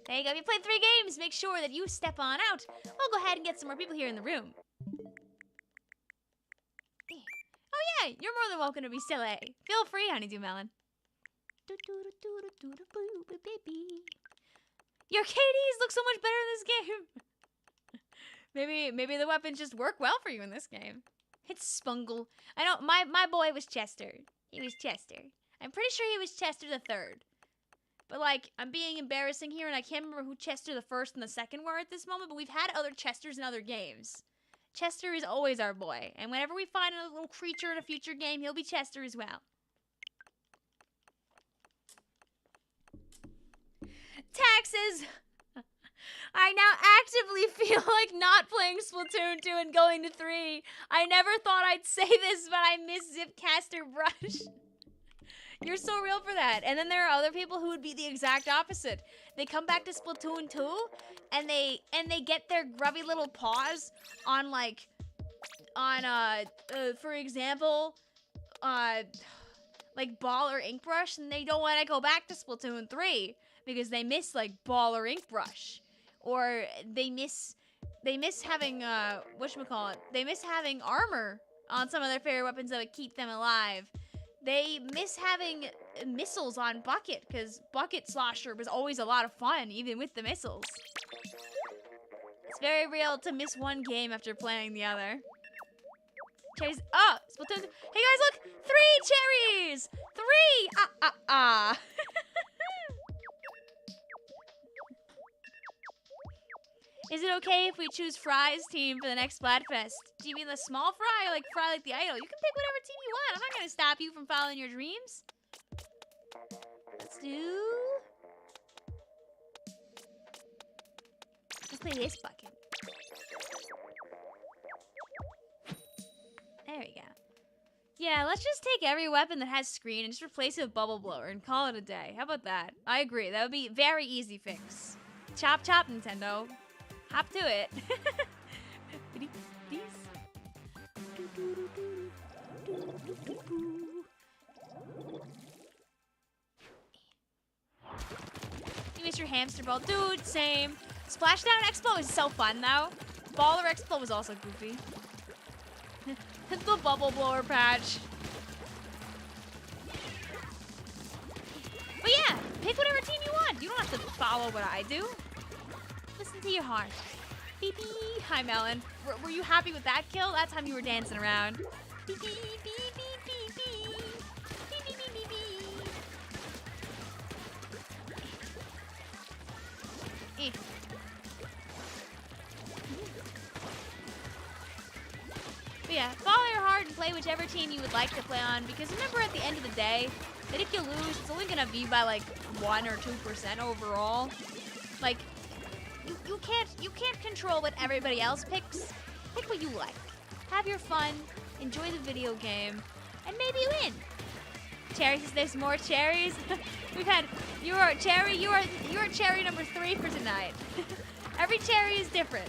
There you go. You played 3 games. Make sure that you step on out. I'll go ahead and get some more people here in the room. Oh yeah, you're more than welcome to be silly. Feel free, Honeydew Melon. Your KDs look so much better in this game. Maybe the weapons just work well for you in this game. It's Spungle. I know my boy was Chester. He was Chester. I'm pretty sure he was Chester the third. But like, I'm being embarrassing here, and I can't remember who Chester the first and the second were at this moment, but we've had other Chesters in other games. Chester is always our boy, and whenever we find a little creature in a future game, he'll be Chester as well. Taxes! I now actively feel like not playing Splatoon 2 and going to 3. I never thought I'd say this, but I miss Zipcaster Brush. You're so real for that. And then there are other people who would be the exact opposite. They come back to Splatoon 2 and they get their grubby little paws on like for example, like ball or ink brush, and they don't want to go back to Splatoon 3 because they miss like ball or ink brush. or they miss having whatchamacallit, they miss having armor on some of their favorite weapons that would keep them alive. They miss having missiles on Bucket, because Bucket Slosher was always a lot of fun, even with the missiles. It's very real to miss one game after playing the other. Cherries. Oh, Splatoon. Hey guys, look! 3 cherries! 3! Is it okay if we choose Fry's team for the next Splatfest? Do you mean the small Fry or like Fry like the idol? You can pick whatever team you want. I'm not gonna stop you from following your dreams. Let's play this bucket. There we go. Yeah, let's just take every weapon that has screen and just replace it with Bubble Blower and call it a day. How about that? I agree. That would be a very easy fix. Chop chop, Nintendo. Hop to it. You miss your hamster ball. Dude, same. Splashdown Expo is so fun, though. Baller Expo was also goofy. The Bubble Blower patch. But yeah, pick whatever team you want. You don't have to follow what I do. Listen to your heart. Beep beep. Hi, Melon. Were you happy with that kill? That time you were dancing around. Beep beep beep beep beep beep. Beep beep beep beep beep. But yeah, follow your heart and play whichever team you would like to play on, because remember at the end of the day that if you lose, it's only gonna be by like 1 or 2% overall. Like, you can't control what everybody else picks. Pick what you like. Have your fun, enjoy the video game, and maybe win. Cherry says there's more cherries. We've had you are cherry number 3 for tonight. Every cherry is different.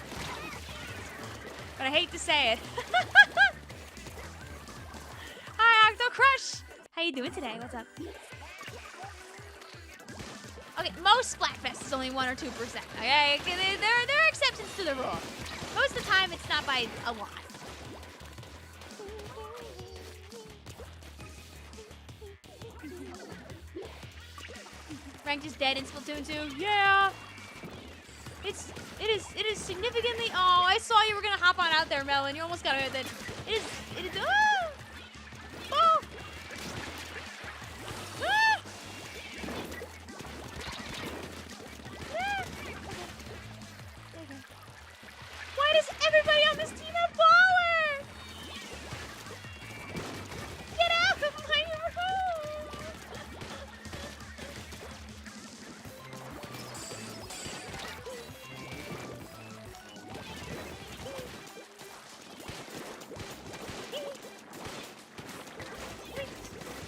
But I hate to say it. Hi, Octo Crush! How you doing today? What's up? Okay, most Splatfest is only 1 or 2%. Okay, there are exceptions to the rule. Most of the time, it's not by a lot. Ranked is dead in Splatoon 2. Yeah. It is significantly. Oh, I saw you were gonna hop on out there, Melon. You almost got hurt. That it is. Oh. Oh. Ah! Why does everybody on this team have baller? Get out of my room!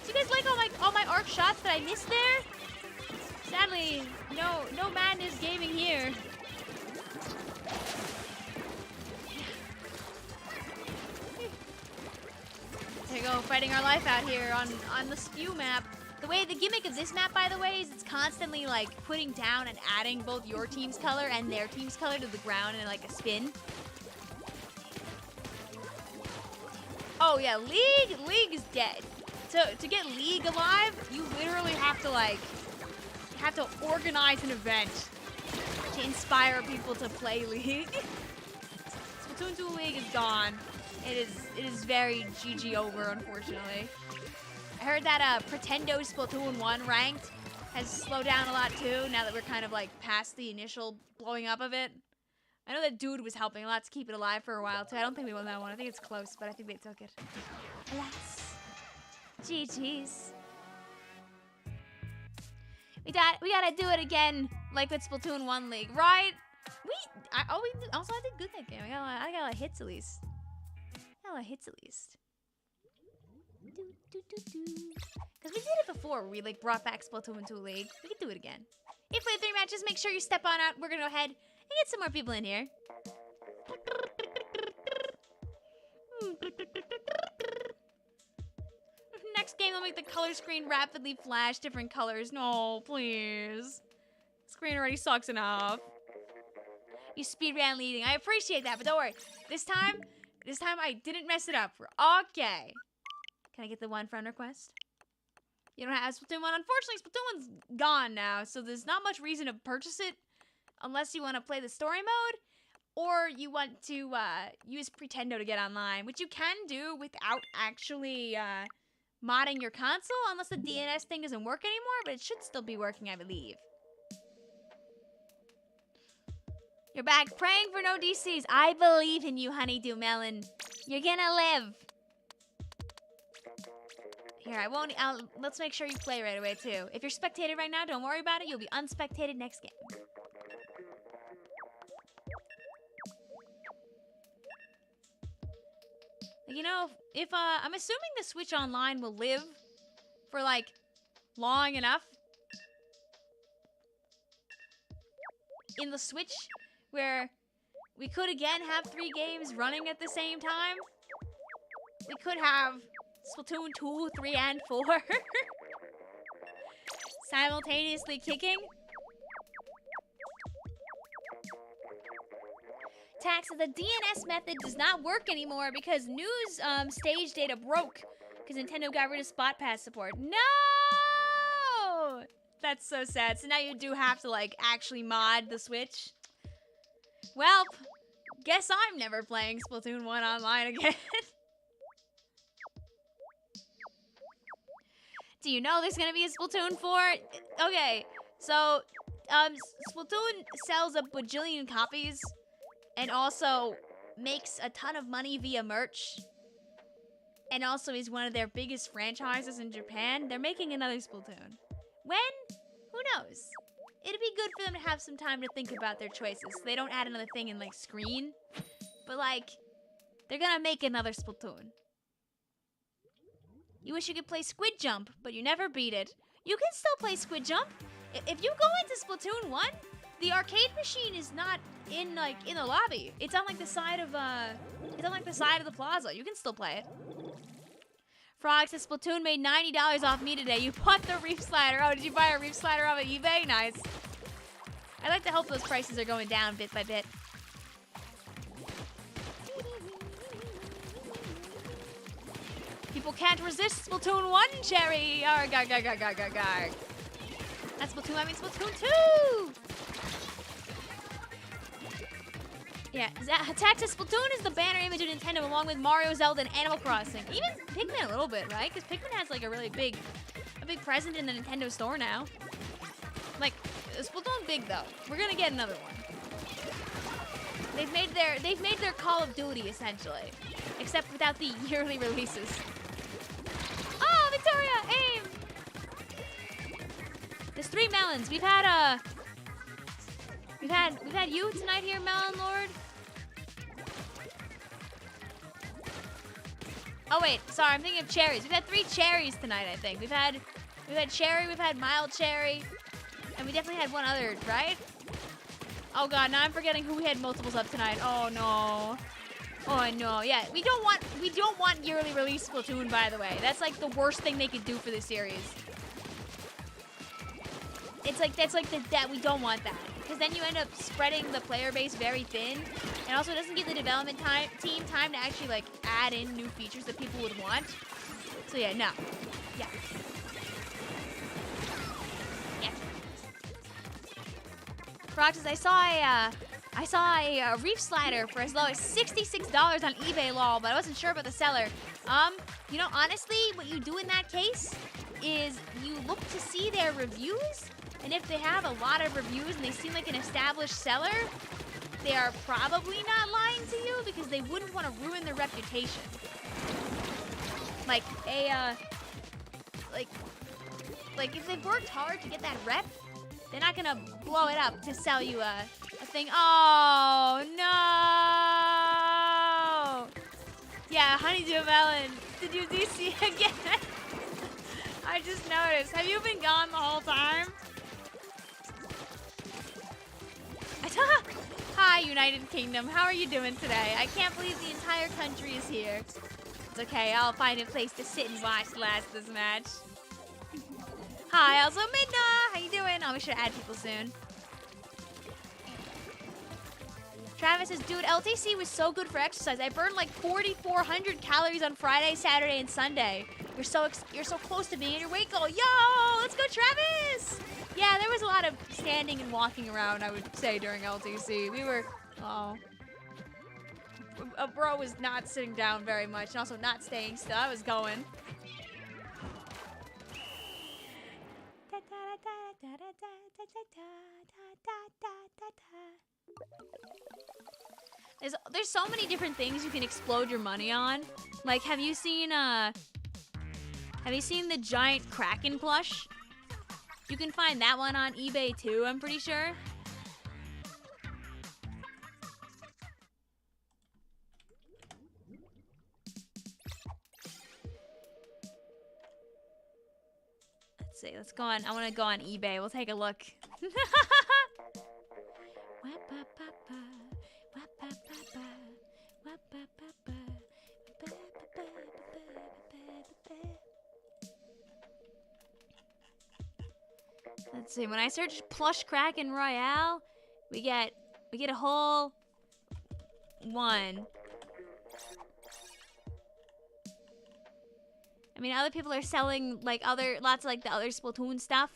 Do you guys like all my arc shots that I missed there? Sadly, no Madness Gaming here. There you go, fighting our life out here on the Spew map. The gimmick of this map, by the way, is it's constantly like putting down and adding both your team's color and their team's color to the ground in like a spin. Oh yeah, League is dead. To get League alive, you literally have to organize an event to inspire people to play League. Splatoon 2 League is gone. It is very GG over, unfortunately. I heard that Pretendo Splatoon 1 ranked has slowed down a lot too, now that we're kind of like past the initial blowing up of it. I know that Dude was helping a lot to keep it alive for a while too. I don't think we won that one. I think it's close, but I think they took it. Alas. GG's. We gotta do it again, like with Splatoon 1 League, right? I did good that game. I got a lot of hits at least. Because we did it before. We like brought back Splatoon 2 League. We can do it again. If we play 3 matches, make sure you step on out. We're gonna go ahead and get some more people in here. Next game, I'll make the color screen rapidly flash different colors. No, please. Screen already sucks enough. You speedran leading. I appreciate that, but don't worry. This time I didn't mess it up. We're okay. Can I get the one friend request? You don't have Splatoon 1? Unfortunately, Splatoon 1's gone now, so there's not much reason to purchase it unless you want to play the story mode or you want to use Pretendo to get online, which you can do without actually modding your console, unless the DNS thing doesn't work anymore, but it should still be working, I believe. You're back praying for no DCs. I believe in you, Honeydew Melon. You're gonna live. Here, let's make sure you play right away, too. If you're spectated right now, don't worry about it. You'll be unspectated next game. You know, if I'm assuming the Switch Online will live for, like, long enough. In the Switch, where we could again have 3 games running at the same time. We could have Splatoon 2, 3, and 4 simultaneously kicking. Tax, the DNS method does not work anymore because news stage data broke because Nintendo got rid of Splatfest support. No! That's so sad. So now you do have to, like, actually mod the Switch. Well, guess I'm never playing Splatoon 1 online again. Do you know there's gonna be a Splatoon 4? Okay, so, Splatoon sells a bajillion copies and also makes a ton of money via merch. And also is one of their biggest franchises in Japan. They're making another Splatoon. When? Who knows? It'd be good for them to have some time to think about their choices so they don't add another thing in, like, screen. But, like, they're gonna make another Splatoon. You wish you could play Squid Jump, but you never beat it. You can still play Squid Jump. If you go into Splatoon 1, the arcade machine is not in, like, in the lobby. It's on, like, the side of, the Plaza. You can still play it. Frog says Splatoon made $90 off me today. You bought the reef slider. Oh, did you buy a reef slider off of eBay? Nice. I like to hope those prices are going down bit by bit. People can't resist Splatoon 1, Cherry. Arg, arg, arg, arg, arg, arg, arg. That's Splatoon, I mean Splatoon 2. Yeah, Texas Splatoon is the banner image of Nintendo along with Mario, Zelda, and Animal Crossing. Even Pikmin a little bit, right? Because Pikmin has like a big presence in the Nintendo store now. Like, Splatoon big though. We're gonna get another one. They've made their Call of Duty essentially, except without the yearly releases. Oh, Victoria, aim! There's 3 melons. We've had you tonight here, Melon Lord. Oh wait, sorry, I'm thinking of cherries. We've had 3 cherries tonight, I think. We've had cherry, we've had mild cherry, and we definitely had one other, right? Oh god, now I'm forgetting who we had multiples of tonight. Oh no. Oh no. Yeah, we don't want yearly release Splatoon, by the way. That's like the worst thing they could do for this series. We don't want that. Because then you end up spreading the player base very thin. And also it doesn't give the development team time to actually like add in new features that people would want. So yeah, no. Yeah. Yeah. Roxas, I saw a reef slider for as low as $66 on eBay, lol, but I wasn't sure about the seller. You know, honestly, what you do in that case is you look to see their reviews. And if they have a lot of reviews and they seem like an established seller, they are probably not lying to you because they wouldn't want to ruin their reputation. Like like if they've worked hard to get that rep, they're not gonna blow it up to sell you a thing. Oh no! Yeah, Honeydew Melon. Did you DC again? I just noticed. Have you been gone the whole time? Hi, United Kingdom. How are you doing today? I can't believe the entire country is here. It's okay. I'll find a place to sit and watch the last of this match. Hi, also Midna. How you doing? I'll be sure to add people soon. Travis says, dude, LTC was so good for exercise. I burned like 4,400 calories on Friday, Saturday, and Sunday. You're so close to being in your weight goal. Yo, let's go, Travis! Yeah, there was a lot of standing and walking around, I would say, during LTC. We were, a bro was not sitting down very much, and also not staying still. I was going. There's so many different things you can explode your money on. Like, have you seen the giant Kraken plush? You can find that one on eBay too, I'm pretty sure. Let's see, let's go on. I want to go on eBay. We'll take a look. Let's see, when I search plush Kraken Royale, we get a whole one. I mean, other people are selling like lots of like the other Splatoon stuff.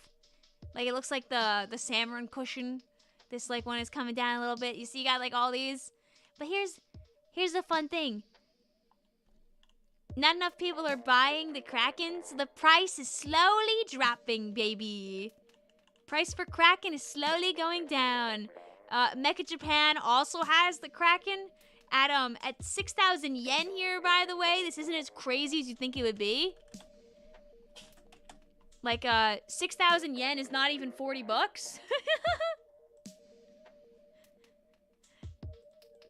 Like it looks like the Salmon cushion. This like one is coming down a little bit. You see, you got like all these. But here's the fun thing. Not enough people are buying the Kraken, so the price is slowly dropping, baby. Price for Kraken is slowly going down. Mecha Japan also has the Kraken at 6,000 yen here, by the way. This isn't as crazy as you think it would be. Like 6,000 yen is not even 40 bucks.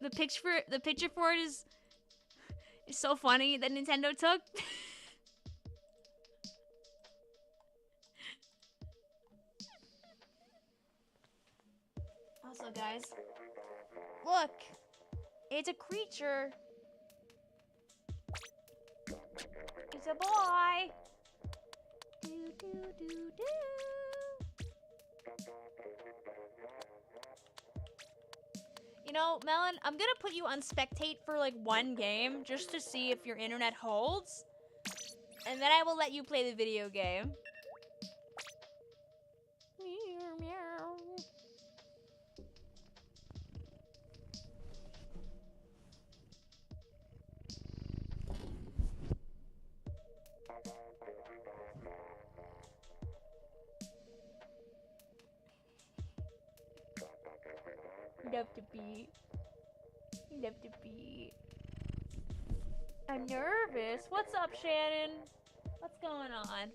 The picture for it is so funny that Nintendo took. Also, guys, look, it's a creature. It's a boy. Do, do, do, do. You know, Melon, I'm gonna put you on spectate for like one game just to see if your internet holds. And then I will let you play the video game. Meow, meow. Love to be. Love to be. I'm nervous. What's up, Shannon? What's going on?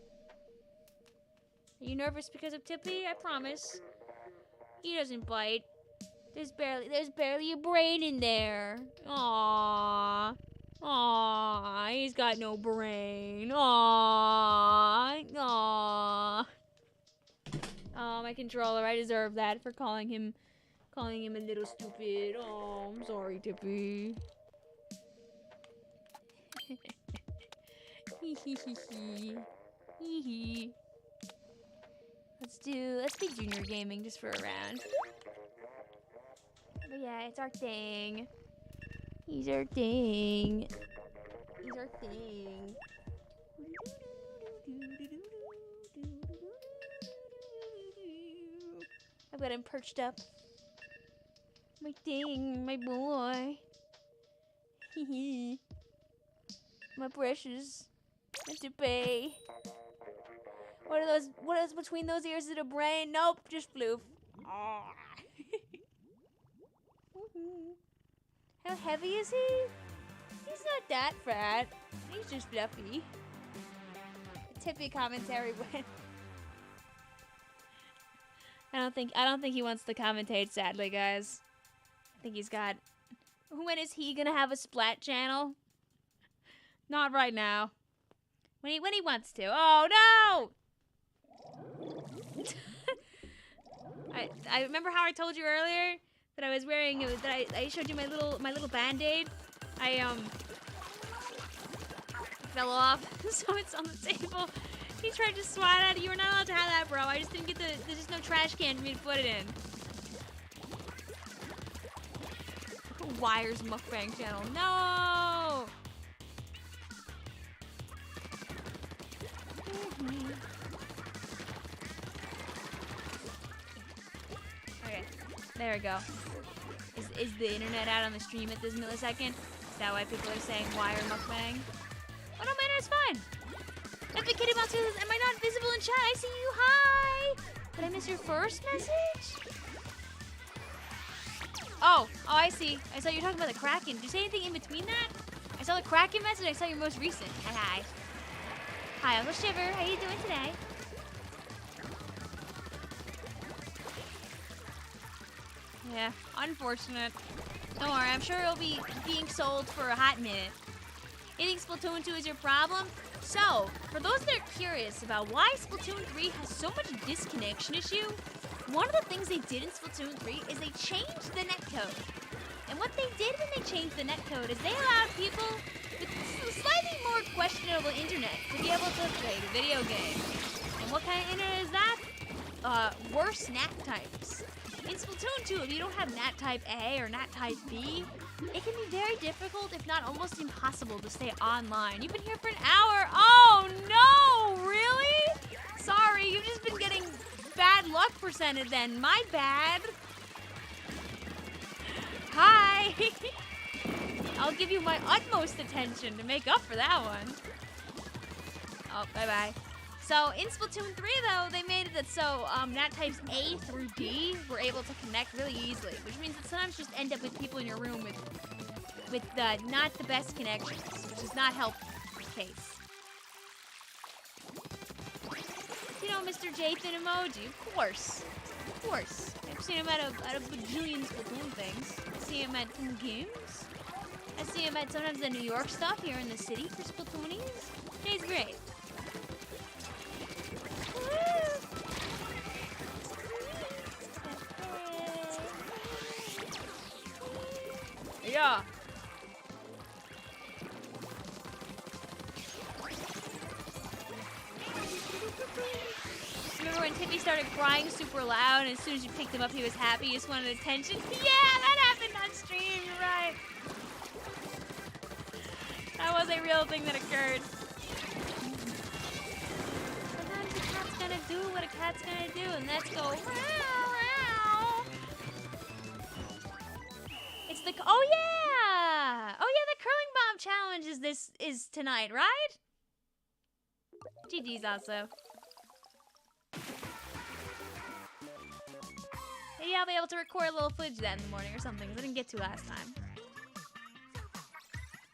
Are you nervous because of Tippy? I promise. He doesn't bite. There's barely a brain in there. Aww. Aww. He's got no brain. Aww. Aww. Oh, my controller. I deserve that for calling him a little stupid. Oh, I'm sorry, Tippy. Let's be junior gaming just for a round. But yeah, it's our thing. He's our thing. He's our thing. I've got him perched up. My thing, my boy. Hee my precious. My Tippy. What is between those ears? Is it a brain? Nope, just floof. How heavy is he? He's not that fat. He's just fluffy. Tippy commentary win. I don't think he wants to commentate, sadly, guys. I think he's got... When is he gonna have a Splat channel? Not right now. When he wants to. Oh no! I remember how I told you earlier that I was wearing that I showed you my little band-aid. I fell off, so it's on the table. He tried to swat at it. You were not allowed to have that, bro. I just didn't get there's just no trash can for me to put it in. Wire's mukbang channel. No! Okay, there we go. Is the internet out on the stream at this millisecond? Is that why people are saying Wire mukbang? Oh no, man, it's fine. Epic Kitty Box says, am I not visible in chat? I see you. Hi! Did I miss your first message? Oh, I see. I saw you talking about the Kraken. Did you say anything in between that? I saw the Kraken message. I saw your most recent. Hi. Hi, Uncle Shiver. How you doing today? Yeah, unfortunate. Don't worry, I'm sure it'll be being sold for a hot minute. You think Splatoon 2 is your problem? So, for those that are curious about why Splatoon 3 has so much disconnection issue, one of the things they did in Splatoon 3 is they changed the netcode. And what they did when they changed the netcode is they allowed people with slightly more questionable internet to be able to play the video game. And what kind of internet is that? Worse NAT types. In Splatoon 2, if you don't have NAT type A or NAT type B, it can be very difficult, if not almost impossible, to stay online. You've been here for an hour. Oh no, really? Sorry, you've just been getting bad luck presented then. My bad. Hi. I'll give you my utmost attention to make up for that one. Oh, bye-bye. So in Splatoon 3, though, they made it that so NAT types A through D were able to connect really easily, which means that sometimes you just end up with people in your room with not the best connections, which does not help the case. You know, Mr. Jathan emoji, of course. Of course. I've seen him at a bajillion Splatoon things. I see him at some games. I see him at sometimes the New York stuff here in the city for Splatoonies. Jay's great. Yeah. Remember when Tippy started crying super loud, and as soon as you picked him up, he was happy, he just wanted attention? Yeah, that happened on stream, you're right. That was a real thing that occurred. Sometimes a cat's gonna do what a cat's gonna do, and let's go. It's the, oh yeah! Oh yeah, the curling bomb challenge is tonight, right? GG's also. Maybe I'll be able to record a little footage of that in the morning or something, because I didn't get to last time.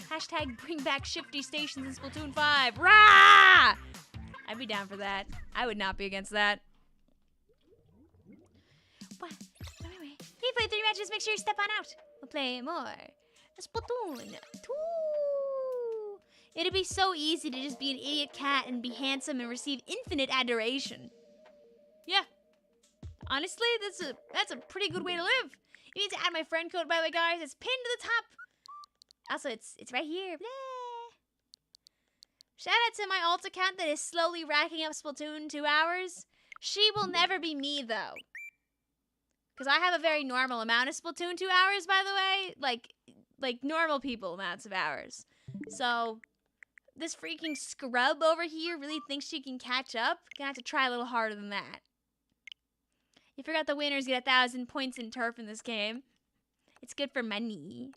Hashtag bring back Shifty Stations in Splatoon 5. Rah! I'd be down for that. I would not be against that. What? Anyway, if you play 3 matches, make sure you step on out. We'll play more. Splatoon 2. It'd be so easy to just be an idiot cat and be handsome and receive infinite adoration. Yeah. Honestly, that's a pretty good way to live. You need to add my friend code, by the way, guys. It's pinned to the top. Also, it's right here. Blah. Shout out to my alt account that is slowly racking up Splatoon 2 hours. She will never be me, though. Because I have a very normal amount of Splatoon 2 hours, by the way. Like normal people amounts of hours. So, this freaking scrub over here really thinks she can catch up. Gonna have to try a little harder than that. You forgot the winners get 1,000 points in turf in this game. It's good for money.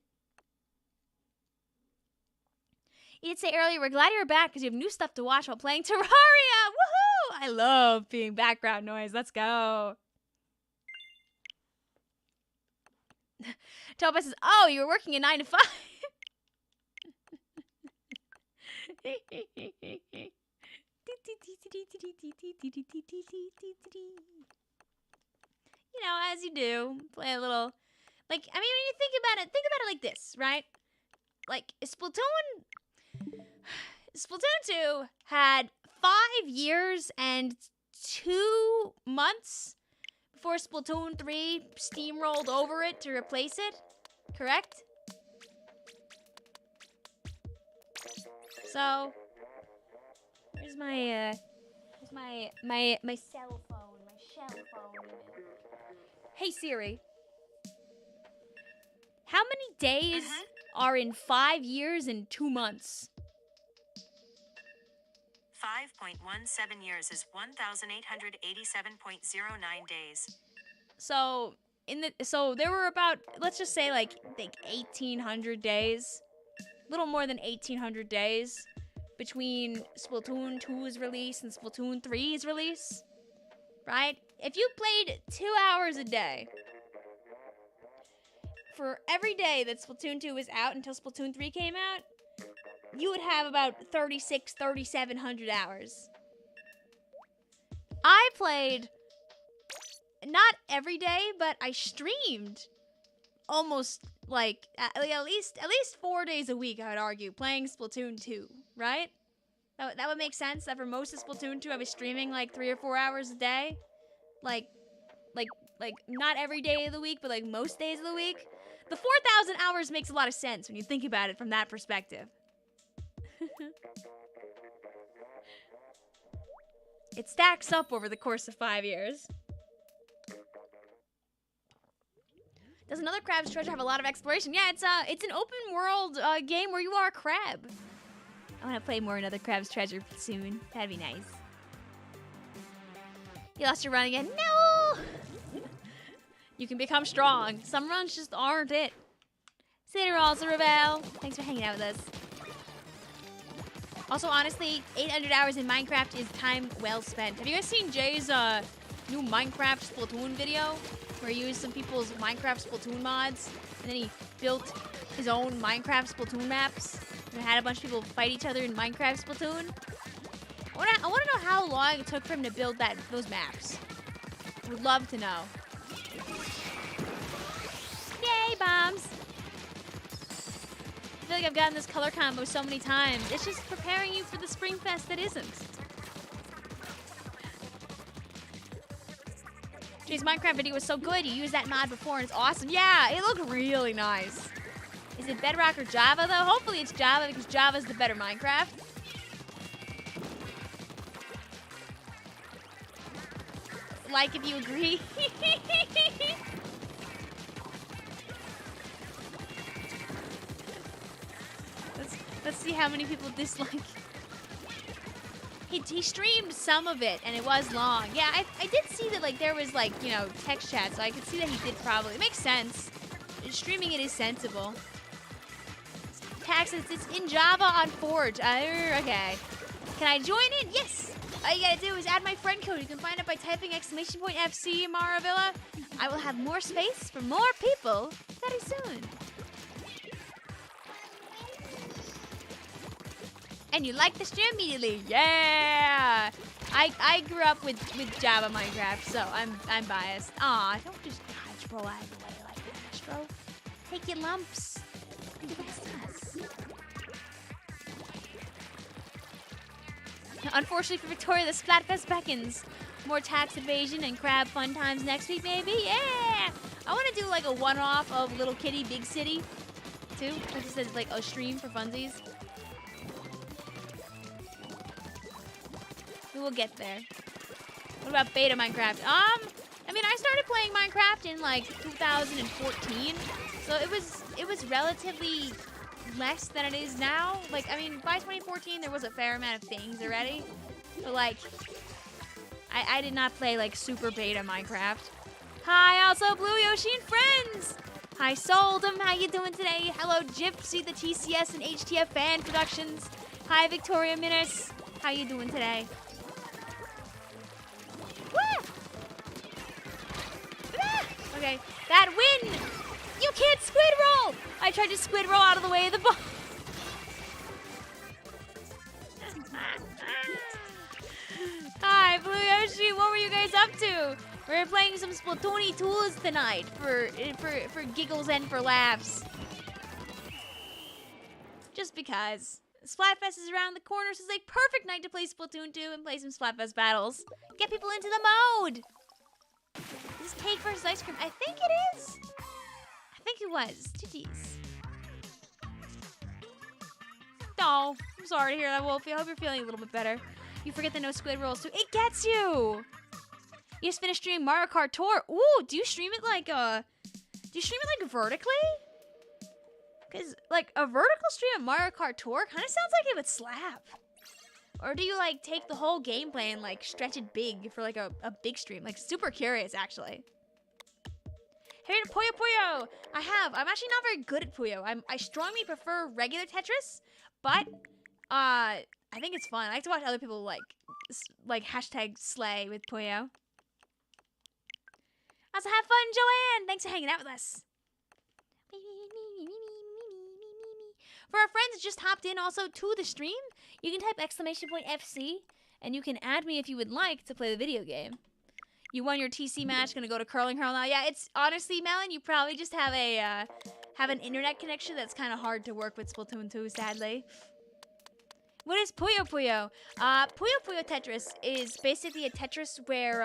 You did say earlier, we're glad you're back because you have new stuff to watch while playing Terraria. Woohoo! I love being background noise. Let's go. Topa says, oh, you were working a 9 to 5. You know, as you do, play a little, like, I mean, when you think about it like this, right? Like, Splatoon 2 had 5 years and 2 months before Splatoon 3 steamrolled over it to replace it, correct? So, here's my cell phone, my shell phone. Hey Siri, How many days are in 5 years and 2 months? 5.17 years is 1,887.09 days. So there were about, let's just say like 1,800 days, little more than 1,800 days between Splatoon 2's release and Splatoon 3's release, right? If you played 2 hours a day for every day that Splatoon 2 was out until Splatoon 3 came out, you would have about 3,700 hours. I played not every day, but I streamed almost like at least 4 days a week, I would argue, playing Splatoon 2, right? That would make sense that for most of Splatoon 2 I was streaming like 3 or 4 hours a day. Like not every day of the week, but like most days of the week. The 4,000 hours makes a lot of sense when you think about it from that perspective. It stacks up over the course of 5 years. Does another Crab's Treasure have a lot of exploration? Yeah, it's an open world game where you are a crab. I want to play more Another Crab's Treasure soon. That'd be nice. You lost your run again. No! You can become strong. Some runs just aren't it. Cedar also Rebel. Thanks for hanging out with us. Also, honestly, 800 hours in Minecraft is time well spent. Have you guys seen Jay's new Minecraft Splatoon video? Where he used some people's Minecraft Splatoon mods, and then he built his own Minecraft Splatoon maps, and had a bunch of people fight each other in Minecraft Splatoon. I want to know how long it took for him to build those maps. I would love to know. Yay, bombs! I feel like I've gotten this color combo so many times. It's just preparing you for the Spring Fest that isn't. Jay's Minecraft video was so good. You used that mod before and it's awesome. Yeah, it looked really nice. Is it Bedrock or Java though? Hopefully it's Java because Java's the better Minecraft. Like if you agree. Let's see how many people dislike. He streamed some of it, and it was long. Yeah, I did see that, like, there was, like, you know, text chat, so I could see that he did probably. It makes sense. Streaming it is sensible. Taxes, it's in Java on Forge. Okay. Can I join it? Yes! All you gotta do is add my friend code. You can find it by typing !FC Maravilla. I will have more space for more people very soon. And you like the stream immediately. Yeah! I grew up with Java Minecraft, so I'm biased. Aw, don't just dodge roll out of the way like that, Astro. Take your lumps. And do the rest of us. Unfortunately for Victoria, the Splatfest beckons. More tax evasion and crab fun times next week, maybe? Yeah! I want to do like a one-off of Little Kitty Big City, too. Just as like a stream for funsies. We will get there. What about beta Minecraft? I mean, I started playing Minecraft in like 2014, so it was relatively less than it is now. Like, I mean, by 2014 there was a fair amount of things already, but like, I did not play like super beta Minecraft. Hi, also Blue Yoshi and friends. Hi, Soldum. How you doing today? Hello, Gypsy, the TCS and HTF fan productions. Hi, Victoria Minas. How you doing today? Okay, that win! You can't squid roll! I tried to squid roll out of the way of the ball. Hi, Blue Yoshi, what were you guys up to? We're playing some Splatoony tools tonight for giggles and for laughs. Just because. Splatfest is around the corner, so it's like perfect night to play Splatoon 2 and play some Splatfest battles. Get people into the mode! Is this cake versus ice cream? I think it is. I think it was. Titties. Oh, I'm sorry to hear that, Wolfie. I hope you're feeling a little bit better. You forget the no squid rolls too. It gets you. You just finished streaming Mario Kart Tour. Ooh, do you stream it like vertically? Because, like, a vertical stream of Mario Kart Tour kind of sounds like it would slap. Or do you, like, take the whole gameplay and, like, stretch it big for, like, a big stream? Like, super curious, actually. Hey, Puyo Puyo! I'm actually not very good at Puyo. I strongly prefer regular Tetris, but, I think it's fun. I like to watch other people, like hashtag slay with Puyo. Also, have fun, Joanne! Thanks for hanging out with us. For our friends that just hopped in also to the stream, you can type !FC, and you can add me if you would like to play the video game. You won your TC match, gonna go to Curling Hurl now. Yeah, it's honestly, Melon, you probably just have an internet connection that's kind of hard to work with Splatoon 2, sadly. What is Puyo Puyo? Puyo Puyo Tetris is basically a Tetris where,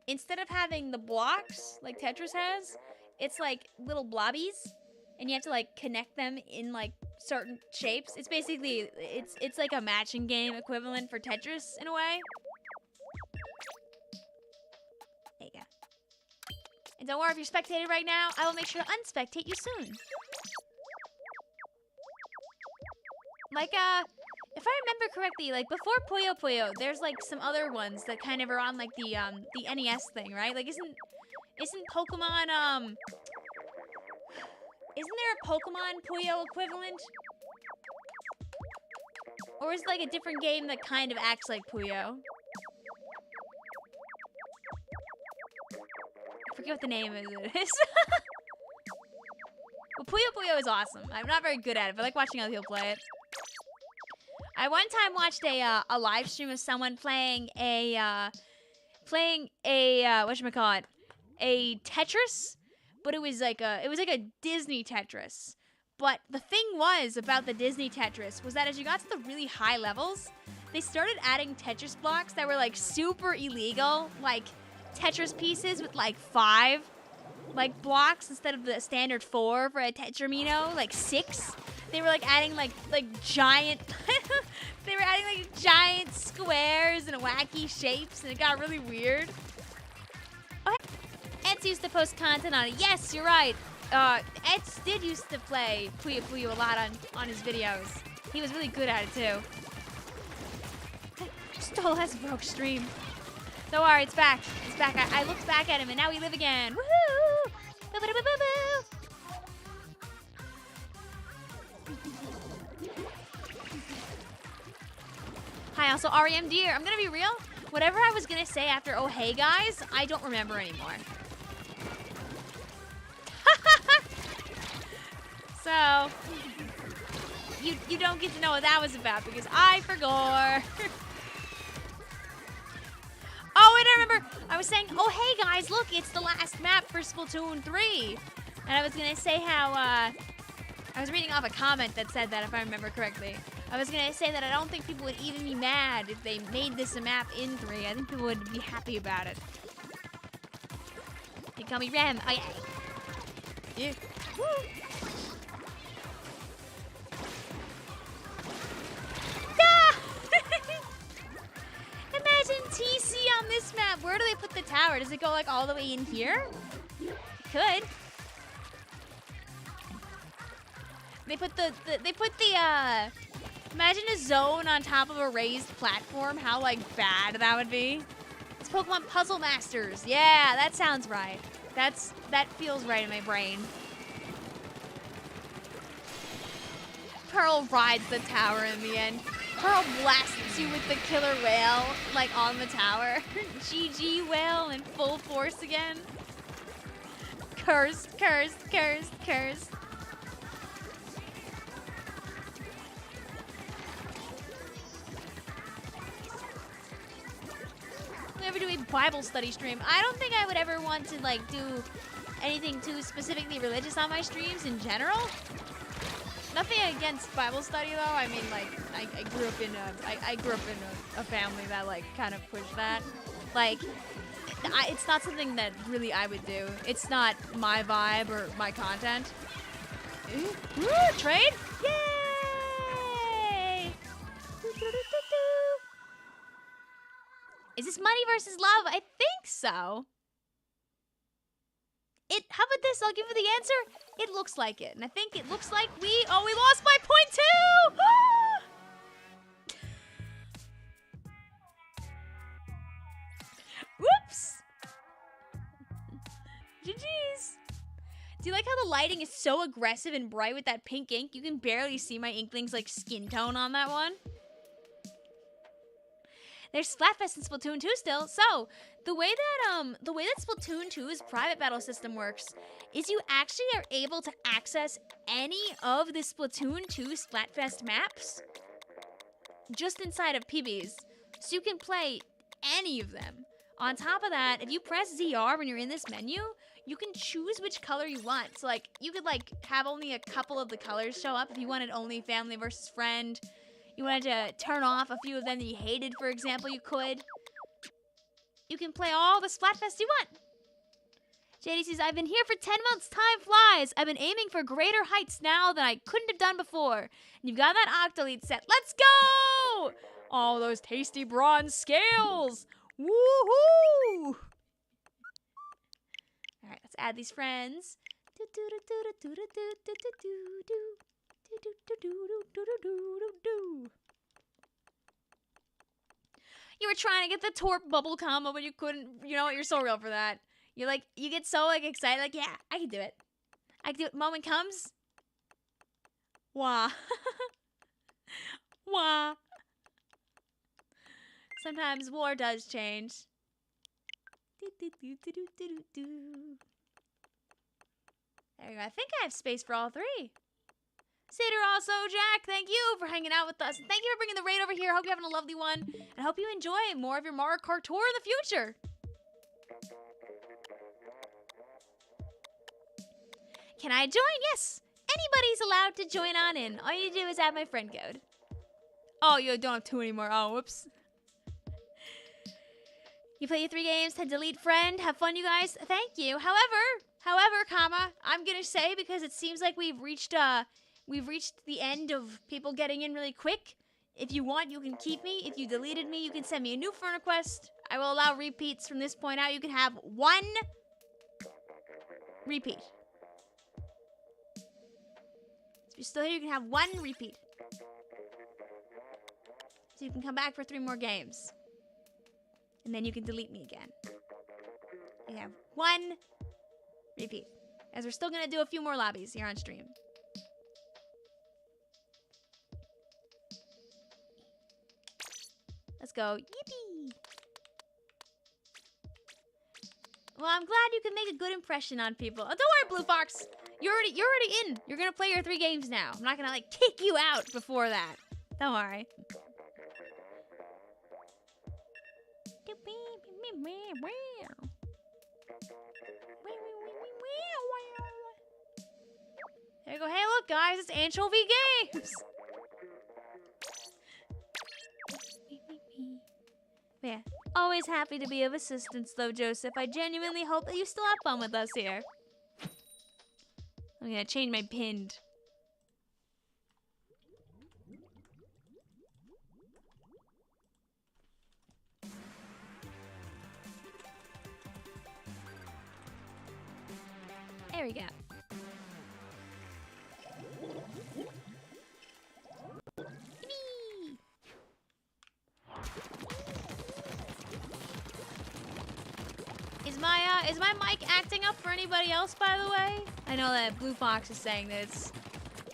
instead of having the blocks like Tetris has, it's like little blobbies, and you have to like connect them in like certain shapes. It's basically, it's like a matching game equivalent for Tetris in a way. There you go. And don't worry if you're spectating right now, I will make sure to unspectate you soon. Like, if I remember correctly, like, before Puyo Puyo, there's, like, some other ones that kind of are on, like, the NES thing, right? Like, isn't Pokemon, isn't there a Pokemon Puyo equivalent? Or is it, like, a different game that kind of acts like Puyo? I forget what the name of it is. Well, Puyo Puyo is awesome. I'm not very good at it, but I like watching other people play it. I one time watched a live stream of someone playing a whatchamacallit, a Tetris, but it was like a Disney Tetris. But the thing was about the Disney Tetris was that as you got to the really high levels, they started adding Tetris blocks that were like super illegal, like Tetris pieces with like 5 like blocks instead of the standard 4 for a Tetramino, like 6. They were like adding like giant they were adding like giant squares and wacky shapes, and it got really weird. Oh, Eds used to post content on it. Yes, you're right. Eds did used to play Puyo Puyo a lot on his videos. He was really good at it too. Stole has broke stream. Don't worry, it's back. It's back. I looked back at him and now we live again. Woohoo! Boo-boo-boo-boo-boo! Hi, also REM Deer. I'm gonna be real. Whatever I was gonna say after "Oh hey guys," I don't remember anymore. So you don't get to know what that was about because I forgot. Oh wait, I remember. I was saying, "Oh hey guys, look, it's the last map for Splatoon 3," and I was gonna say how I was reading off a comment that said that if I remember correctly. I was gonna say that I don't think people would even be mad if they made this a map in 3. I think people would be happy about it. They call me Rem. Oh yeah. Yeah. Woo. Ah! Imagine TC on this map. Where do they put the tower? Does it go like all the way in here? It could. They put the imagine a zone on top of a raised platform. How, like, bad that would be. It's Pokemon Puzzle Masters. Yeah, that sounds right. That feels right in my brain. Pearl rides the tower in the end. Pearl blasts you with the killer whale, like, on the tower. GG whale in full force again. Cursed, cursed, cursed, cursed. Ever do a Bible study stream? I don't think I would ever want to like do anything too specifically religious on my streams in general. Nothing against Bible study though. I mean, like I grew up in a family that like kind of pushed that. Like it's not something that really I would do. It's not my vibe or my content. Ooh, trade? Yay! Is this money versus love? I think so. How about this? I'll give you the answer. It looks like it. And I think it looks like we lost by point 2! Whoops! GG's. Do you like how the lighting is so aggressive and bright with that pink ink? You can barely see my Inkling's like skin tone on that one. There's Splatfest in Splatoon 2 still. So the way that Splatoon 2's private battle system works is you actually are able to access any of the Splatoon 2 Splatfest maps just inside of PBs. So you can play any of them. On top of that, if you press ZR when you're in this menu, you can choose which color you want. So like you could like have only a couple of the colors show up if you wanted only family versus friend. You wanted to turn off a few of them that you hated, for example, you could. You can play all the Splatfest you want. JD says, I've been here for 10 months. Time flies. I've been aiming for greater heights now than I couldn't have done before. And you've got that Octolite set. Let's go! All those tasty bronze scales. Woohoo! All right, let's add these friends. You were trying to get the Torp bubble combo, but you couldn't. You know what? You're so real for that. You get so like excited, like, yeah, I can do it. I can do it. Moment comes. Wah. Wah. Sometimes war does change. There you go. I think I have space for all three. Cedar also, Jack, thank you for hanging out with us. Thank you for bringing the raid over here. Hope you're having a lovely one. And I hope you enjoy more of your Mario Kart Tour in the future. Can I join? Yes. Anybody's allowed to join on in. All you do is add my friend code. Oh, you don't have 2 anymore. Oh, whoops. You play your 3 games to delete friend. Have fun, you guys. Thank you. However, comma, I'm going to say because it seems like we've reached the end of people getting in really quick. If you want, you can keep me. If you deleted me, you can send me a new friend request. I will allow repeats from this point out. You can have 1 repeat. If you're still here, you can have 1 repeat. So you can come back for 3 more games. And then you can delete me again. You have 1 repeat. As we're still going to do a few more lobbies here on stream. Let's go. Yippee! Well, I'm glad you can make a good impression on people. Oh, don't worry, Blue Fox. You're already in. You're going to play your 3 games now. I'm not going to, like, kick you out before that. Don't worry. There you go. Hey, look, guys. It's Anchovy Games. Yeah. Always happy to be of assistance, though, Joseph. I genuinely hope that you still have fun with us here. I'm gonna change my pinned. There we go. Is my mic acting up for anybody else, by the way? I know that Blue Fox is saying that it's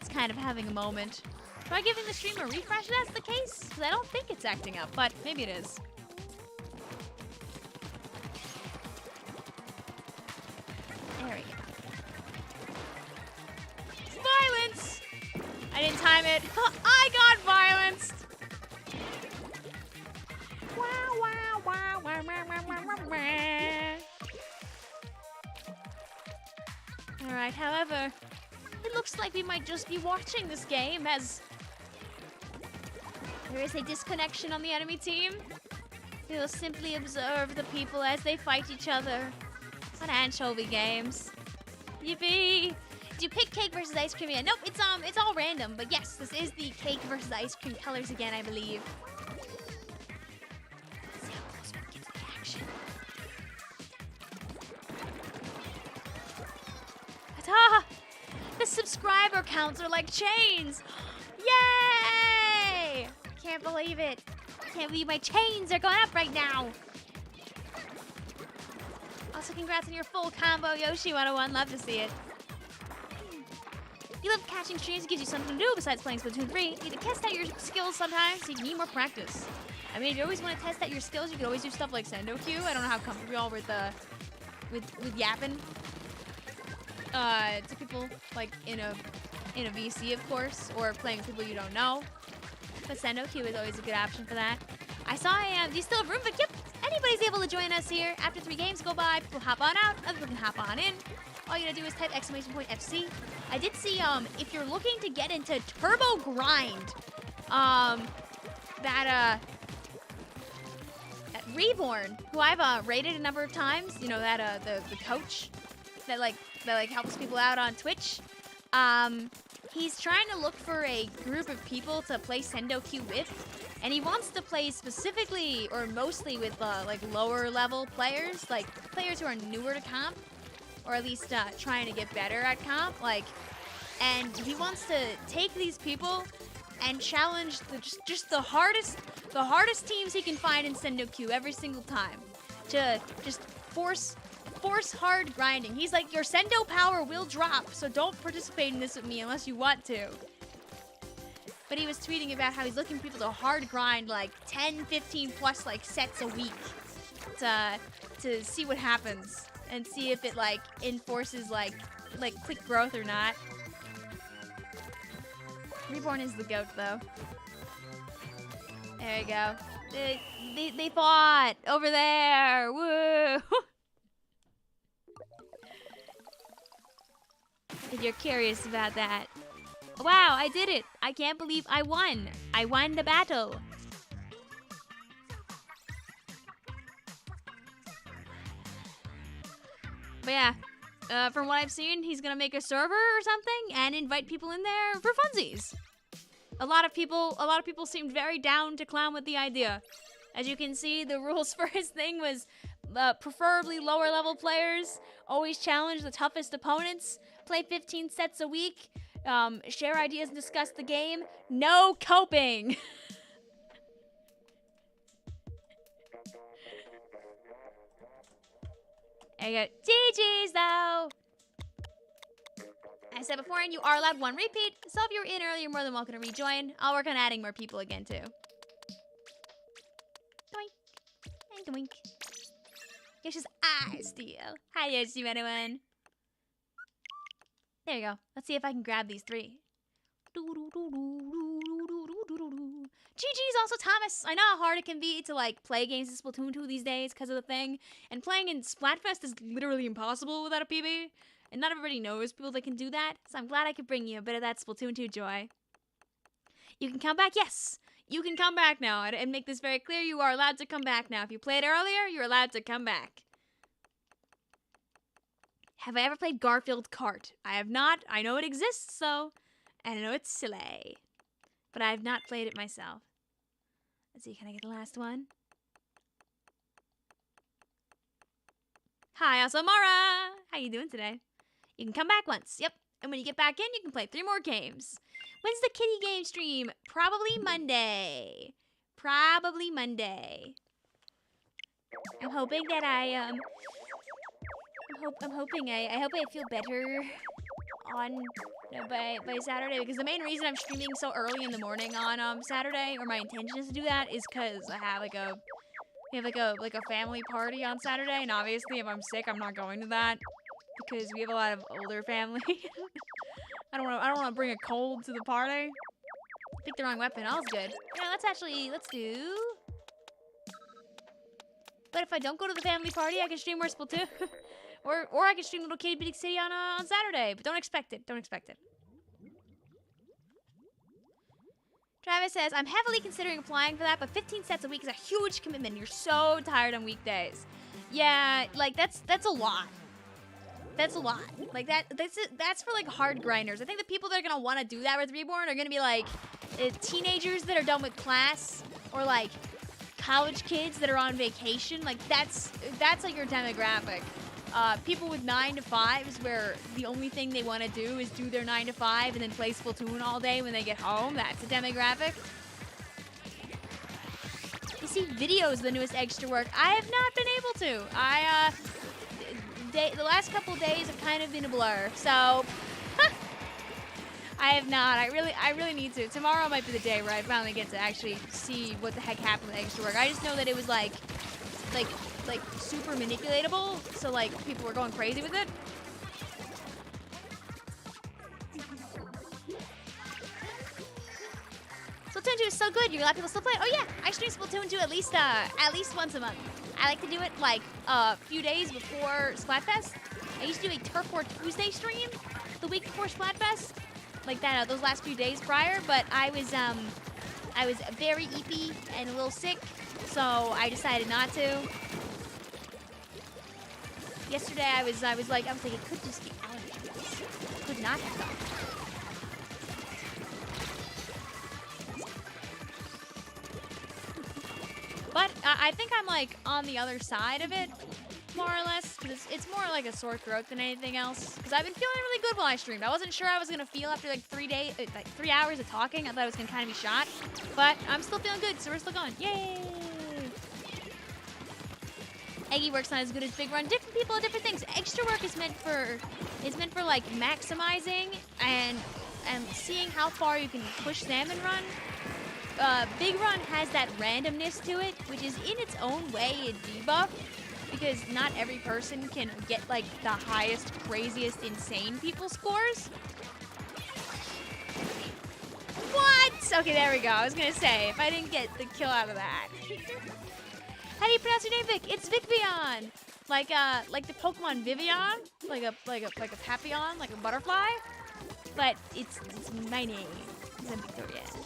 kind of having a moment. Try giving the stream a refresh if that's the case, because I don't think it's acting up, but maybe it is. There we go. Violence! I didn't time it. I got violenced! Wow, wow, wow, wow, wow, wow, wow, wow. Alright, however, it looks like we might just be watching this game as there is a disconnection on the enemy team. We will simply observe the people as they fight each other on Anchovy Games. Yippee! Do you pick cake versus ice cream? Yeah, nope, it's all random, but yes, this is the cake versus ice cream colors again, I believe. Let's see how close we can get to the action. subscriber counts are like chains. Yay! Can't believe it. Can't believe my chains are going up right now. Also, congrats on your full combo, Yoshi 101. Love to see it. You love catching streams. It gives you something to do besides playing Splatoon 3. You need to test out your skills sometimes, so you need more practice. I mean, if you always want to test out your skills, you could always do stuff like Sendo Q. I don't know how comfortable you are with yapping to people like in a VC, of course, or playing with people you don't know. But Sendo Q is always a good option for that. I saw do you still have room? But yep, anybody's able to join us here. After 3 games go by, people hop on out, other people can hop on in. All you gotta do is type !FC. I did see if you're looking to get into Turbo Grind, that Reborn, who I've rated a number of times, you know, that the coach that helps people out on Twitch. He's trying to look for a group of people to play Sendo Q with, and he wants to play specifically or mostly with like lower level players, like players who are newer to comp, or at least trying to get better at comp. And he wants to take these people and challenge just the hardest teams he can find in Sendo Q every single time to just force hard grinding. He's like, your Sendo power will drop, so don't participate in this with me unless you want to. But he was tweeting about how he's looking for people to hard grind like 10, 15 plus like sets a week to see what happens and see if it like enforces like quick growth or not. Reborn is the goat though. There you go. They fought over there. Woo! If you're curious about that. Wow, I did it. I can't believe I won. I won the battle. But yeah, from what I've seen, he's gonna make a server or something and invite people in there for funsies. A lot of people seemed very down to clown with the idea. As you can see, the rules for his thing was preferably lower level players, always challenge the toughest opponents, play 15 sets a week, share ideas and discuss the game, no coping. There you go. GG's though. I said beforehand, you are allowed 1 repeat, so if you were in earlier, you're more than welcome to rejoin. I'll work on adding more people again too. Doink. And doink. Yoshi's eyes steal. Hi Yoshi, anyone. There you go. Let's see if I can grab these 3. GG's also Thomas. I know how hard it can be to like play games in Splatoon 2 these days because of the thing. And playing in Splatfest is literally impossible without a PB. And not everybody knows people that can do that. So I'm glad I could bring you a bit of that Splatoon 2 joy. You can come back? Yes. You can come back now. And make this very clear, you are allowed to come back now. If you played earlier, you're allowed to come back. Have I ever played Garfield Kart? I have not. I know it exists, though. And I know it's silly. But I have not played it myself. Let's see, can I get the last one? Hi, Asamara! How you doing today? You can come back once, yep. And when you get back in, you can play 3 more games. When's the kitty game stream? Probably Monday. Probably Monday. I'm hoping that I hope I feel better on by Saturday, because the main reason I'm streaming so early in the morning on Saturday, or my intention is to do that, is because I have we have a family party on Saturday, and obviously if I'm sick, I'm not going to that because we have a lot of older family. I don't want to bring a cold to the party. Pick the wrong weapon. All's good. You know, let's do. But if I don't go to the family party, I can stream more Splatoon. Or I can stream Little Kitty Big City on Saturday, but don't expect it. Don't expect it. Travis says, I'm heavily considering applying for that, but 15 sets a week is a huge commitment. You're so tired on weekdays. Yeah, like that's a lot. That's a lot. Like that's for like hard grinders. I think the people that are gonna want to do that with Reborn are gonna be like teenagers that are done with class, or like college kids that are on vacation. Like that's like your demographic. people with 9 to 5s where the only thing they want to do is do their 9 to 5 and then play Splatoon all day when they get home. That's a demographic. You see, videos, the newest extra work. I have not been able to. The last couple days have kind of been a blur, so I have not. I really need to. Tomorrow might be the day where I finally get to actually see what the heck happened with extra work. I just know that it was like super manipulatable, so like people were going crazy with it. Splatoon 2 is so good. You got people still play it? Oh yeah, I stream Splatoon 2 at least once a month. I like to do it like a few days before Splatfest. I used to do a Turf War Tuesday stream the week before Splatfest, like that those last few days prior. But I was very eepy and a little sick, so I decided not to. Yesterday I was like it could just get out of this. It could not have gone. But I think I'm like on the other side of it, more or less, because it's more like a sore throat than anything else. Because I've been feeling really good while I streamed. I wasn't sure I was gonna feel after like 3 hours of talking. I thought I was gonna kind of be shot, but I'm still feeling good, so we're still going. Yay! Eggy work's not as good as Big Run. Different people have different things. Extra work is meant for like maximizing and seeing how far you can push Salmon Run. Big Run has that randomness to it, which is in its own way a debuff, because not every person can get like the highest, craziest, insane people scores. What? Okay, there we go. I was gonna say, if I didn't get the kill out of that. How do you pronounce your name, Vic? It's Vicvillon. Like the Pokemon Vivillon, like a papillon, like a butterfly. But it's my name. I'm Victoria. Yeah.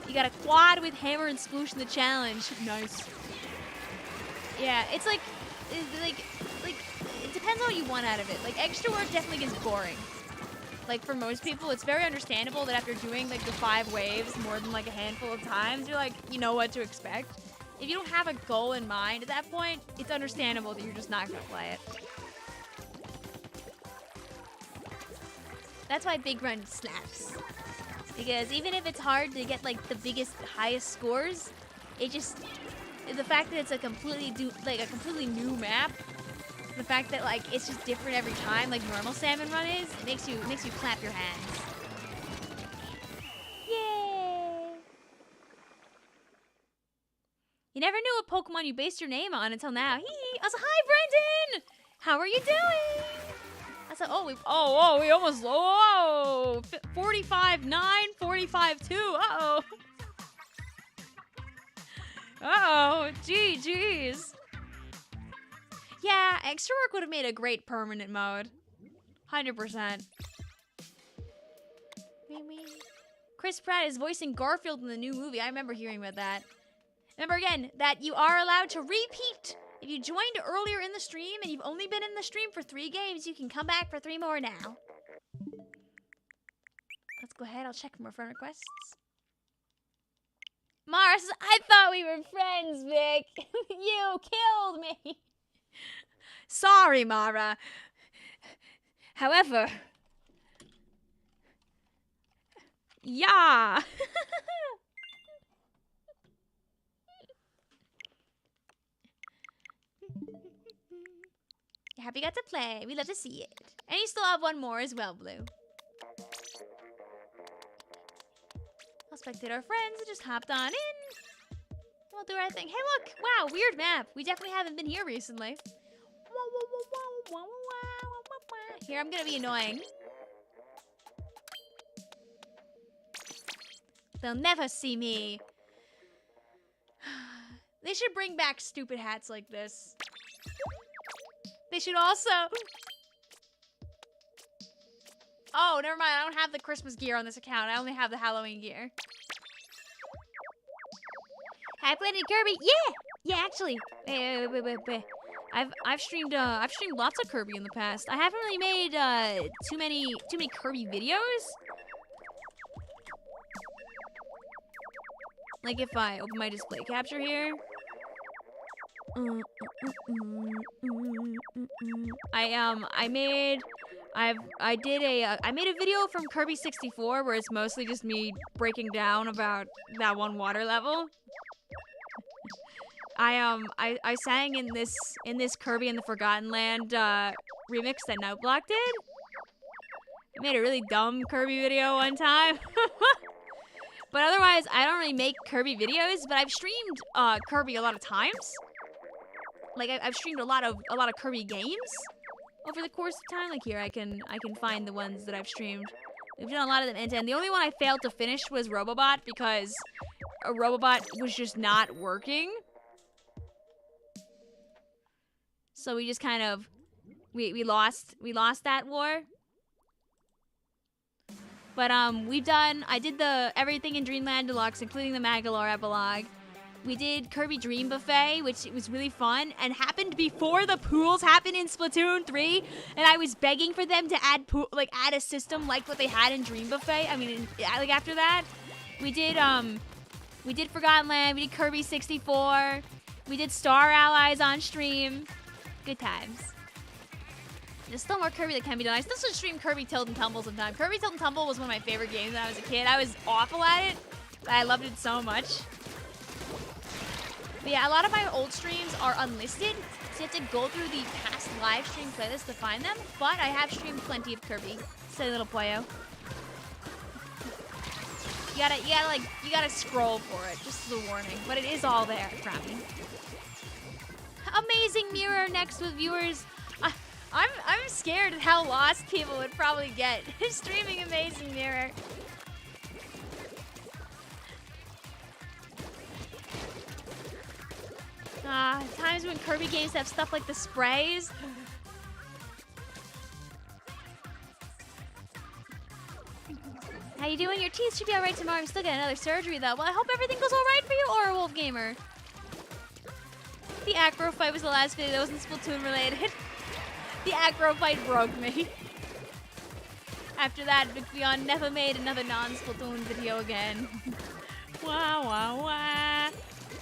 You got a quad with hammer and sploosh in the challenge. Nice. Yeah, it's like it depends on what you want out of it. Like extra work definitely gets boring. Like for most people, it's very understandable that after doing like the 5 waves more than like a handful of times, you're like, you know what to expect. If you don't have a goal in mind at that point, it's understandable that you're just not gonna play it. That's why Big Run slaps. Because even if it's hard to get like the biggest, highest scores, it just, the fact that it's a completely new map, the fact that like it's just different every time, like normal Salmon Run is, it makes you clap your hands. Yay! You never knew what Pokemon you based your name on until now. Hee! I was like, hi, Brendan! How are you doing? I said, we almost, 45-9, 45-2, uh-oh. Uh-oh, GG's. Yeah, extra work would have made a great permanent mode. 100%. Chris Pratt is voicing Garfield in the new movie. I remember hearing about that. Remember again, that you are allowed to repeat. If you joined earlier in the stream and you've only been in the stream for 3 games, you can come back for 3 more now. Let's go ahead, I'll check more friend requests. Mara says, I thought we were friends, Vic. You killed me. Sorry, Mara. However, yeah. You're happy you got to play. We love to see it. And you still have 1 more as well, Blue. I'll spectate our friends and just hopped on in. We'll do our thing. Hey, look. Wow, weird map. We definitely haven't been here recently. Here, I'm going to be annoying. They'll never see me. They should bring back stupid hats like this. They should also... Oh, never mind. I don't have the Christmas gear on this account. I only have the Halloween gear. Have I played any Kirby? Yeah! Yeah, actually. Wait. I've streamed lots of Kirby in the past. I haven't really made too many Kirby videos. Like if I open my display capture here. I made a video from Kirby 64 where it's mostly just me breaking down about that one water level. I sang in this Kirby in the Forgotten Land remix that Nightblock did. I made a really dumb Kirby video one time. But otherwise, I don't really make Kirby videos, but I've streamed Kirby a lot of times. Like I've streamed a lot of Kirby games over the course of time. Like here, I can find the ones that I've streamed. We've done a lot of them end-to-end. The only one I failed to finish was Robobot because a Robobot was just not working. So we just kind of we lost that war. But I did the Everything in Dreamland Deluxe, including the Magalore epilogue. We did Kirby Dream Buffet, which was really fun and happened before the pools happened in Splatoon 3. And I was begging for them to add a system like what they had in Dream Buffet. I mean, like after that, we did Forgotten Land, we did Kirby 64, we did Star Allies on stream. Good times. There's still more Kirby that can be done. I still should stream Kirby Tilt and Tumble sometime. Kirby Tilt and Tumble was one of my favorite games when I was a kid. I was awful at it, but I loved it so much. But yeah, a lot of my old streams are unlisted, so you have to go through the past live stream playlist to find them. But I have streamed plenty of Kirby. Silly little Poyo. You gotta scroll for it, just as a warning. But it is all there, I promise. Amazing Mirror next with viewers. I'm scared at how lost people would probably get streaming Amazing Mirror. Times when Kirby games have stuff like the sprays. How you doing? Your teeth should be alright tomorrow. I'm still getting another surgery though. Well, I hope everything goes alright for you, Aura Wolf Gamer. The acro fight was the last video that wasn't Splatoon related. The acro fight broke me. After that, Vicvillon never made another non-Splatoon video again. Wah wah wah.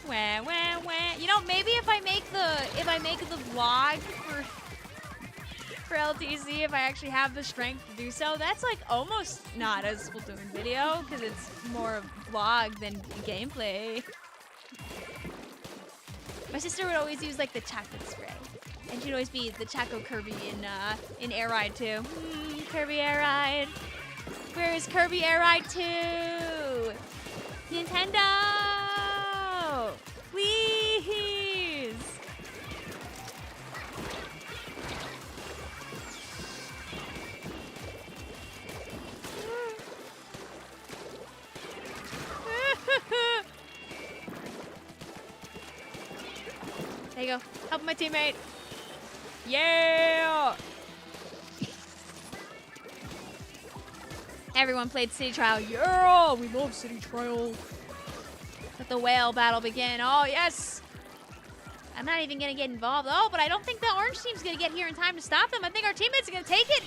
Wah wah wah. You know, maybe if I make the vlog for LTC, if I actually have the strength to do so, that's like almost not a Splatoon video because it's more of vlog than gameplay. My sister would always use like the chocolate spray. And she'd always be the Chaco Kirby in Air Ride 2. Kirby Air Ride. Where is Kirby Air Ride 2? Nintendo! Please! There you go. Help my teammate. Yeah! Everyone played City Trial. Yeah! We love City Trial. Let the whale battle begin. Oh, yes! I'm not even gonna get involved. Oh, but I don't think the orange team's gonna get here in time to stop them. I think our teammates are gonna take it.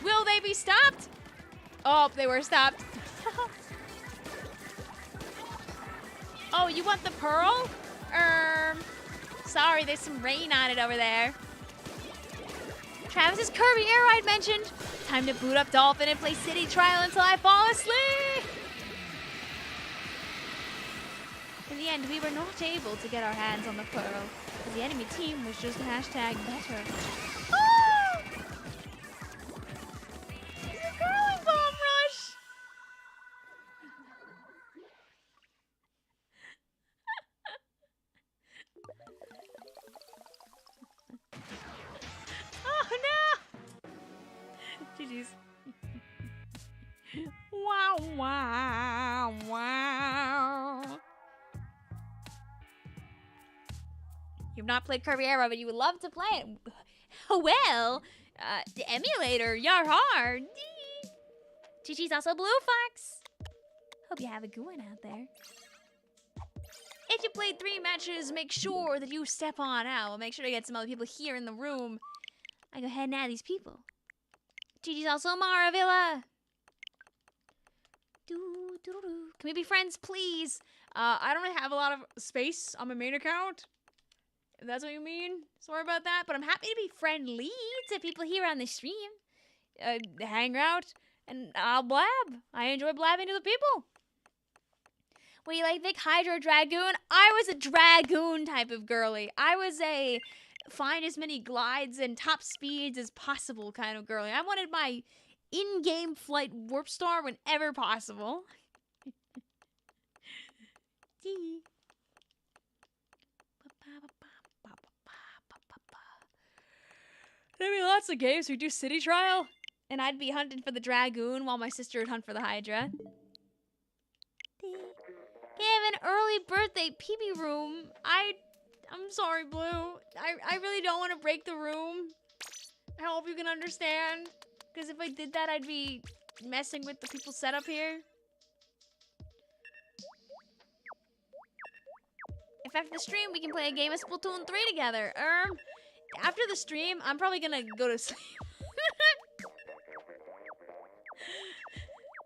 Will they be stopped? Oh, they were stopped. Oh, you want the pearl? Sorry, there's some rain on it over there. Travis's Kirby Air Ride mentioned. Time to boot up Dolphin and play City Trial until I fall asleep. In the end, we were not able to get our hands on the pearl, because the enemy team was just hashtag better. Oh! It's a curling bomb rush! Oh no! GG's. Wow, wow, wow. You've not played Kirby Air Ride, but you would love to play it. Well, the emulator, you're hard. GG's also Blue Fox. Hope you have a good one out there. If you played 3 matches, make sure that you step on out. We'll make sure to get some other people here in the room. I go ahead and add these people. GG's also Maravilla. Can we be friends, please? I don't really have a lot of space on my main account. If that's what you mean. Sorry about that. But I'm happy to be friendly to people here on the stream. Hang out, and I'll blab. I enjoy blabbing to the people. What do you like, Vic? Hydro Dragoon? I was a Dragoon type of girly. I was a find as many glides and top speeds as possible kind of girly. I wanted my in-game flight warp star whenever possible. There'd be lots of games. We'd do City Trial, and I'd be hunting for the Dragoon while my sister would hunt for the Hydra. Give an early birthday PB room. I'm sorry, Blue. I really don't want to break the room. I hope you can understand. Because if I did that, I'd be messing with the people's setup here. If after the stream, we can play a game of Splatoon 3 together. After the stream, I'm probably gonna go to sleep.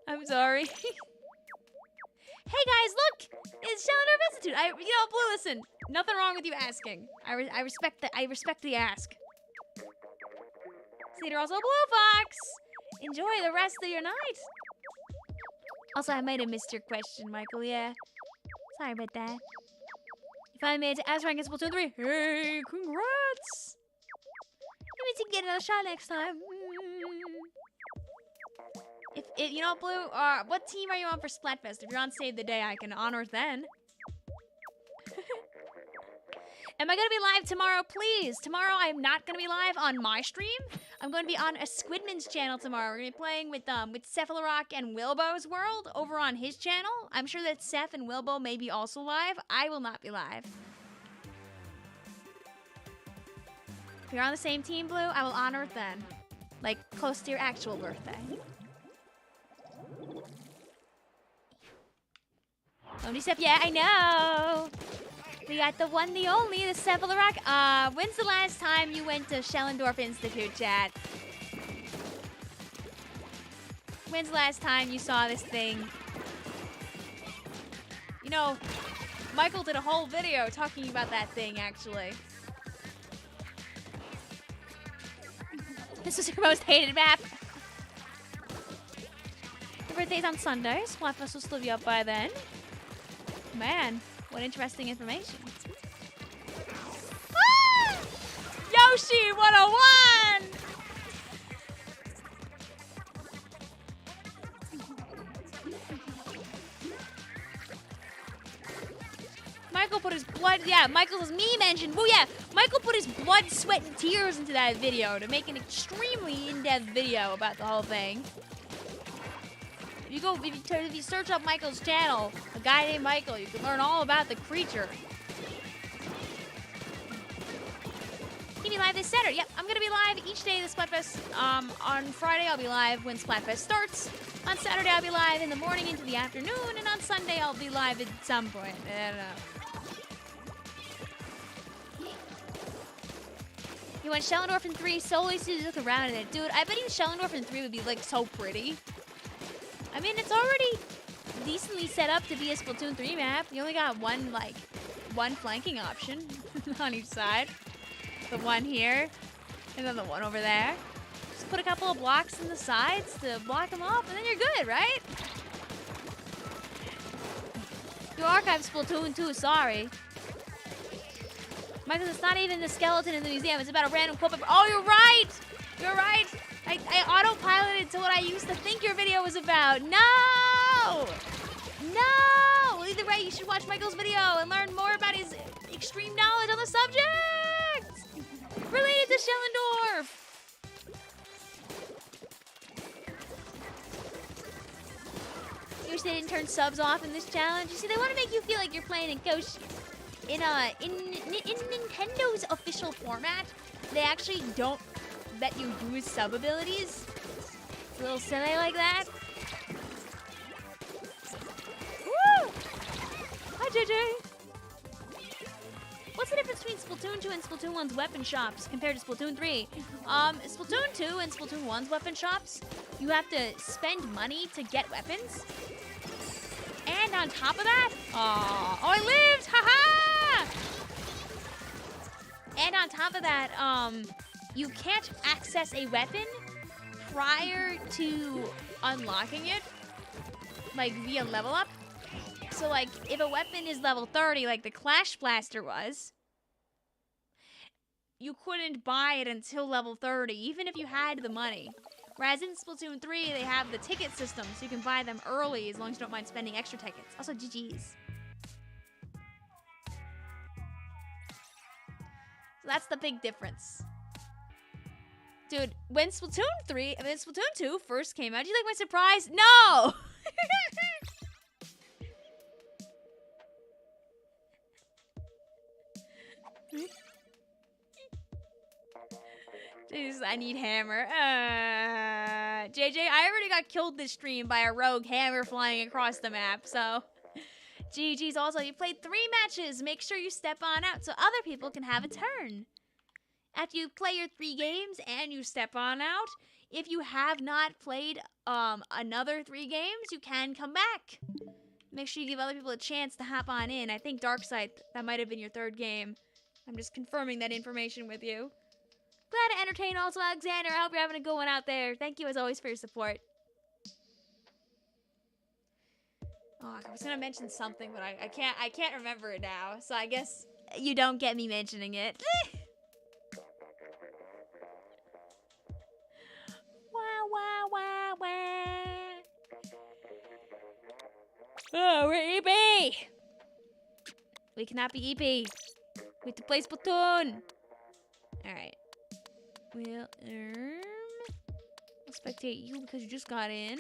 I'm sorry. Hey guys, look! It's Shellandorf Institute. Blue, listen. Nothing wrong with you asking. I respect the ask. Cedar also Blue Fox. Enjoy the rest of your night. Also, I might have missed your question, Michael. Yeah. Sorry about that. If I made it to S rank in Splatoon 3, hey, congrats! Maybe we can get another shot next time. If you know, Blue, what team are you on for Splatfest? If you're on Save the Day, I can honor then. Am I going to be live tomorrow? Please. Tomorrow, I'm not going to be live on my stream. I'm going to be on a Squidman's channel tomorrow. We're going to be playing with Cephalorock and Wilbo's World over on his channel. I'm sure that Seth and Wilbo may be also live. I will not be live. If you're on the same team, Blue, I will honor it then. Like, close to your actual birthday. Only Seth, yeah, I know. We got the one, the only, the Cephalorock. When's the last time you went to Shellandorf Institute, chat? When's the last time you saw this thing? You know, Michael did a whole video talking about that thing, actually. This was your most hated map. Your birthday's on Sunday. Splatfest will still be up by then. Man, what interesting information. Ah! Yoshi 101! Michael put his blood, yeah, Michael's meme engine, boo, yeah. Michael put his blood, sweat, and tears into that video to make an extremely in-depth video about the whole thing. If you search up Michael's channel, a guy named Michael, you can learn all about the creature. Can you live this Saturday? Yep, I'm gonna be live each day of the Splatfest. On Friday, I'll be live when Splatfest starts. On Saturday, I'll be live in the morning into the afternoon, and on Sunday, I'll be live at some point. I don't know. You went Shellandorf in 3 solely so you look around in it. Dude, I bet you Shellandorf in 3 would be, like, so pretty. I mean, it's already decently set up to be a Splatoon 3 map. You only got one flanking option on each side. The one here, and then the one over there. Just put a couple of blocks in the sides to block them off, and then you're good, right? You archived Splatoon 2, sorry. Michael, it's not even the skeleton in the museum. It's about a random quote. Oh, you're right! You're right! I autopiloted to what I used to think your video was about. No! No! Either way, you should watch Michael's video and learn more about his extreme knowledge on the subject! Related to Shellandorf! You wish they didn't turn subs off in this challenge. You see, they want to make you feel like you're playing in Ghost. In Nintendo's official format, they actually don't let you use sub abilities. It's a little silly like that. Woo! Hi, JJ. What's the difference between Splatoon 2 and Splatoon 1's weapon shops compared to Splatoon 3? Splatoon 2 and Splatoon 1's weapon shops, you have to spend money to get weapons. And on top of that, oh, I lived! Haha! And on top of that, you can't access a weapon prior to unlocking it, like via level up. So like if a weapon is level 30, like the Clash Blaster was, you couldn't buy it until level 30, even if you had the money. Whereas in Splatoon 3, they have the ticket system, so you can buy them early as long as you don't mind spending extra tickets. Also, GG's. So that's the big difference. Dude, when Splatoon 2 first came out, did you like my surprise? No! Jeez, I need hammer. JJ, I already got killed this stream by a rogue hammer flying across the map, so... GG's. Also, you played 3 matches. Make sure you step on out so other people can have a turn. After you play your 3 games and you step on out, if you have not played another 3 games, you can come back. Make sure you give other people a chance to hop on in. I think Darkside, that might have been your 3rd game. I'm just confirming that information with you. Glad to entertain also, Alexander. I hope you're having a good one out there. Thank you as always for your support. Oh, I was gonna mention something, but I can't remember it now. So I guess you don't get me mentioning it. Wah wah wah wah. Oh, we're EP. We cannot be EP. We have to play Splatoon. All right. We'll spectate you because you just got in.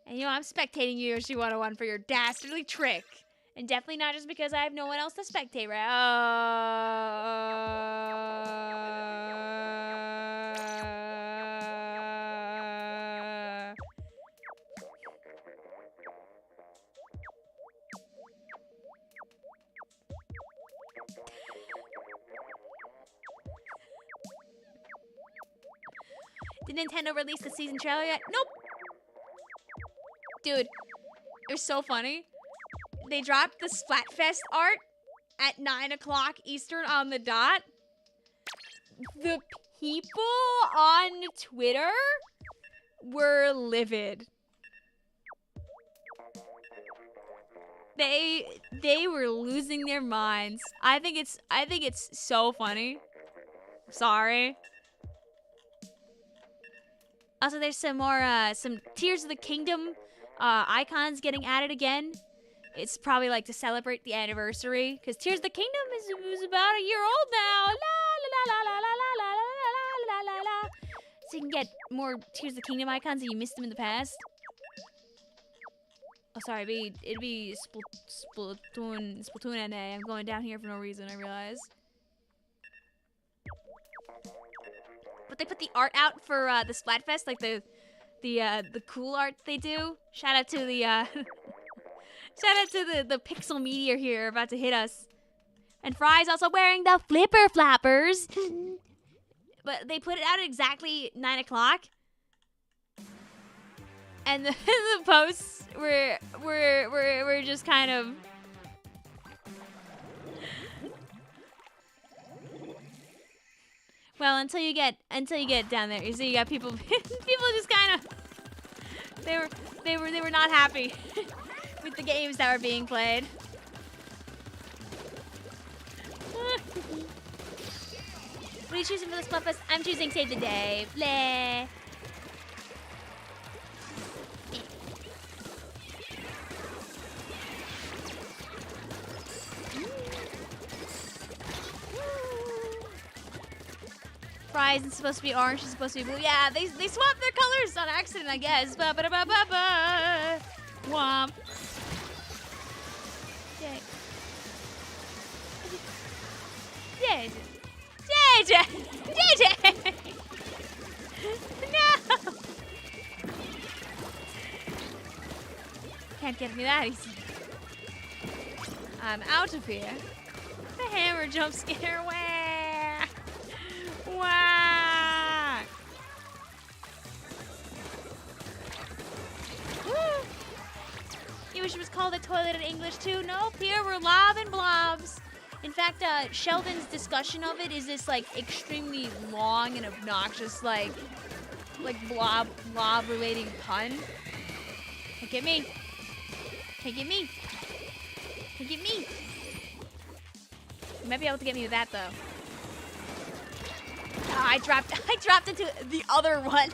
And you know, I'm spectating you, Yoshi 101, for your dastardly trick. And definitely not just because I have no one else to spectate, right? Did Nintendo release the season trailer yet? Nope. Dude, it was so funny. They dropped the Splatfest art at 9 o'clock Eastern on the dot. The people on Twitter were livid. They were losing their minds. I think it's so funny. Sorry. Also, there's some more some Tears of the Kingdom icons getting added again. It's probably like to celebrate the anniversary, because Tears of the Kingdom is about a year old now. La la la la la la la la la la la. So you can get more Tears of the Kingdom icons if you missed them in the past. Oh, sorry, it'd be Splatoon NA. I'm going down here for no reason, I realize. But they put the art out for the Splatfest, like the cool art they do. Shout out to the shout out to the pixel meteor here about to hit us. And Fry's also wearing the flipper flappers. But they put it out at exactly 9 o'clock. And the posts were just kind of. Well, until you get down there, you see, you got people just kind of they were not happy with the games that were being played. What are you choosing for the Splatfest? I'm choosing Save the Day. Bleh. Fries is supposed to be orange, it's supposed to be blue. Yeah, they swapped their colors on accident, I guess. Ba ba ba ba ba. Womp. JJ. No. Can't get me that easy. I'm out of here. The hammer jump scare. Wah. Wah. Woo. You wish it was called a toilet in English too? Nope, here we're lobbing blobs. In fact, Sheldon's discussion of it is this like extremely long and obnoxious like blob relating pun. Can't get me. Can't get me. Can't get me. You might be able to get me with that though. Ah, I dropped into the other one.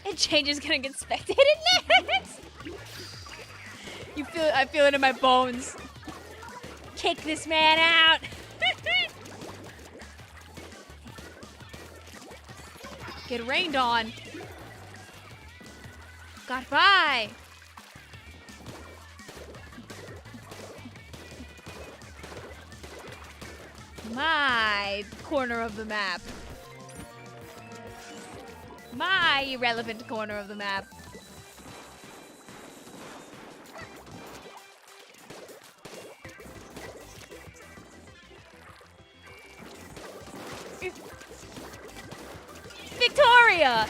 And Change is gonna get spectated next. I feel it in my bones. Kick this man out. Get rained on. Got by. My corner of the map. My irrelevant corner of the map. Victoria!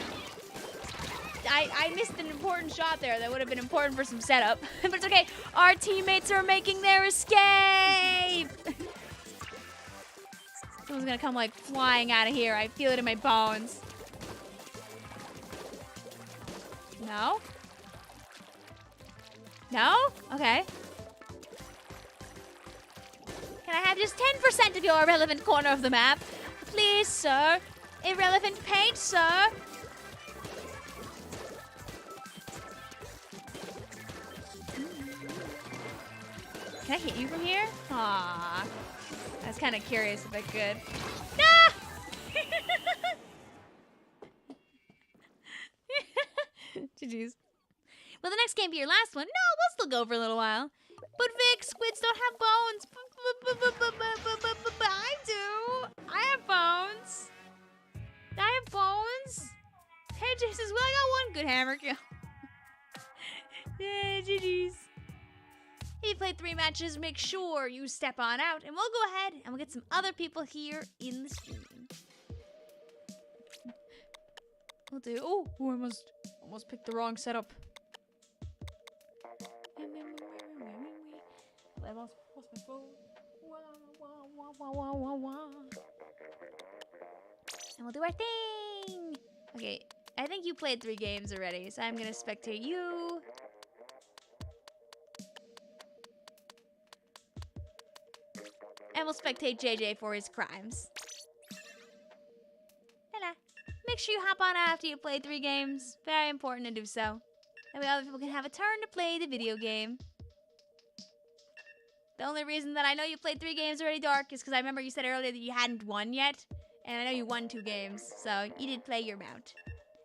I missed an important shot there that would have been important for some setup. But it's okay. Our teammates are making their escape! Someone's gonna come like flying out of here. I feel it in my bones. No? No? Okay. Can I have just 10% of your irrelevant corner of the map? Please, sir. Irrelevant paint, sir. Can I hit you from here? Aww. I was kind of curious if I could. Ah! GG's. Will the next game be your last one? No, we'll still go for a little while. But Vic, squids don't have bones. I do. I have bones. I have bones. Hey, Jesus, well, I got one good hammer kill. Yeah, GG's. If you played 3 matches, make sure you step on out, and we'll go ahead and we'll get some other people here in the stream. We'll do. Oh, I almost picked the wrong setup. I almost lost my phone. And we'll do our thing. Okay, I think you played 3 games already, so I'm gonna spectate you. And we'll spectate JJ for his crimes. Ta-da. Make sure you hop on after you play 3 games. Very important to do so. That way other people can have a turn to play the video game. The only reason that I know you played 3 games already, Dark, is because I remember you said earlier that you hadn't won yet. And I know you won 2 games, so you did play your amount.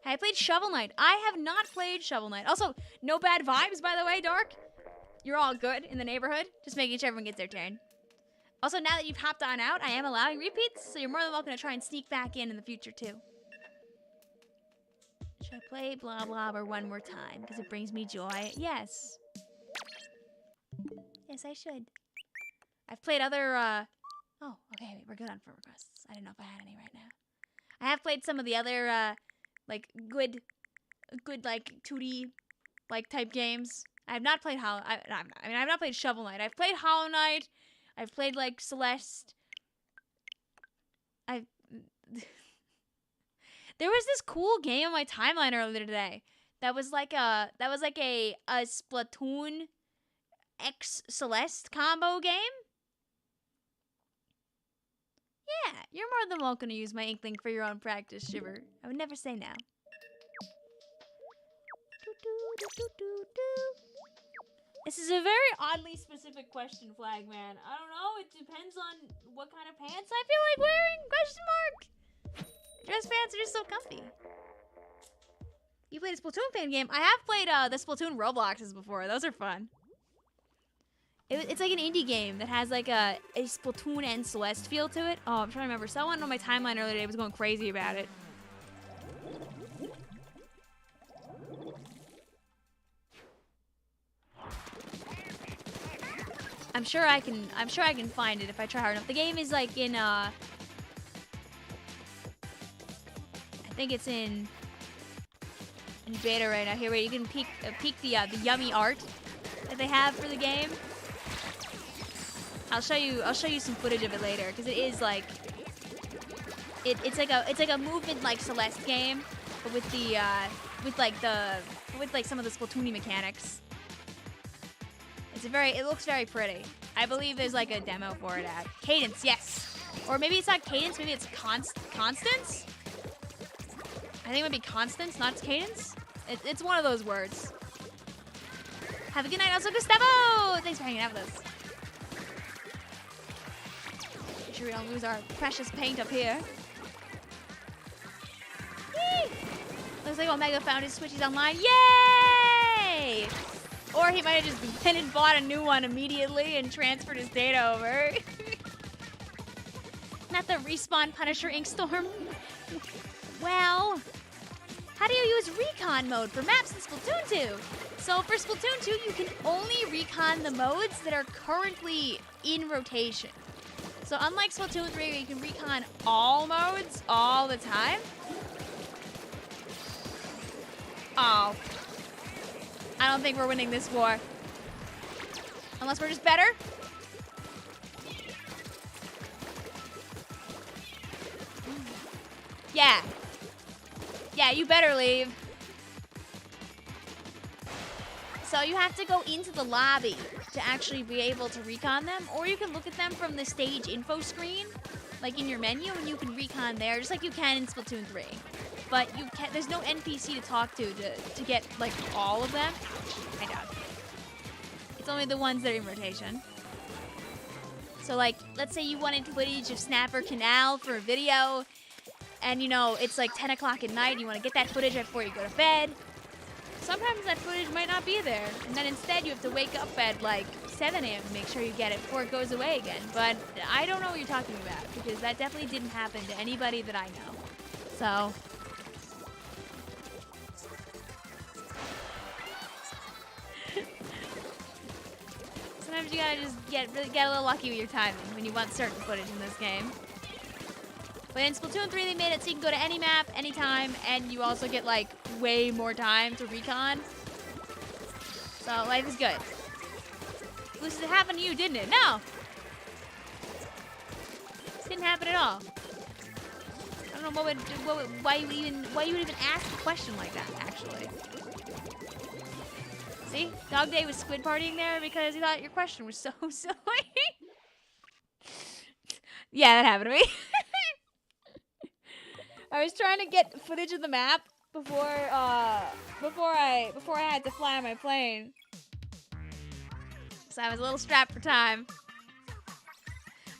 I played Shovel Knight. I have not played Shovel Knight. Also, no bad vibes, by the way, Dark. You're all good in the neighborhood. Just making sure everyone gets their turn. Also, now that you've hopped on out, I am allowing repeats, so you're more than welcome to try and sneak back in the future, too. Should I play Blah Blah or one more time? Because it brings me joy. Yes. Yes, I should. I've played other, Oh, okay, wait, we're good on friend requests. I didn't know if I had any right now. I have played some of the other, like, good, like, 2D, like, type games. I have not played I've not played Shovel Knight. I've played Hollow Knight. I've played, like, Celeste. There was this cool game on my timeline earlier today. That was like a Splatoon X Celeste combo game. Yeah, you're more than welcome to use my inkling for your own practice, Shiver. I would never say no. This is a very oddly specific question, Flagman. I don't know. It depends on what kind of pants I feel like wearing? Question mark. Dress pants are just so comfy. You played a Splatoon fan game? I have played the Splatoon Robloxes before. Those are fun. It's like an indie game that has like a Splatoon and Celeste feel to it. Oh, I'm trying to remember. Someone on my timeline earlier today was going crazy about it. I'm sure I can find it if I try hard enough. The game is like in I think it's in beta right now. Here, wait, you can peek the yummy art that they have for the game. I'll show you some footage of it later because it is like it's like a movement like Celeste game, but with the with like some of the Splatoon mechanics. It looks very pretty. I believe there's like a demo for it at Cadence, yes. Or maybe it's not Cadence, maybe it's Constance? I think it might be Constance, not Cadence. It's one of those words. Have a good night, also Gustavo! Thanks for hanging out with us. Make sure we don't lose our precious paint up here. Yee! Looks like Omega found his Switchies online. Yay! Or he might have just been and bought a new one immediately and transferred his data over. Not the Respawn Punisher Inkstorm. Well, how do you use recon mode for maps in Splatoon 2? So for Splatoon 2, you can only recon the modes that are currently in rotation. So unlike Splatoon 3, where you can recon all modes all the time. Oh. I don't think we're winning this war. Unless we're just better. Yeah. Yeah, you better leave. So you have to go into the lobby to actually be able to recon them, or you can look at them from the stage info screen, like in your menu, and you can recon there, just like you can in Splatoon 3. But there's no NPC to talk to get like all of them. I doubt it. It's only the ones that are in rotation. So like, let's say you wanted footage of Snapper Canal for a video, and you know, it's like 10 o'clock at night, and you want to get that footage before you go to bed. Sometimes that footage might not be there, and then instead you have to wake up at like 7 a.m. to make sure you get it before it goes away again. But I don't know what you're talking about, because that definitely didn't happen to anybody that I know. So... sometimes you gotta just get a little lucky with your timing when you want certain footage in this game. But in Splatoon 3, they made it so you can go to any map, anytime, and you also get, like, way more time to recon. So, life is good. This happened to you, didn't it? No! Didn't happen at all. I don't know why you would even ask a question like that, actually. See? Dog Day was squid partying there because he thought your question was so silly. Yeah, that happened to me. I was trying to get footage of the map before I had to fly on my plane. So I was a little strapped for time.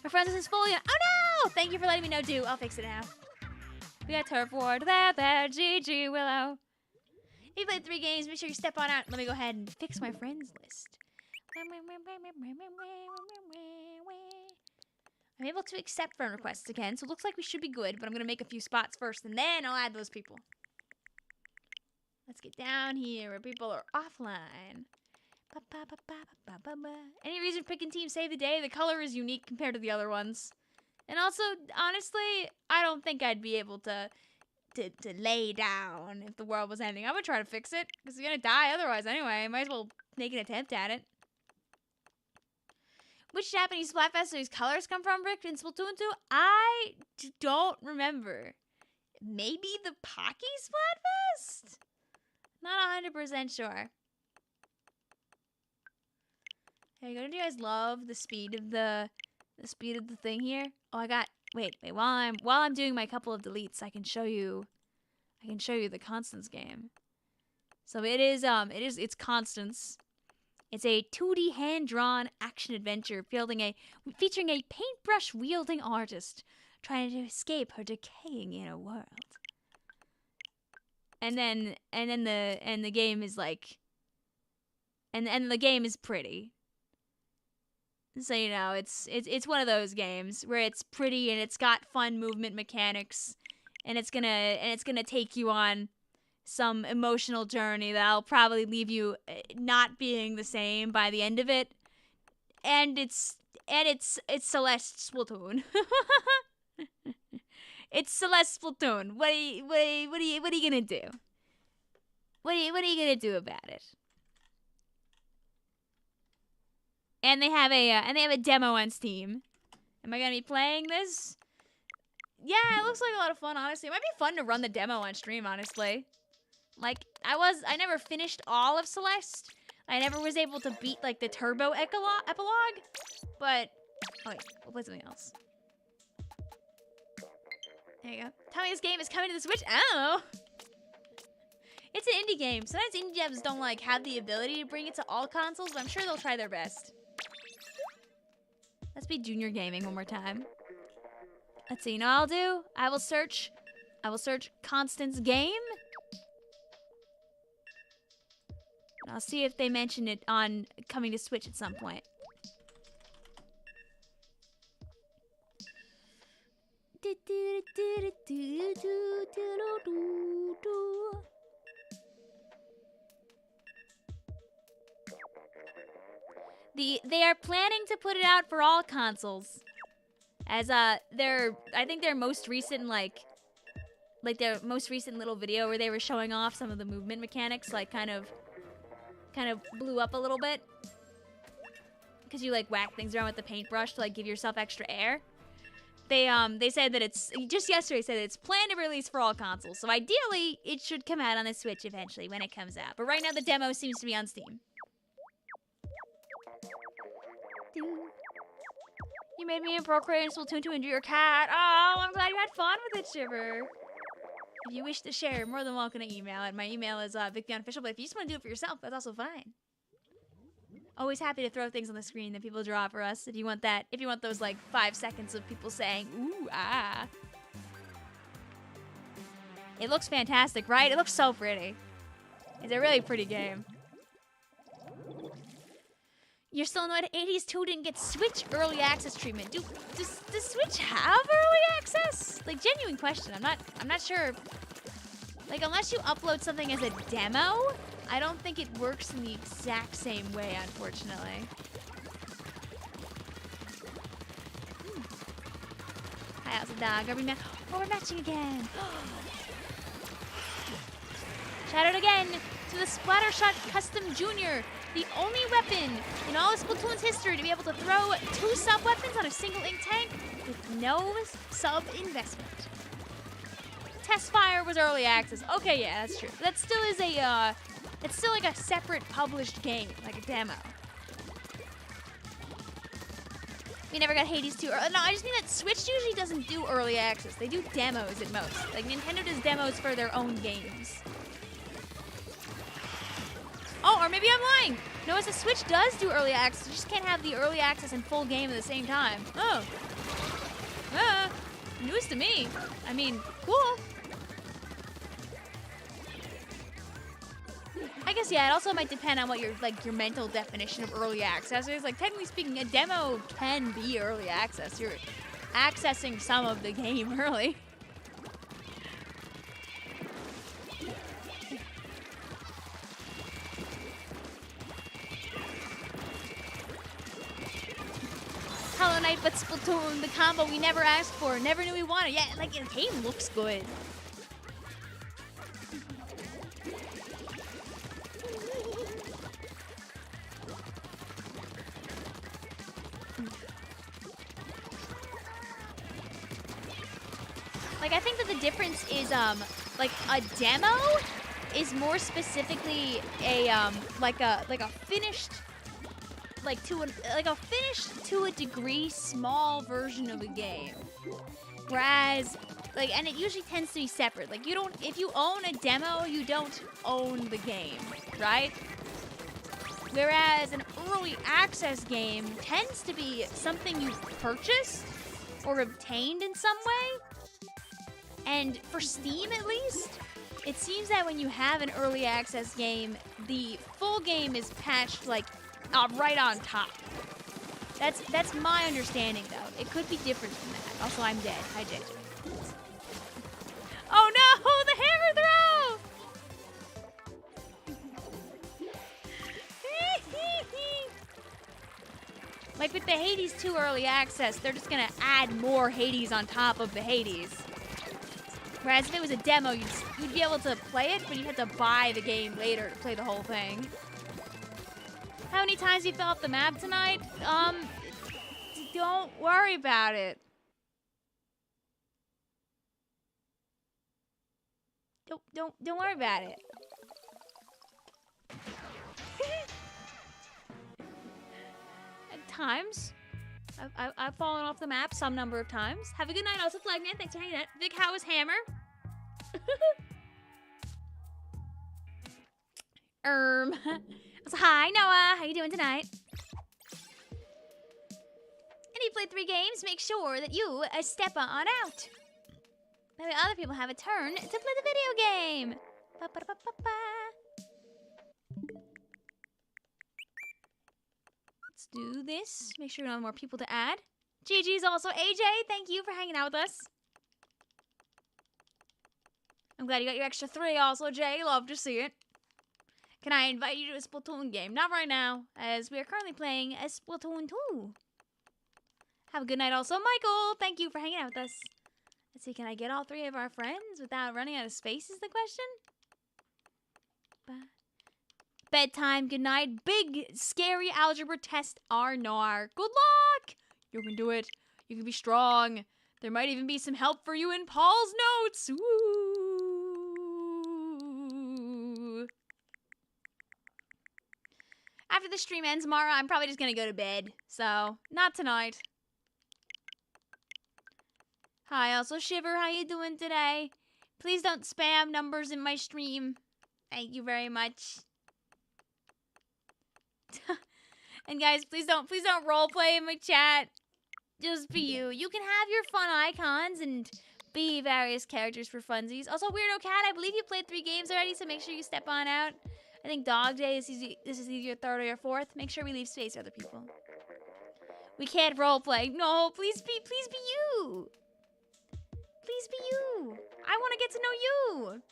My friend, this is fully on. Oh no! Thank you for letting me know, dude. I'll fix it now. We got Turf War. There, GG, Willow. If you played 3 games, make sure you step on out. Let me go ahead and fix my friends list. I'm able to accept friend requests again, so it looks like we should be good, but I'm going to make a few spots first, and then I'll add those people. Let's get down here where people are offline. Any reason picking Team Save the Day? The color is unique compared to the other ones. And also, honestly, I don't think I'd be able to lay down if the world was ending. I would try to fix it, because you're going to die otherwise anyway. I might as well make an attempt at it. Which Japanese Splatfest do these colors come from, Rick, in Splatoon 2? I don't remember. Maybe the Pocky Splatfest? Not 100% sure. Hey, don't you guys love the speed of the thing here? Oh, I got wait, while I'm doing my couple of deletes, I can show you the Constance game. So it's Constance. It's a 2D hand-drawn action-adventure featuring a paintbrush-wielding artist trying to escape her decaying inner world. And the game is like, and the game is pretty. So you know, it's one of those games where it's pretty and it's got fun movement mechanics, and it's gonna take you on some emotional journey that'll probably leave you not being the same by the end of it. And it's Celeste Splatoon. It's Celeste Splatoon. What are you gonna do? What are you gonna do about it? And they have a demo on Steam. Am I gonna be playing this? Yeah, it looks like a lot of fun, honestly. It might be fun to run the demo on stream, honestly. Like, I never finished all of Celeste. I never was able to beat, like, the turbo epilogue. But, oh wait, we'll play something else. There you go. Tell me this game is coming to the Switch. Oh! It's an indie game. Sometimes indie devs don't, like, have the ability to bring it to all consoles, but I'm sure they'll try their best. Let's be junior gaming one more time. Let's see, you know what I'll do? I will search Constance game. And I'll see if they mention it on coming to Switch at some point. They are planning to put it out for all consoles. As I think their most recent their most recent little video where they were showing off some of the movement mechanics, like kind of blew up a little bit. Cause you like whack things around with the paintbrush to like give yourself extra air. They said that it's just yesterday said that it's planned to release for all consoles. So ideally it should come out on the Switch eventually when it comes out. But right now the demo seems to be on Steam. You made me a procreate in Splatoon to injure your cat. Oh, I'm glad you had fun with it, Shiver. If you wish to share, you're more than welcome to email it. My email is VicVillonOfficial, but if you just want to do it for yourself, that's also fine. Always happy to throw things on the screen that people draw for us. If you want that, if you want those like 5 seconds of people saying, ooh, ah. It looks fantastic, right? It looks so pretty. It's a really pretty game. You're still annoyed at 80s 2 didn't get Switch early access treatment. Does Switch have early access? Like, genuine question. I'm not sure. Like, unless you upload something as a demo, I don't think it works in the exact same way, unfortunately. Hi, how's the dog? Are we we're matching again. Shout out again to the Splattershot Custom Junior, the only weapon in all of Splatoon's history to be able to throw 2 sub-weapons on a single ink tank with no sub-investment. Test Fire was early access. Okay, yeah, that's true. That still is it's still like a separate published game, like a demo. We never got Hades 2. No, I just mean that Switch usually doesn't do early access. They do demos at most. Like, Nintendo does demos for their own games. Oh, or maybe I'm lying. No, as the Switch does do early access. You just can't have the early access and full game at the same time. Oh. News to me. I mean, cool. I guess, yeah, it also might depend on what your mental definition of early access is. Like, technically speaking, a demo can be early access. You're accessing some of the game early. Hollow Knight, but Splatoon, the combo we never asked for, never knew we wanted. Yeah, like, the game looks good. Like, I think that the difference is, like, a demo is more specifically a, like a finished, like, a finished to a degree small version of a game. Whereas, like, and it usually tends to be separate. Like, if you own a demo, you don't own the game, right? Whereas an early access game tends to be something you purchased or obtained in some way. And for Steam, at least, it seems that when you have an early access game, the full game is patched, like, right on top. That's my understanding, though. It could be different from that. Also, I'm dead. Hi, JJ. Oh, no! The hammer throw! Like, with the Hades 2 early access, they're just gonna add more Hades on top of the Hades. Whereas if it was a demo, you'd be able to play it, but you'd have to buy the game later to play the whole thing. How many times you fell off the map tonight? Don't worry about it. Don't worry about it. At times, I've fallen off the map some number of times. Have a good night, also Flagman. Thanks for hanging out. Vic, how is Hammer? So hi Noah, how you doing tonight? And you played 3 games. Make sure that you step on out. Maybe other people have a turn to play the video game. Let's do this. Make sure we don't have more people to add. GG's also AJ. Thank you for hanging out with us. I'm glad you got your extra 3 also, Jay. Love to see it. Can I invite you to a Splatoon game? Not right now, as we are currently playing a Splatoon 2. Have a good night also, Michael. Thank you for hanging out with us. Let's see, can I get all 3 of our friends without running out of space is the question? Bedtime, good night. Big, scary algebra test, Arnar. Good luck! You can do it. You can be strong. There might even be some help for you in Paul's notes. Ooh. After the stream ends, Mara, I'm probably just gonna go to bed. So, not tonight. Hi, also Shiver, how you doing today? Please don't spam numbers in my stream. Thank you very much. And guys, please don't roleplay in my chat. Just be you. You can have your fun icons and be various characters for funsies. Also, Weirdo Cat, I believe you played 3 games already, so make sure you step on out. I think Dog Day, this is either your 3rd or your 4th. Make sure we leave space for other people. We can't roleplay. No, please be you. Please be you. I want to get to know you.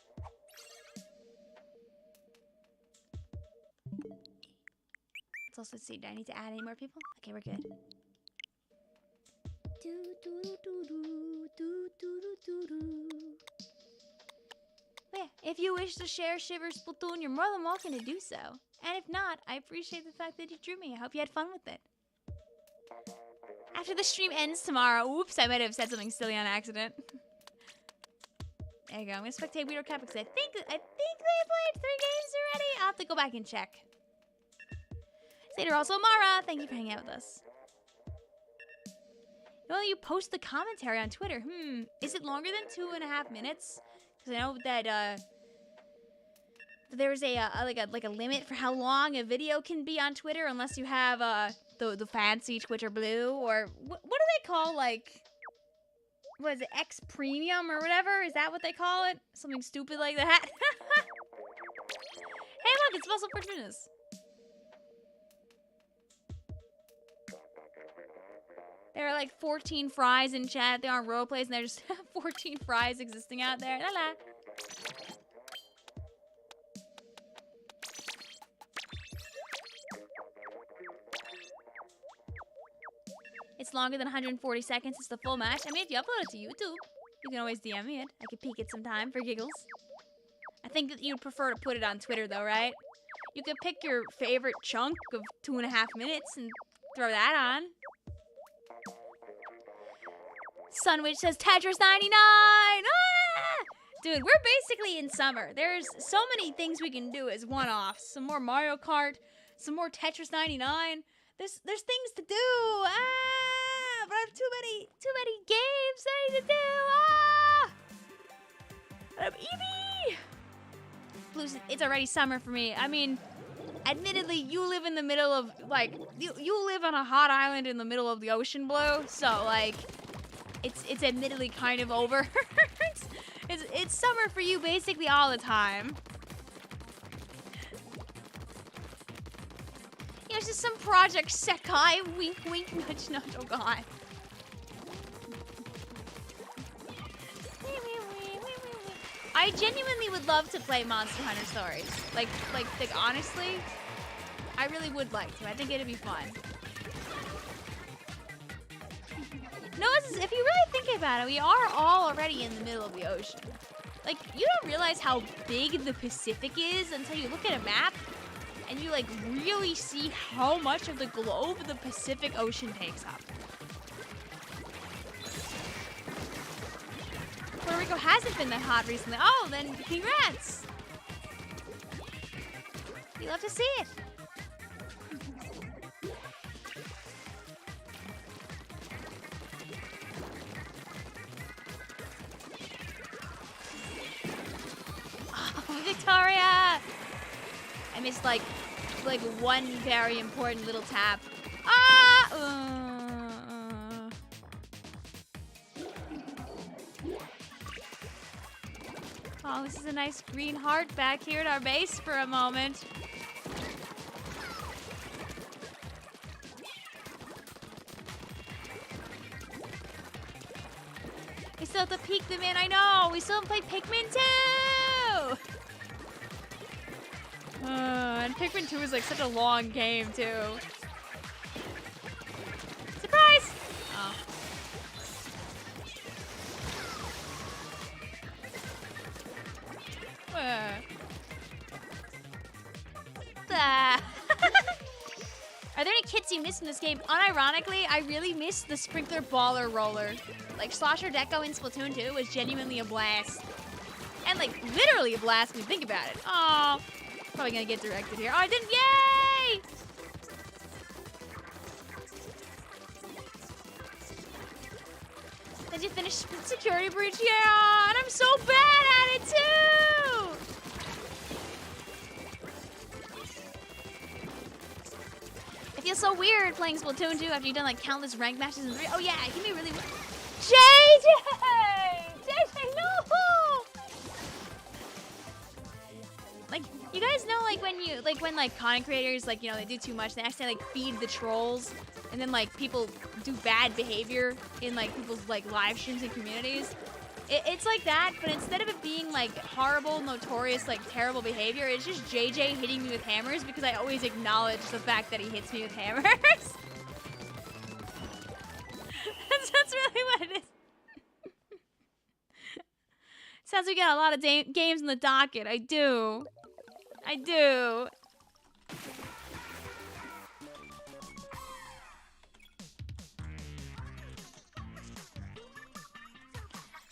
Let's also see, do I need to add any more people? Okay, we're good. But yeah, if you wish to share Shiver Splatoon, you're more than welcome to do so. And if not, I appreciate the fact that you drew me. I hope you had fun with it. After the stream ends tomorrow, oops, I might have said something silly on accident. There you go. I'm gonna spectate Weirdo Cat because I think they played 3 games already. I'll have to go back and check. Later, also Mara, thank you for hanging out with us. Well, you post the commentary on Twitter. Is it longer than 2.5 minutes? Because I know that there's like a limit for how long a video can be on Twitter, unless you have the fancy Twitter Blue, or what do they call, like, what is it, X Premium or whatever? Is that what they call it? Something stupid like that. Hey, look, it's Muscle Fortunas. There are like 14 fries in chat. They aren't roleplays, and there's 14 fries existing out there. La la. It's longer than 140 seconds. It's the full match. I mean, if you upload it to YouTube, you can always DM me it. I could peek it sometime for giggles. I think that you'd prefer to put it on Twitter, though, right? You could pick your favorite chunk of 2.5 minutes and throw that on. Sunwitch says Tetris 99! Ah! Dude, we're basically in summer. There's so many things we can do as one-offs. Some more Mario Kart, some more Tetris 99. There's things to do. Ah! But I have too many games I need to do. Ah! But I'm Evie! Blues, it's already summer for me. I mean, admittedly, you live in the middle of, like, you live on a hot island in the middle of the ocean, Blue. So, like, it's admittedly kind of over. it's summer for you basically all the time. You know, it's just some Project Sekai, wink wink, nudge nudge, oh god. I genuinely would love to play Monster Hunter Stories. Like honestly, I really would like to. I think it'd be fun. No, if you really think about it, we are all already in the middle of the ocean. Like, you don't realize how big the Pacific is until you look at a map. and you like really see how much of the globe the Pacific Ocean takes up. Puerto Rico hasn't been that hot recently. Oh, then congrats. You love to see it. Oh, Victoria! I missed like one very important little tap. Ah! Oh, this is a nice green heart back here at our base for a moment. We still have to peek them in, I know! We still haven't played Pikmin 2! And Pikmin 2 is like such a long game, too. Surprise! Oh. Are there any kits you missed in this game? Unironically, I really missed the sprinkler baller roller. Like, Slosher Deco in Splatoon 2 was genuinely a blast. And, like, literally a blast when you think about it. Oh, probably gonna get directed here. Oh, I didn't. Yay! Did you finish Security Breach? Yeah, and I'm so bad at it, too! It feels so weird playing Splatoon 2 after you've done like countless ranked matches in 3. Oh yeah, it can be really weird. JJ, no! Like, you guys know when content creators, like, you know, they do too much, they accidentally like feed the trolls, and then like people do bad behavior in like people's like live streams and communities. It's like that, but instead of it being like horrible, notorious, like terrible behavior, it's just JJ hitting me with hammers because I always acknowledge the fact that he hits me with hammers. that's really what it is. Sounds like we got a lot of games in the docket. I do.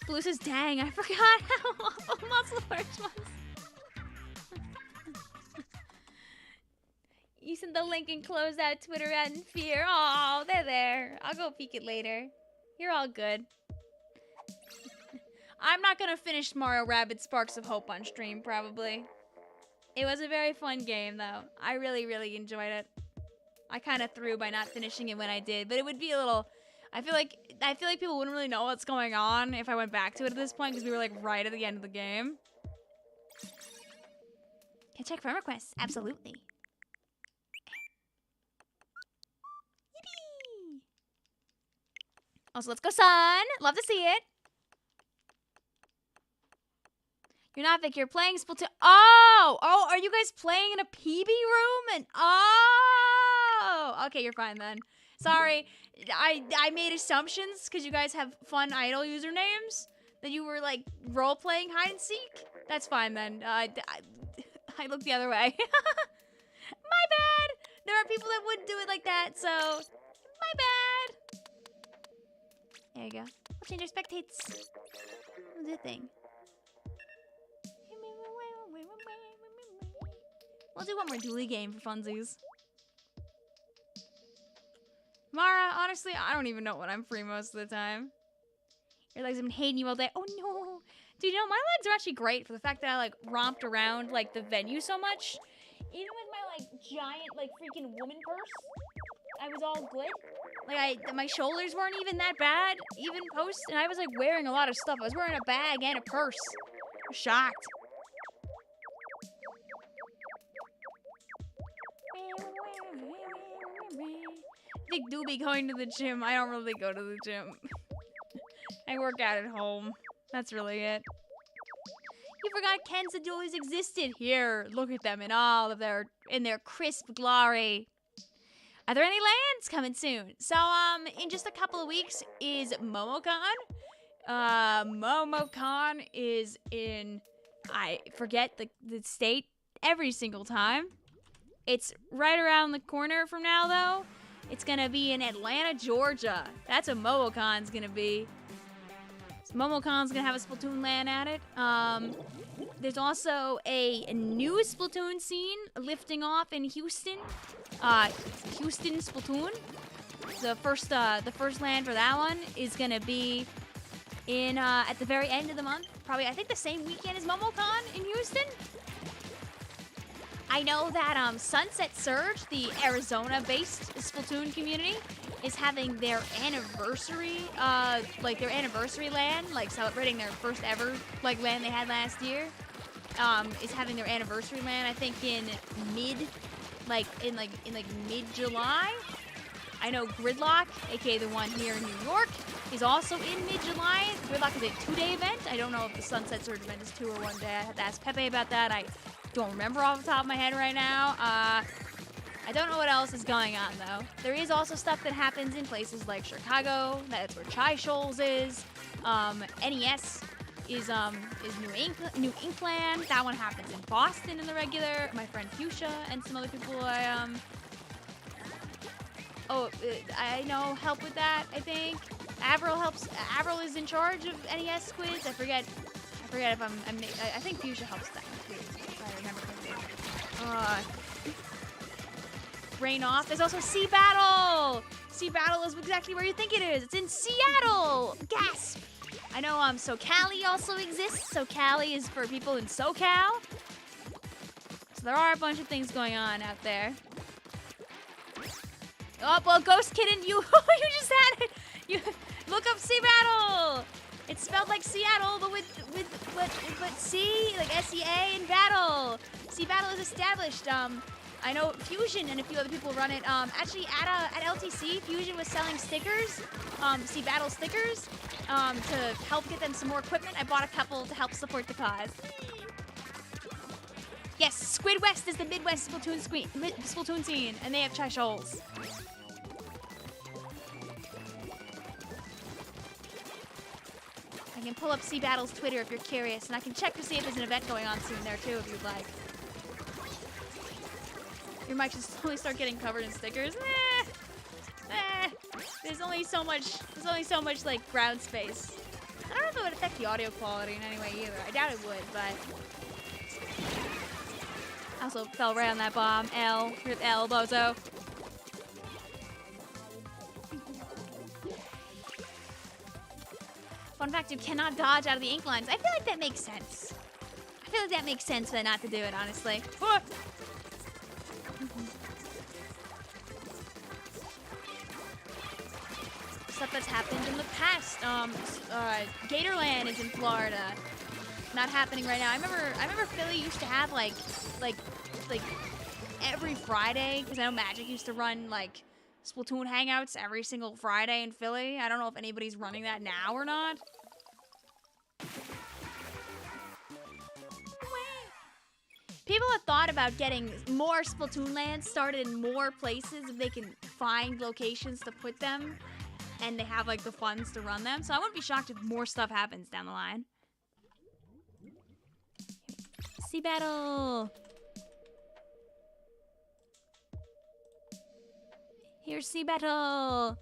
Blue says, dang, I forgot how awful Muscle Horse was. You sent the link and closed out Twitter out in fear. Oh, they're there. I'll go peek it later. You're all good. I'm not gonna finish Mario Rabbids Sparks of Hope on stream, probably. It was a very fun game, though. I really, really enjoyed it. I kind of threw by not finishing it when I did, but it would be a little... I feel like people wouldn't really know what's going on if I went back to it at this point because we were like right at the end of the game. Can check friend requests. Absolutely. Yippee! Also, let's go, son. Love to see it. You're not Vic. You're playing Splatoon. Oh, are you guys playing in a PB room? And okay, you're fine then. Sorry, I made assumptions because you guys have fun idol usernames that you were like role playing hide and seek. That's fine then. I looked the other way. My bad. There are people that wouldn't do it like that, so my bad. There you go. We'll change our spectates. We'll do a thing. We'll do one more dually game for funsies. Mara, honestly, I don't even know when I'm free most of the time. Your legs have been hating you all day. Oh no. Dude, you know, my legs are actually great for the fact that I like romped around like the venue so much. Even with my like giant like freaking woman purse, I was all good. Like my shoulders weren't even that bad, even post, and I was like wearing a lot of stuff. I was wearing a bag and a purse. I'm shocked. Vic do be going to the gym. I don't really go to the gym. I work out at home. That's really it. You forgot Kens and Dualies existed. Here, look at them in all of their crisp glory. Are there any lands coming soon? So, in just a couple of weeks is MomoCon. MomoCon is in, I forget the state every single time. It's right around the corner from now, though. It's gonna be in Atlanta, Georgia. That's what MomoCon's gonna be. So MomoCon's gonna have a Splatoon LAN at it. There's also a new Splatoon scene lifting off in Houston. Houston Splatoon. The first LAN for that one is gonna be in at the very end of the month. Probably, I think the same weekend as MomoCon in Houston. I know that Sunset Surge, the Arizona-based Splatoon community, is having their anniversary, their anniversary LAN, like celebrating their first ever LAN they had last year. Is having their anniversary LAN, I think in mid-July. I know Gridlock, aka the one here in New York, is also in mid-July. Gridlock is a 2-day event. I don't know if the Sunset Surge event is 2 or 1 day. I have to ask Pepe about that. I don't remember off the top of my head right now. I don't know what else is going on, though. There is also stuff that happens in places like Chicago. That's where Chai Shoals is. NES is New Inkland. That one happens in Boston in the regular. My friend Fuchsia and some other people I know help with that, I think. Avril helps. Avril is in charge of NES quiz. I forget if I think Fuchsia helps that too, if I remember correctly. Rain off. There's also Sea Battle. Sea Battle is exactly where you think it is. It's in Seattle. Gasp. I know SoCali also exists. SoCali is for people in SoCal. So there are a bunch of things going on out there. Oh, well, Ghost Kitten, you just had it. You look up Sea Battle. It's spelled like Seattle, but but C, like SEA and Battle. Sea Battle is established. I know Fusion and a few other people run it. Actually, at LTC, Fusion was selling stickers, Sea Battle stickers, to help get them some more equipment. I bought a couple to help support the cause. Yes, Squid West is the Midwest Splatoon scene, and they have Chai Shoals. I can pull up Sea Battle's Twitter if you're curious, and I can check to see if there's an event going on soon there too, if you'd like. Your mic should slowly start getting covered in stickers. There's only so much like ground space. I don't know if it would affect the audio quality in any way either. I doubt it would, but I also fell right on that bomb. Rip L, bozo. Fun fact, you cannot dodge out of the ink lines. I feel like that makes sense. I feel like that makes sense for not to do it, honestly. Stuff that's happened in the past. Gatorland is in Florida. Not happening right now. I remember Philly used to have like every Friday, because I know Magic used to run like Splatoon hangouts every single Friday in Philly. I don't know if anybody's running that now or not. People have thought about getting more Splatoon lands started in more places if they can find locations to put them and they have like the funds to run them. So I wouldn't be shocked if more stuff happens down the line. Sea Battle! Here's Sea Battle!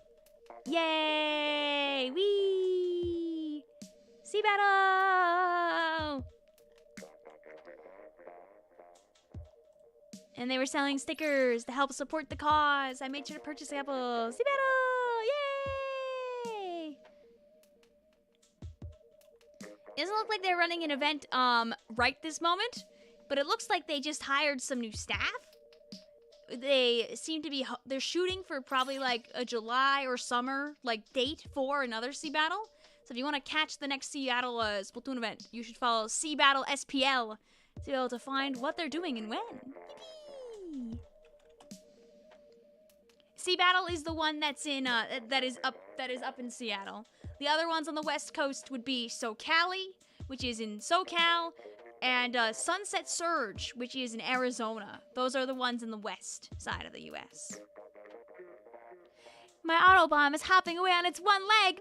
Yay! Whee! Sea Battle! And they were selling stickers to help support the cause. I made sure to purchase a couple. Sea Battle! Yay! It doesn't look like they're running an event right this moment, but it looks like they just hired some new staff. They seem to be, they're shooting for probably like a July or summer like date for another Sea Battle. So if you want to catch the next Seattle Splatoon event, you should follow Sea Battle SPL to be able to find what they're doing and when. Yippee! Sea Battle is the one that's in that is up in Seattle. The other ones on the West Coast would be SoCali, which is in SoCal, and Sunset Surge, which is in Arizona. Those are the ones in the west side of the U.S. My Autobomb is hopping away on its one leg.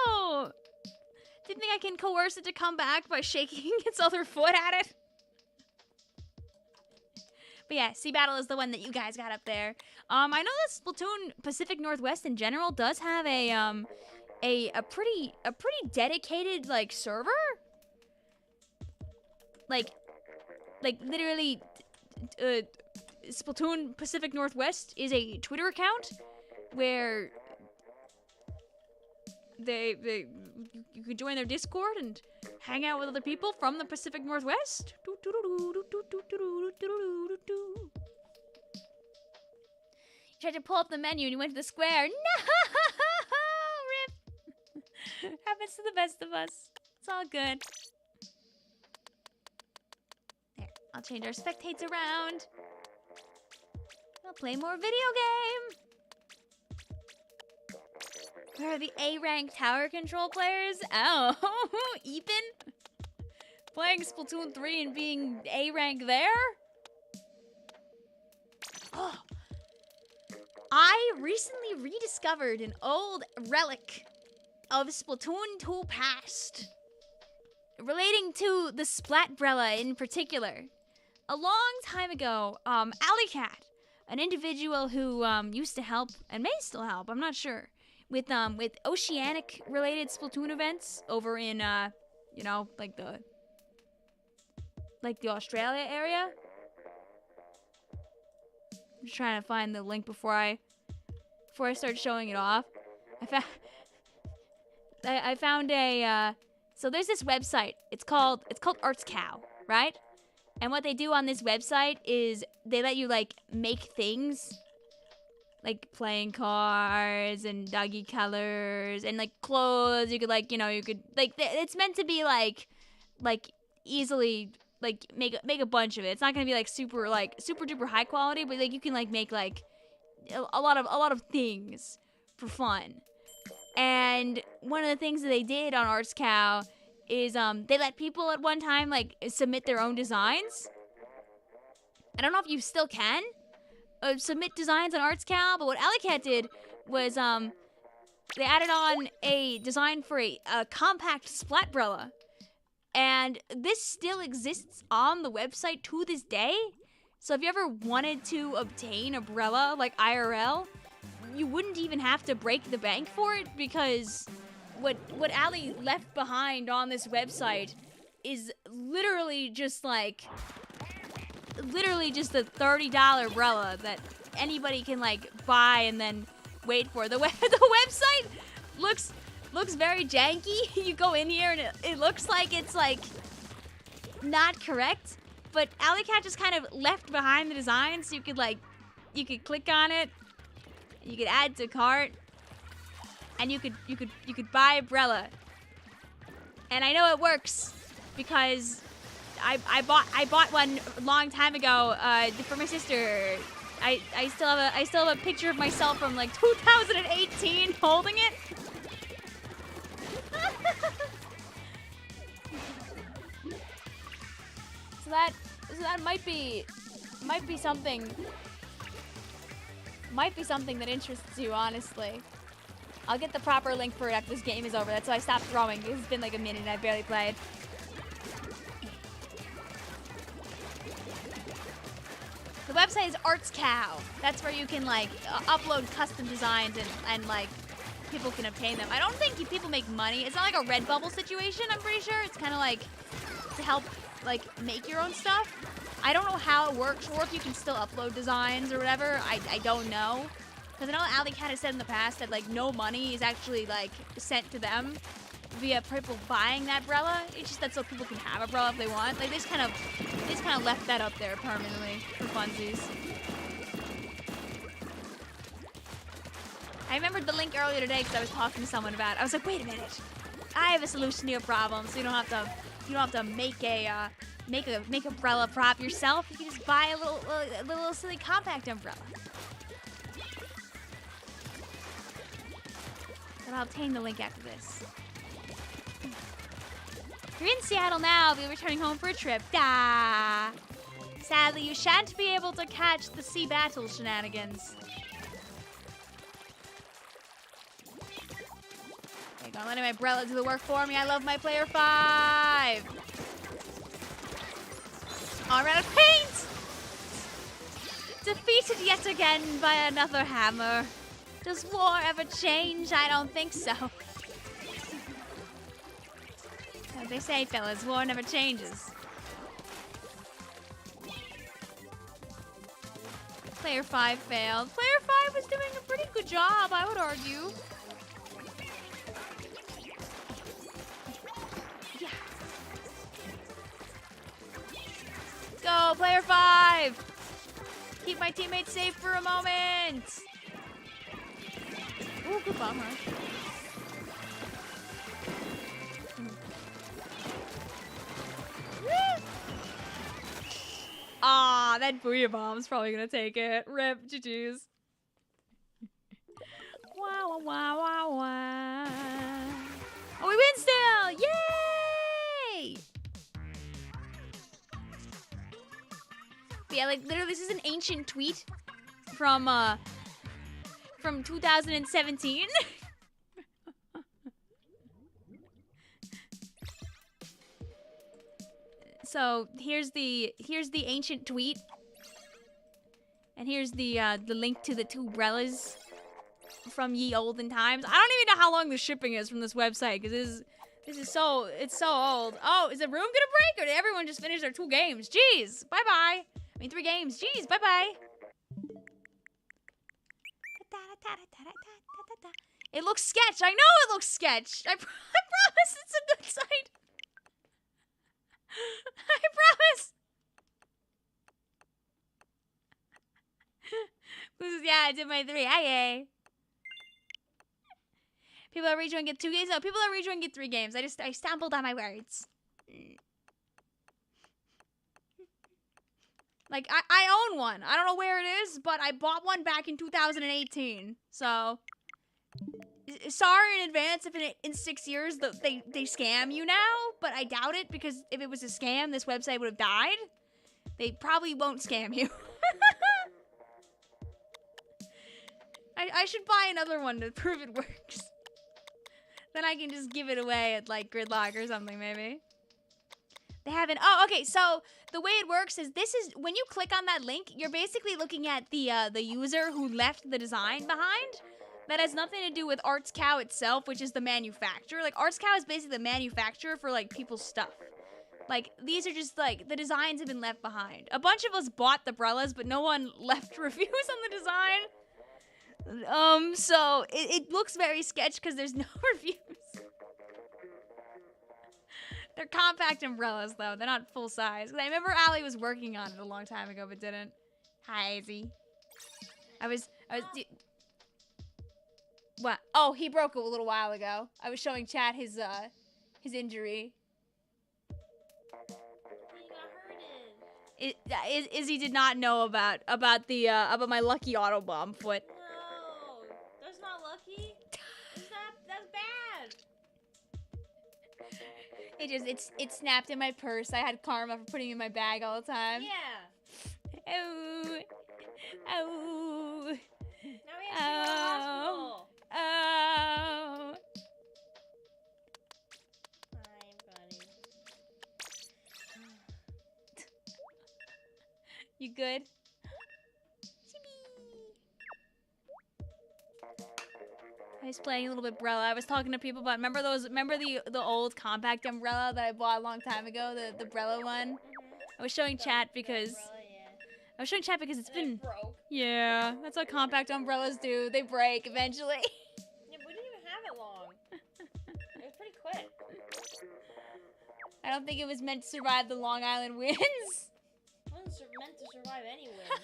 No! Do you think I can coerce it to come back by shaking its other foot at it? But yeah, Sea Battle is the one that you guys got up there. I know that Splatoon Pacific Northwest in general does have a pretty dedicated like server. Like literally, Splatoon Pacific Northwest is a Twitter account where you can join their Discord and hang out with other people from the Pacific Northwest. You tried to pull up the menu and you went to the square. No! Rip. Happens to the best of us. It's all good. There, I'll change our spectates around. I'll play more video game. Where are the A-rank tower control players? Oh, Ethan? Playing Splatoon 3 and being A-rank there? Oh. I recently rediscovered an old relic of Splatoon 2 past, relating to the Splatbrella in particular. A long time ago, Alley Cat, an individual who used to help, and may still help, I'm not sure, with oceanic-related Splatoon events over in, you know, like the Australia area. I'm just trying to find the link before I start showing it off. I found a so there's this website. It's called Arts Cow, right? And what they do on this website is they let you like make things, like playing cards and doggy colors and like clothes. You could like, you know, you could like it's meant to be like easily like make a bunch of it. It's not gonna be like super duper high quality, but like you can like make like a lot of things for fun. And one of the things that they did on Arts Cow is they let people at one time like submit their own designs. I don't know if you still can submit designs on Arts Cow, but what Alley Cat did was they added on a design for a compact Splatbrella. And this still exists on the website to this day. So if you ever wanted to obtain a Brella, like IRL, you wouldn't even have to break the bank for it, because what Ali left behind on this website is literally just a $30 Brella that anybody can like buy and then wait for. The website looks very janky. You go in here and it looks like it's like not correct, but Alley Cat just kind of left behind the design, so you could click on it, you could add to cart, and you could buy Brella. And I know it works because I bought one a long time ago for my sister. I still have a picture of myself from like 2018 holding it. So that might be something that interests you, honestly. I'll get the proper link for it after this game is over. That's why I stopped throwing. It's been like a minute and I barely played. The website is Arts Cow. That's where you can like upload custom designs and like people can obtain them. I don't think people make money. It's not like a Redbubble situation, I'm pretty sure. It's kind of like to help like make your own stuff. I don't know how it works, or if you can still upload designs or whatever. I don't know. Because I know Alley Cat has said in the past that like no money is actually like sent to them via people buying that Brella. It's just that so people can have a Brella if they want. Like they just kind of left that up there permanently for funsies. I remembered the link earlier today because I was talking to someone about it. I was like, wait a minute, I have a solution to your problem, so you don't have to make a umbrella prop yourself. You can just buy a little silly compact umbrella. But I'll obtain the link after this. If you're in Seattle now, you'll be returning home for a trip. Da! Sadly, you shan't be able to catch the sea battle shenanigans. Okay, go, letting my umbrella do the work for me. I love my player 5. Oh, I ran out of paint! Defeated yet again by another hammer. Does war ever change? I don't think so. As they say, fellas, war never changes. Player 5 failed. Player 5 was doing a pretty good job, I would argue. Yeah. Go, player 5! Keep my teammates safe for a moment! Ooh, good bomb rush. Ah, that Booyah Bomb's probably gonna take it. Rip, GG's. Wow, wow, wow, wow. Oh, we win still! Yay! But yeah, like, literally, this is an ancient tweet from 2017. So here's the ancient tweet, and here's the link to the two umbrellas from ye olden times. I don't even know how long the shipping is from this website because it's so old. Oh, is the room gonna break or did everyone just finish their 2 games? Jeez, bye bye. I mean 3 games. Jeez, bye bye. It looks sketch. I know it looks sketch. I promise it's a good site. I promise. Yeah, I did my 3. Yay. People that rejoin get 2 games. No, people that rejoin get 3 games. I stumbled on my words. Like I own one. I don't know where it is, but I bought one back in 2018. So sorry in advance if in 6 years they scam you now, but I doubt it because if it was a scam, this website would have died. They probably won't scam you. I should buy another one to prove it works. Then I can just give it away at like Gridlock or something maybe. They haven't. Oh, okay. So the way it works is when you click on that link, you're basically looking at the user who left the design behind. That has nothing to do with Arts Cow itself, which is the manufacturer. Like, Arts Cow is basically the manufacturer for, like, people's stuff. Like, these are just, like, the designs have been left behind. A bunch of us bought the umbrellas, but no one left reviews on the design. So, it looks very sketch because there's no reviews. They're compact umbrellas, though. They're not full size. I remember Allie was working on it a long time ago, but didn't. Hi, Izzy. What? Oh, he broke a little while ago. I was showing chat his injury. He got hurted. Izzy did not know about my lucky auto bomb foot. No, that's not lucky. That's bad. It snapped in my purse. I had karma for putting it in my bag all the time. Yeah. Oh. Oh. Now we have to go to the hospital. Oh. Hi, buddy. You good? I was playing a little bit umbrella. I was talking to people about remember the old compact umbrella that I bought a long time ago, the umbrella one? I was showing chat because it's been broke. Yeah, that's what compact umbrellas do. They break eventually. Yeah, we didn't even have it long. It was pretty quick. I don't think it was meant to survive the Long Island winds. It wasn't meant to survive any wind.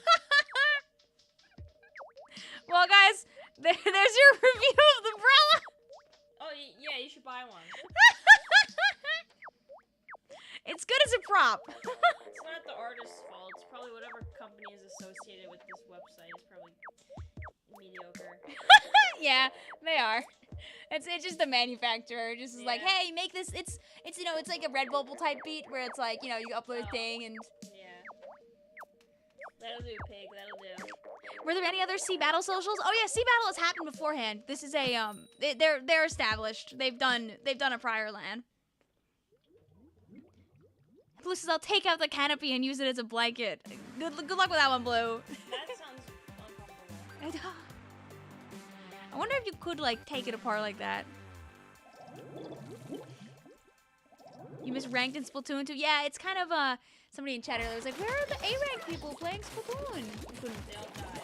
Well, guys, there's your review of the umbrella. Oh, yeah, you should buy one. It's good as a prop. It's not the artist's fault. It's probably whatever company is associated with this website is probably mediocre. Yeah, they are. It's just the manufacturer just is like, Yeah. hey, make this. It's it's like a Redbubble type beat where it's like you upload a thing and. Yeah. That'll do, pig. That'll do. Were there any other Sea Battle socials? Oh yeah, Sea Battle has happened beforehand. This is a they're established. They've done a prior LAN. Blue says I'll take out the canopy and use it as a blanket. Good luck with that one, Blue. That I wonder if you could, like, take it apart like that. You missed ranked in Splatoon 2? Yeah, it's kind of, somebody in chat earlier was like, where are the A-rank people playing Splatoon? They all died.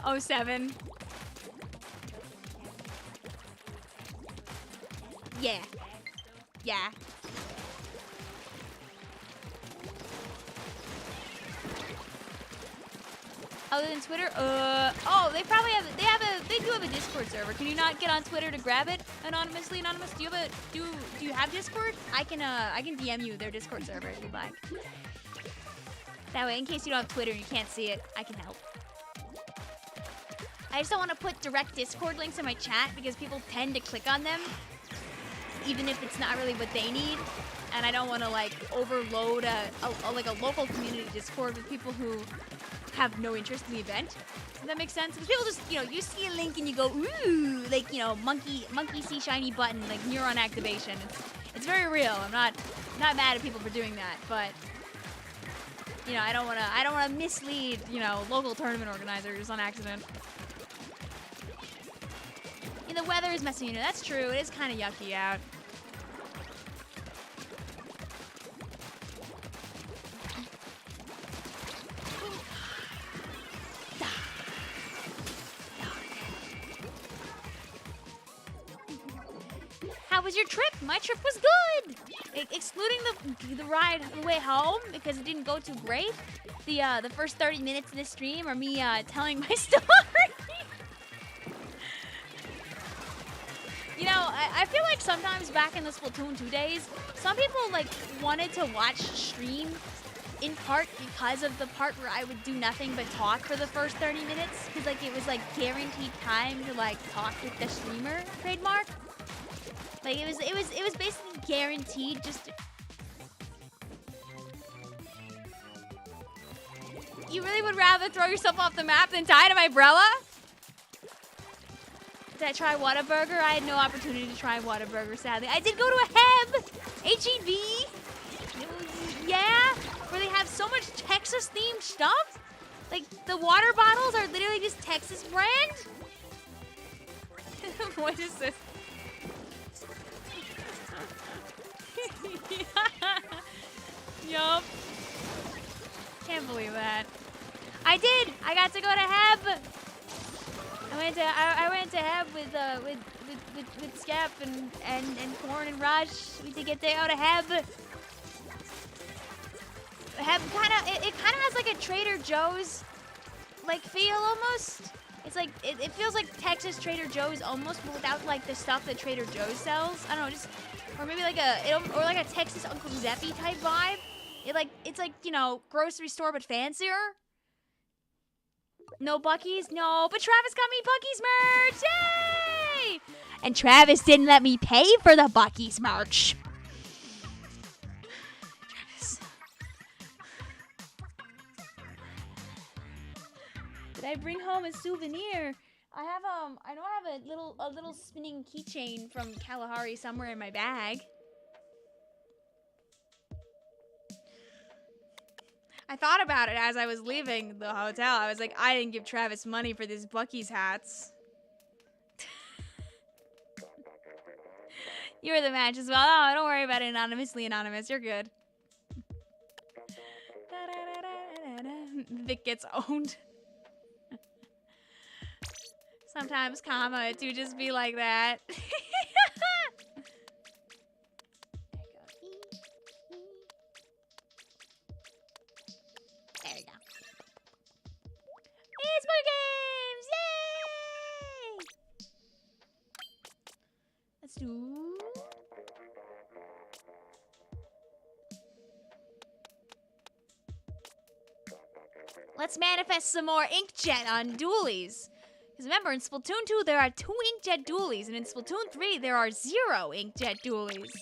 Oh, 07. Yeah. Yeah. Other than Twitter, oh, they probably have, they do have a Discord server. Can you not get on Twitter to grab it anonymously? Anonymous, do you have Discord? I can DM you their Discord server if you'd like. That way, in case you don't have Twitter and you can't see it, I can help. I just don't want to put direct Discord links in my chat because people tend to click on them, even if it's not really what they need. And I don't want to, like, overload a local community Discord with people who have no interest in the event. Does that make sense? Because people just, you know, you see a link and you go, ooh, like, you know, monkey see shiny button, like neuron activation. It's very real. I'm not mad at people for doing that, but you know, I don't wanna mislead, you know, local tournament organizers on accident. Yeah, the weather is messing, you know, that's true. It is kind of yucky out. How was your trip? My trip was good! Excluding the ride the way home, because it didn't go too great. The first 30 minutes of this stream are me telling my story. You know, I feel like sometimes back in the Splatoon 2 days, some people like wanted to watch stream in part because of the part where I would do nothing but talk for the first 30 minutes, because like it was like guaranteed time to like talk with the streamer trademark. Like it was basically guaranteed just to... You really would rather throw yourself off the map than tie to my umbrella? Did I try Whataburger? I had no opportunity to try Whataburger, sadly. I did go to a HEB! H-E-B! Yeah! Where they have so much Texas-themed stuff? Like, the water bottles are literally just Texas brand? What is this? Yup. Can't believe that. I did! I got to go to HEB! I went to HEB with Skep and Corn and Rush. We did get to go to HEB. HEB it kind of has like a Trader Joe's like feel almost. It's like it feels like Texas Trader Joe's almost, but without like the stuff that Trader Joe's sells. I don't know, just or maybe like a Texas Uncle Zeppy type vibe. It's like, you know, grocery store but fancier. No Buc-ee's? No, but Travis got me Buc-ee's merch! Yay! And Travis didn't let me pay for the Buc-ee's merch. Travis. Did I bring home a souvenir? I know I have a little spinning keychain from Kalahari somewhere in my bag. I thought about it as I was leaving the hotel. I was like, I didn't give Travis money for these Buc-ee's hats. You were the match as well. Oh, don't worry about it, anonymously anonymous. You're good. Vic gets owned. Sometimes, it do just be like that. There we go. It's more games! Yay! Let's do... Let's manifest some more inkjet on dualies. Because remember, in Splatoon 2, there are 2 inkjet dualies, and in Splatoon 3, there are 0 inkjet dualies.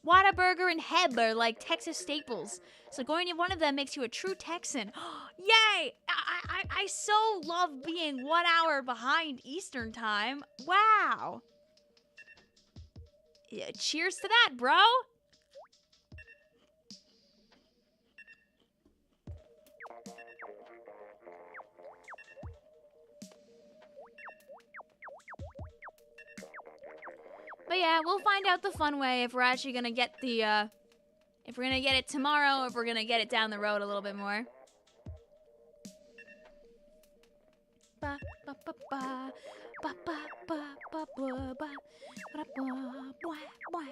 Whataburger and HEB are like Texas staples, so going to one of them makes you a true Texan. Yay! I so love being 1 hour behind Eastern time. Wow! Yeah, cheers to that, bro! But yeah, we'll find out the fun way if we're actually gonna get the, if we're gonna get it tomorrow, or if we're gonna get it down the road a little bit more. Ba ba ba ba ba ba ba ba ba ba ba ba ba.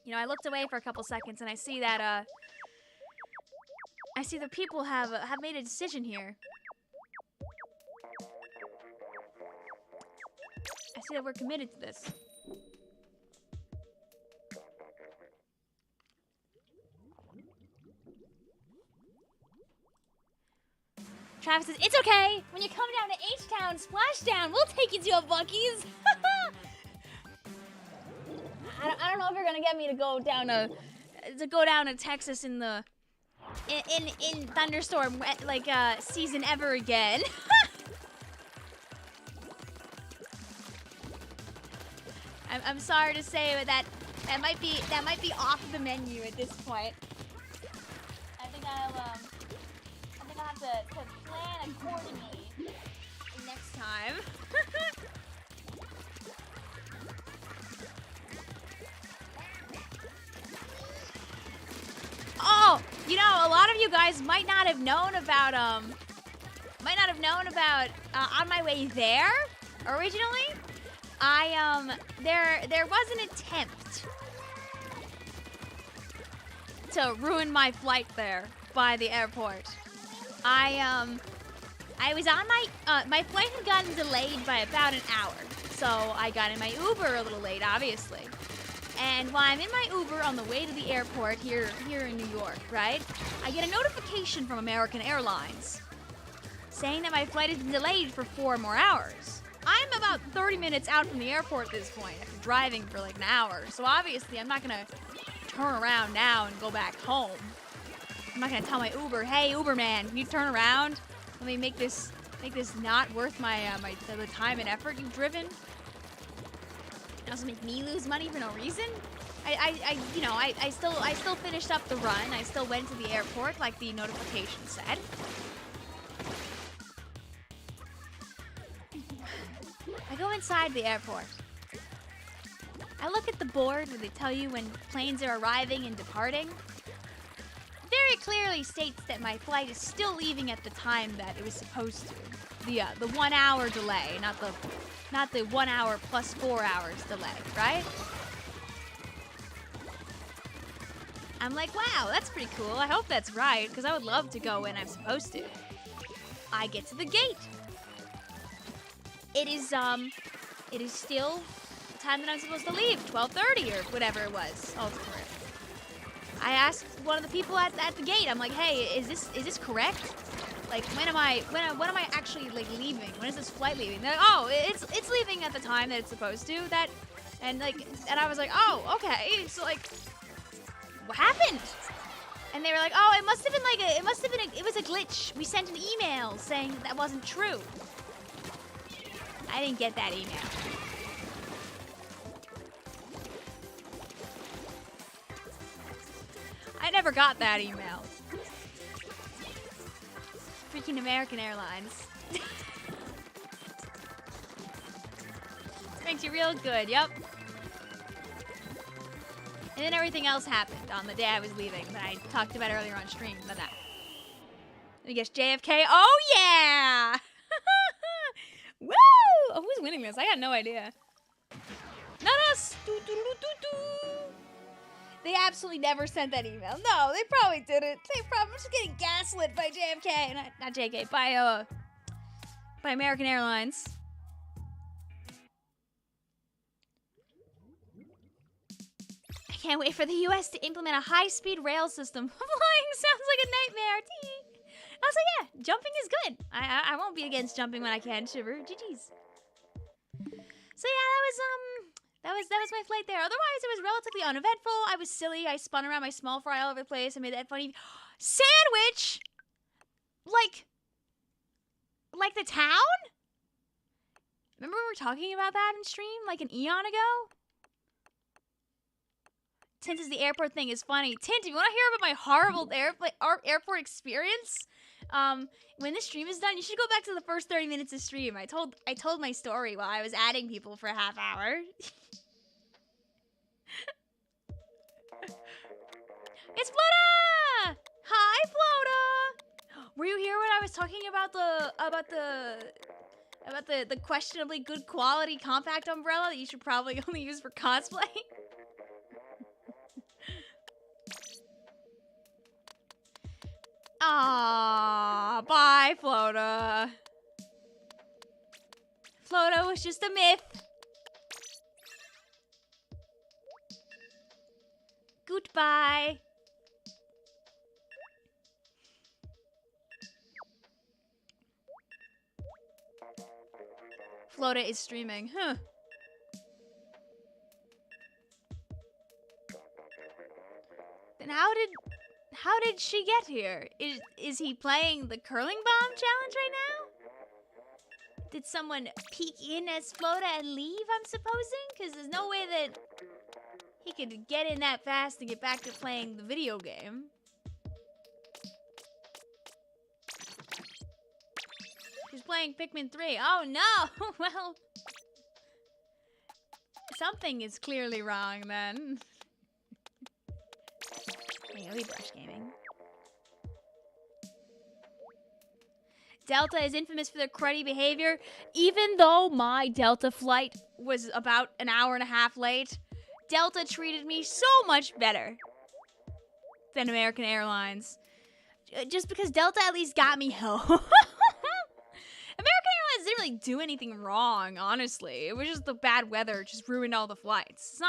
You know, I looked away for a couple seconds and I see that I see the people have made a decision here. I see that we're committed to this. Travis says, it's okay. When you come down to H-Town, Splashdown, we'll take you to a Buc-ee's. I don't know if you're gonna get me to go down to Texas in the in thunderstorm like season ever again. I'm sorry to say, but that might be off the menu at this point. I think I'll have to plan accordingly next time. Oh, you know, a lot of you guys might not have known about On my way there originally. There was an attempt to ruin my flight there by the airport. I was on my flight had gotten delayed by about an hour, so I got in my Uber a little late, obviously. And while I'm in my Uber on the way to the airport here in New York, right, I get a notification from American Airlines saying that my flight has been delayed for 4 more hours. I'm about 30 minutes out from the airport at this point, after driving for like an hour, so obviously I'm not gonna turn around now and go back home. I'm not gonna tell my Uber, hey Uber man, can you turn around? Let me make this not worth my the time and effort you've driven. And also make me lose money for no reason. I still finished up the run. I still went to the airport like the notification said. I go inside the airport. I look at the board where they tell you when planes are arriving and departing. Very clearly states that my flight is still leaving at the time that it was supposed to. The 1 hour delay, not the 1 hour plus 4 hours delay, right? I'm like, wow, that's pretty cool. I hope that's right, because I would love to go when I'm supposed to. I get to the gate. It is still the time that I'm supposed to leave, 12:30 or whatever it was. Oh, it's correct. I asked one of the people at the gate. I'm like, "Hey, is this correct? Like, when am I actually like leaving? When is this flight leaving?" They're like, "Oh, it's leaving at the time that it's supposed to." And I was like, "Oh, okay." So like, what happened? And they were like, "Oh, it was a glitch. We sent an email saying that wasn't true." I didn't get that email. I never got that email. Freaking American Airlines. This makes you real good, yep. And then everything else happened on the day I was leaving that I talked about earlier on stream. About that. Let me guess, JFK. Oh, yeah! Woo! Oh, who's winning this? I got no idea. Not us! They absolutely never sent that email. No, they probably didn't. They probably just getting gaslit by JFK. Not JFK, by American Airlines. I can't wait for the US to implement a high-speed rail system. Flying sounds like a nightmare. I was like, yeah, jumping is good. I won't be against jumping when I can. Shiver. GG's. So yeah, that was my flight there. Otherwise, it was relatively uneventful. I was silly. I spun around my small fry all over the place. I made that funny sandwich. Like the town? Remember we were talking about that in stream like an eon ago? Tint says the airport thing is funny. Tint, if you want to hear about my horrible airport experience, when this stream is done, you should go back to the first 30 minutes of stream. I told my story while I was adding people for a half hour. It's Flota! Hi, Flota! Were you here when I was talking about the questionably good quality compact umbrella that you should probably only use for cosplay? Ah, bye, Flota. Flota was just a myth. Goodbye. Flota is streaming, huh? Then how did she get here? Is he playing the curling bomb challenge right now? Did someone peek in as Flota and leave, I'm supposing? Because there's no way that he could get in that fast and get back to playing the video game. She's playing Pikmin 3. Oh no! Well, something is clearly wrong then. Hey, brush gaming. Delta is infamous for their cruddy behavior. Even though my Delta flight was about an hour and a half late, Delta treated me so much better than American Airlines. Just because Delta at least got me home. American Airlines didn't really do anything wrong, honestly. It was just the bad weather just ruined all the flights.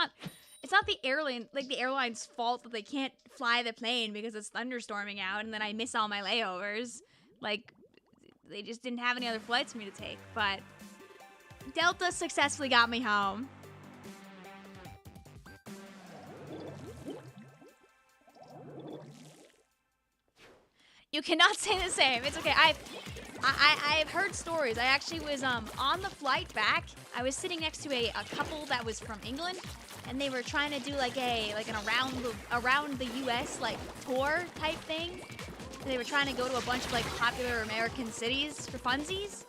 It's not the airline's fault that they can't fly the plane because it's thunderstorming out and then I miss all my layovers. Like, they just didn't have any other flights for me to take. But Delta successfully got me home. You cannot say the same. It's okay. I've heard stories. I actually was on the flight back. I was sitting next to a couple that was from England, and they were trying to do like an around the U.S. like tour type thing. They were trying to go to a bunch of like popular American cities for funsies,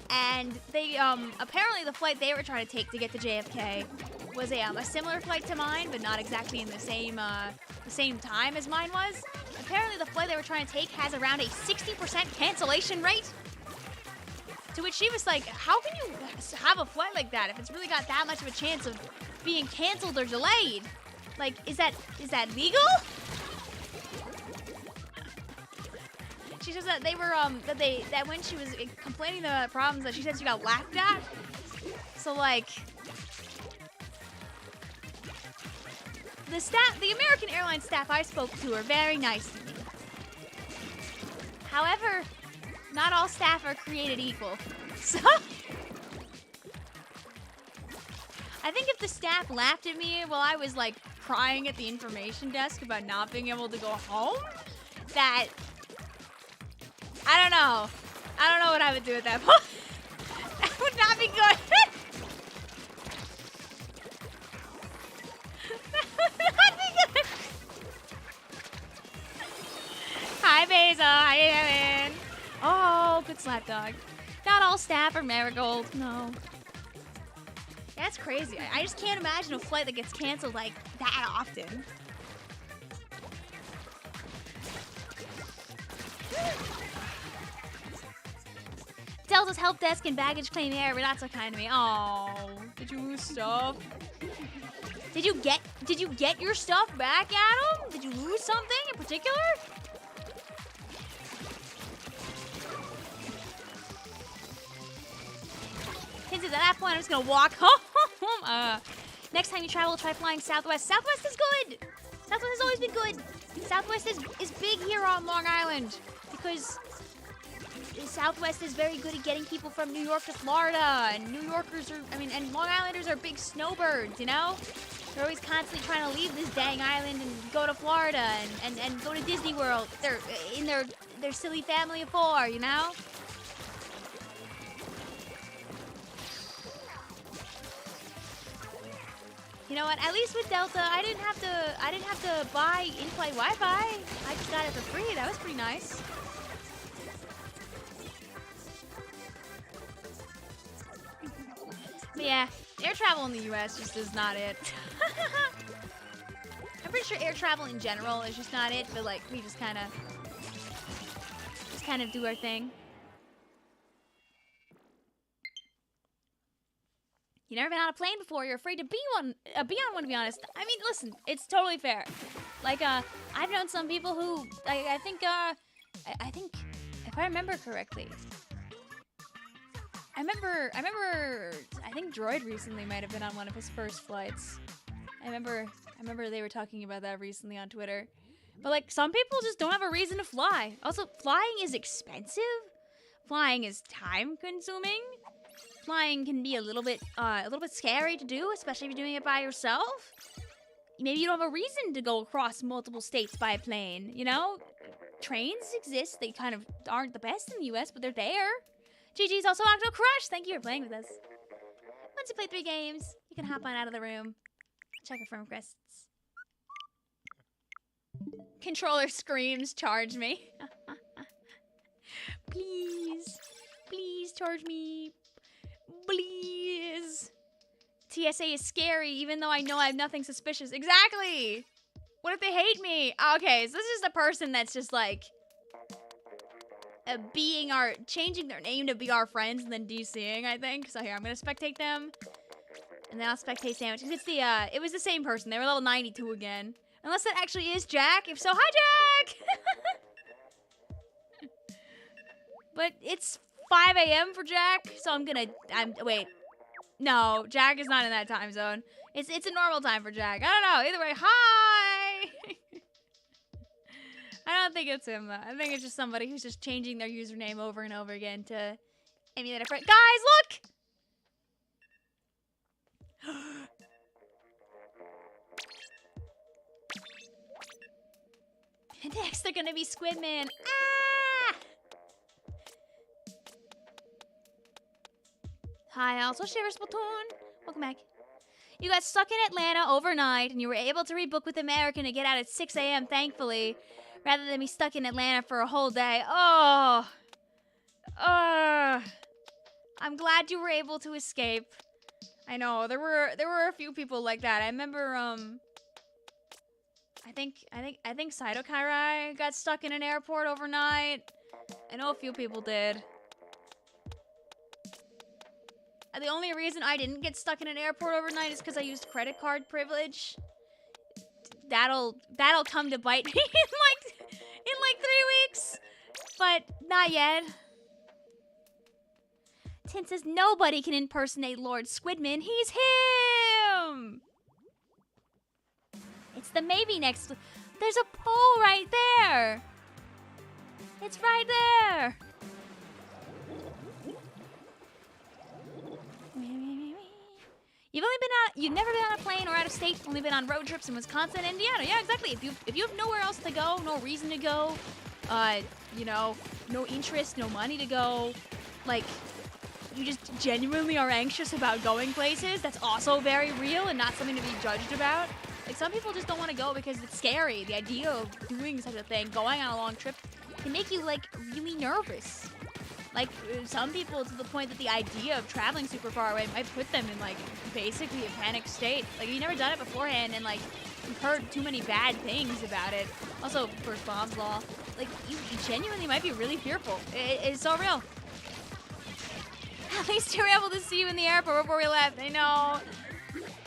and they apparently the flight they were trying to take to get to JFK was a similar flight to mine, but not exactly in the same time as mine was. Apparently the flight they were trying to take has around a 60% cancellation rate. To which she was like, how can you have a flight like that if it's really got that much of a chance of being canceled or delayed? Like, is that legal? She says that they were that when she was complaining about problems that she said she got laughed at. So like the American Airlines staff I spoke to are very nice to me. However, not all staff are created equal. So I think if the staff laughed at me while I was like crying at the information desk about not being able to go home, that I don't know what I would do at that point. That would not be good. Hi, Beza. How you doing? Oh, good slap dog. Not all staff are marigold. No. That's crazy. I just can't imagine a flight that gets canceled like that often. Delta's help desk and baggage claim area were not so kind to me. Oh, did you lose stuff? Did you get your stuff back, Adam? Did you lose something in particular? Hints at that point, I'm just gonna walk home. Next time you travel, try flying Southwest. Southwest is good. Southwest has always been good. Southwest is big here on Long Island because Southwest is very good at getting people from New York to Florida, and New Yorkers are, and Long Islanders are big snowbirds, you know? They're always constantly trying to leave this dang island and go to Florida and go to Disney World. They're in their silly family of four, you know? You know what? At least with Delta, I didn't have to buy in-flight Wi-Fi. I just got it for free. That was pretty nice. But yeah, air travel in the US just is not it. I'm pretty sure air travel in general is just not it, but like we just kind of do our thing. You never been on a plane before. You're afraid to be on one, to be honest. I mean, listen, it's totally fair. Like, I've known some people who, I think if I remember correctly, I think Droid recently might have been on one of his first flights. I remember they were talking about that recently on Twitter. But like, some people just don't have a reason to fly. Also, flying is expensive. Flying is time consuming. Flying can be a little bit scary to do, especially if you're doing it by yourself. Maybe you don't have a reason to go across multiple states by plane, you know? Trains exist. They kind of aren't the best in the US, but they're there. GG's also Octo Crush. Thank you for playing with us. Once you play 3 games, you can hop on out of the room. Check your friend requests. Controller screams, charge me. Please. Please charge me. Please. TSA is scary, even though I know I have nothing suspicious. Exactly. What if they hate me? Okay, so this is the person that's just like changing their name to be our friends and then DCing, I think. So here, I'm gonna spectate them, and then I'll spectate Sandwich. It's it was the same person. They were level 92 again. Unless that actually is Jack. If so, hi Jack. But it's 5 a.m. for Jack, so wait. No, Jack is not in that time zone. It's a normal time for Jack. I don't know. Either way, hi! I don't think it's him, though. I think it's just somebody who's just changing their username over and over again to emulate a friend. Guys, look! Next, they're gonna be Squidman. Ah! Hi, also Shiver Splatoon. Welcome back. You got stuck in Atlanta overnight, and you were able to rebook with American to get out at 6 a.m., thankfully, rather than be stuck in Atlanta for a whole day. Oh. I'm glad you were able to escape. I know, there were a few people like that. I remember, I think Saito Kairai got stuck in an airport overnight. I know a few people did. The only reason I didn't get stuck in an airport overnight is because I used credit card privilege. That'll come to bite me in like 3 weeks, but not yet. Tin says nobody can impersonate Lord Squidman. He's him. It's the maybe next. There's a poll right there. It's right there. You've never been on a plane or out of state. Only been on road trips in Wisconsin and Indiana. Yeah, exactly. If you have nowhere else to go, no reason to go, you know, no interest, no money to go, like, you just genuinely are anxious about going places. That's also very real and not something to be judged about. Like, some people just don't want to go because it's scary. The idea of doing such a thing, going on a long trip, can make you like really nervous. Like, some people, to the point that the idea of traveling super far away might put them in, like, basically a panic state. Like, you've never done it beforehand, and, like, you've heard too many bad things about it. Also, first Bob's Law. Like, you genuinely might be really fearful. It's so real. At least you were able to see you in the airport before we left. I know.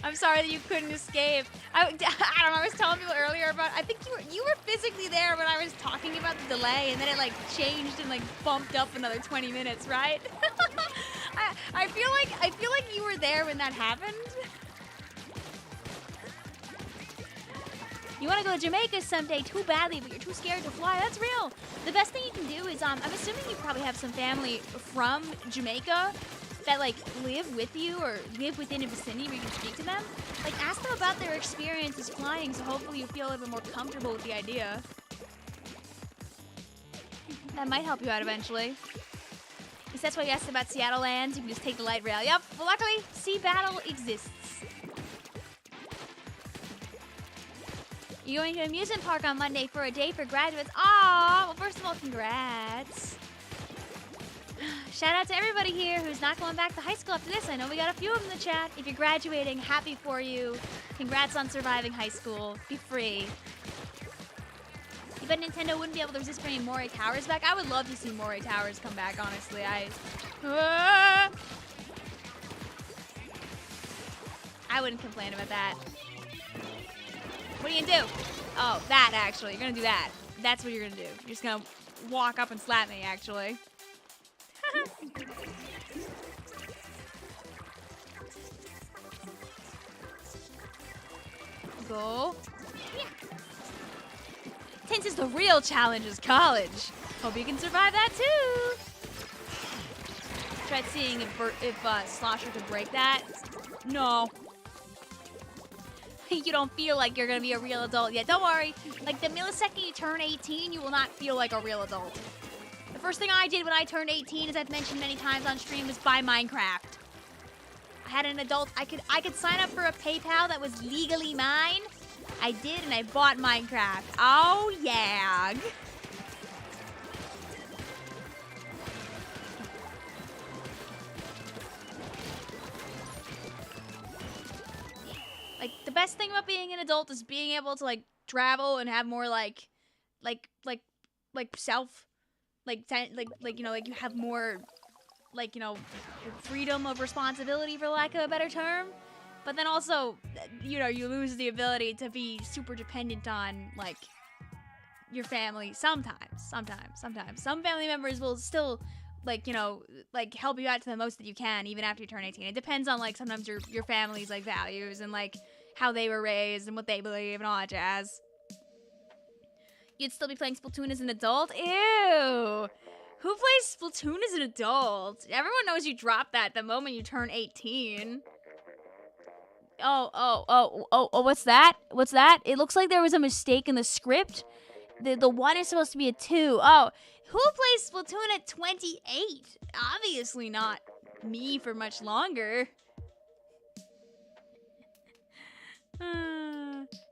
I'm sorry that you couldn't escape. I don't know, I was telling people earlier about, I think you were physically there when I was talking about the delay, and then it like changed and like bumped up another 20 minutes, right? I feel like you were there when that happened. You want to go to Jamaica someday too badly, but you're too scared to fly. That's real. The best thing you can do is, I'm assuming you probably have some family from Jamaica that like live with you or live within a vicinity where you can speak to them. Like, ask them about their experiences flying, so hopefully you feel a little bit more comfortable with the idea. That might help you out eventually. Because that's why you asked about Seattle lands. You can just take the light rail. Yep, well, luckily, Sea Battle exists. You're going to an amusement park on Monday for a day for graduates. Aw, well, first of all, congrats. Shout out to everybody here who's not going back to high school after this. I know we got a few of them in the chat. If you're graduating, happy for you. Congrats on surviving high school. Be free. You bet Nintendo wouldn't be able to resist bringing Moray Towers back? I would love to see Moray Towers come back, honestly. I wouldn't complain about that. What are you gonna do? Oh, that actually. You're gonna do that. That's what you're gonna do. You're just gonna walk up and slap me, actually. Go. Yeah. Tense is the real challenge is college. Hope you can survive that too. Tried seeing if Slosher could break that. No. You don't feel like you're gonna be a real adult yet. Don't worry. Like the millisecond you turn 18, you will not feel like a real adult. The first thing I did when I turned 18, as I've mentioned many times on stream, was buy Minecraft. I had an adult. I could sign up for a PayPal that was legally mine. I did, and I bought Minecraft. Oh yeah. Like the best thing about being an adult is being able to like travel and have more like self, like you know, like you have more, like, you know, freedom of responsibility, for lack of a better term. But then also, you know, you lose the ability to be super dependent on like your family. Sometimes. Some family members will still, like, you know, like help you out to the most that you can even after you turn 18. It depends on like sometimes your family's like values and like how they were raised and what they believe and all that jazz. You'd still be playing Splatoon as an adult? Ew. Who plays Splatoon as an adult? Everyone knows you drop that the moment you turn 18. Oh, what's that? What's that? It looks like there was a mistake in the script. The 1 is supposed to be a 2. Oh, who plays Splatoon at 28? Obviously not me for much longer.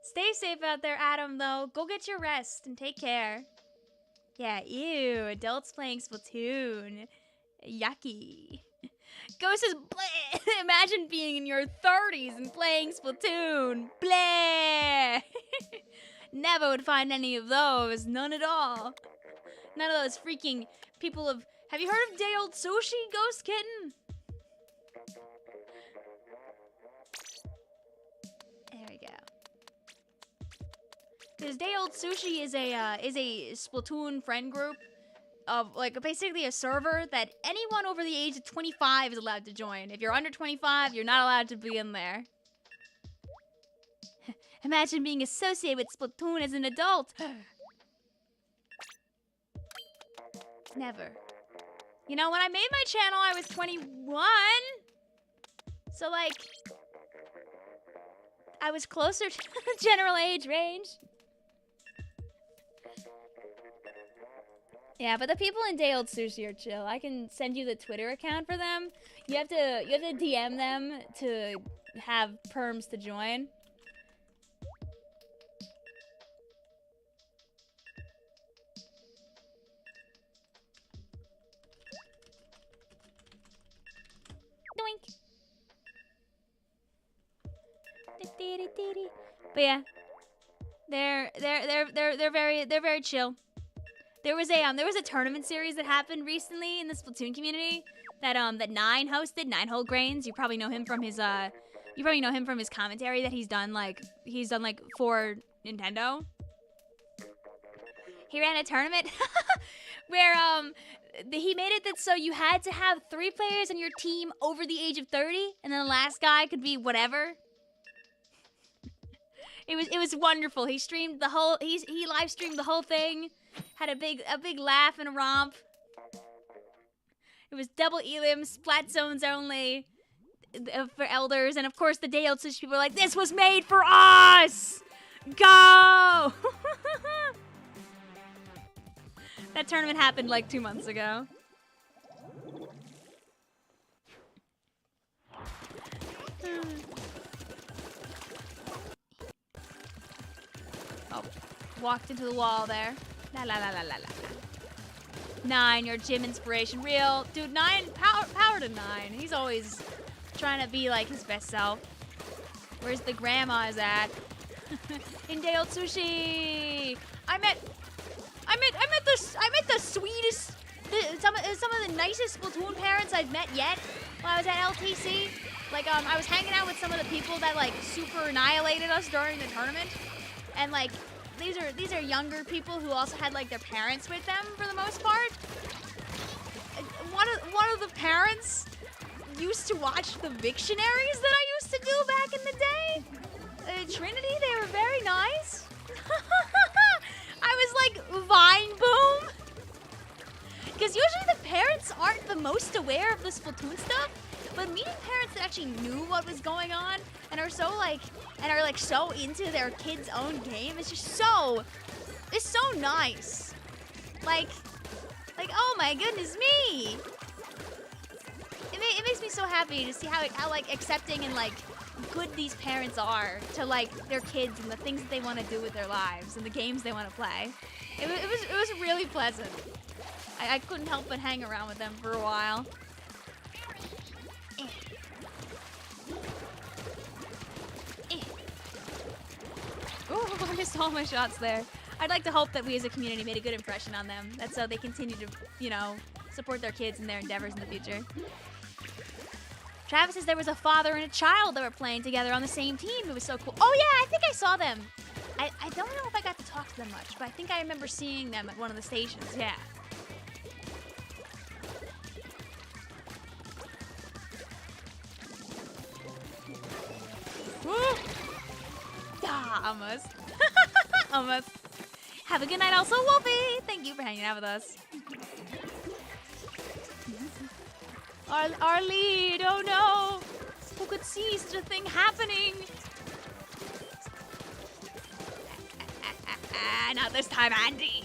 Stay safe out there, Adam, though. Go get your rest and take care. Yeah, ew. Adults playing Splatoon. Yucky. Ghost says, bleh. Imagine being in your 30s and playing Splatoon. Bleh. Never would find any of those. None at all. None of those freaking people of... Have you heard of Day Old Sushi, Ghost Kitten? There we go. Because Day Old Sushi is a Splatoon friend group of, like, basically a server that anyone over the age of 25 is allowed to join. If you're under 25, you're not allowed to be in there. Imagine being associated with Splatoon as an adult. Never. You know, when I made my channel, I was 21. So, like, I was closer to the general age range. Yeah, but the people in Day Old Sushi are chill. I can send you the Twitter account for them. You have to DM them to have perms to join. Doink. But yeah, they're very chill. There was a tournament series that happened recently in the Splatoon community that Nine hosted. Nine Whole Grains. You probably know him from his commentary that he's done for Nintendo. He ran a tournament where he made it that so you had to have 3 players on your team over the age of 30, and then the last guy could be whatever. It was wonderful. He streamed the whole he live streamed the whole thing. Had a big laugh and a romp. It was double elims, splat zones only for elders, and of course the Day Old Sushi people were like, "This was made for us! Go!" That tournament happened like 2 months ago. Oh, walked into the wall there. La la la la la la. 9, your gym inspiration. Real. Dude, 9, power to 9. He's always trying to be like his best self. Where's the grandmas at? Hindeo Tsushi! I met the sweetest, some of the nicest Splatoon parents I've met yet while I was at LTC. Like, I was hanging out with some of the people that, like, super annihilated us during the tournament. And, like, these are younger people who also had, like, their parents with them for the most part. One of the parents used to watch the Victionaries that I used to do back in the day. Trinity, they were very nice. I was like, Vine Boom. Because usually the parents aren't the most aware of the Splatoon stuff, but meeting parents that actually knew what was going on and are so so into their kid's own game is just it's so nice. Like, oh my goodness me. It makes me so happy to see how like accepting and like good these parents are to like their kids and the things that they want to do with their lives and the games they want to play. It was really pleasant. I couldn't help but hang around with them for a while. Oh, I missed all my shots there. I'd like to hope that we as a community made a good impression on them. That's so they continue to, you know, support their kids in their endeavors in the future. Travis says there was a father and a child that were playing together on the same team. It was so cool. Oh yeah, I think I saw them. I don't know if I got to talk to them much, but I think I remember seeing them at one of the stations, yeah. Woo! Ah, almost. Almost. Have a good night also, Wolfie. Thank you for hanging out with us. Our lead, oh no! Who could see such a thing happening? Not this time, Andy.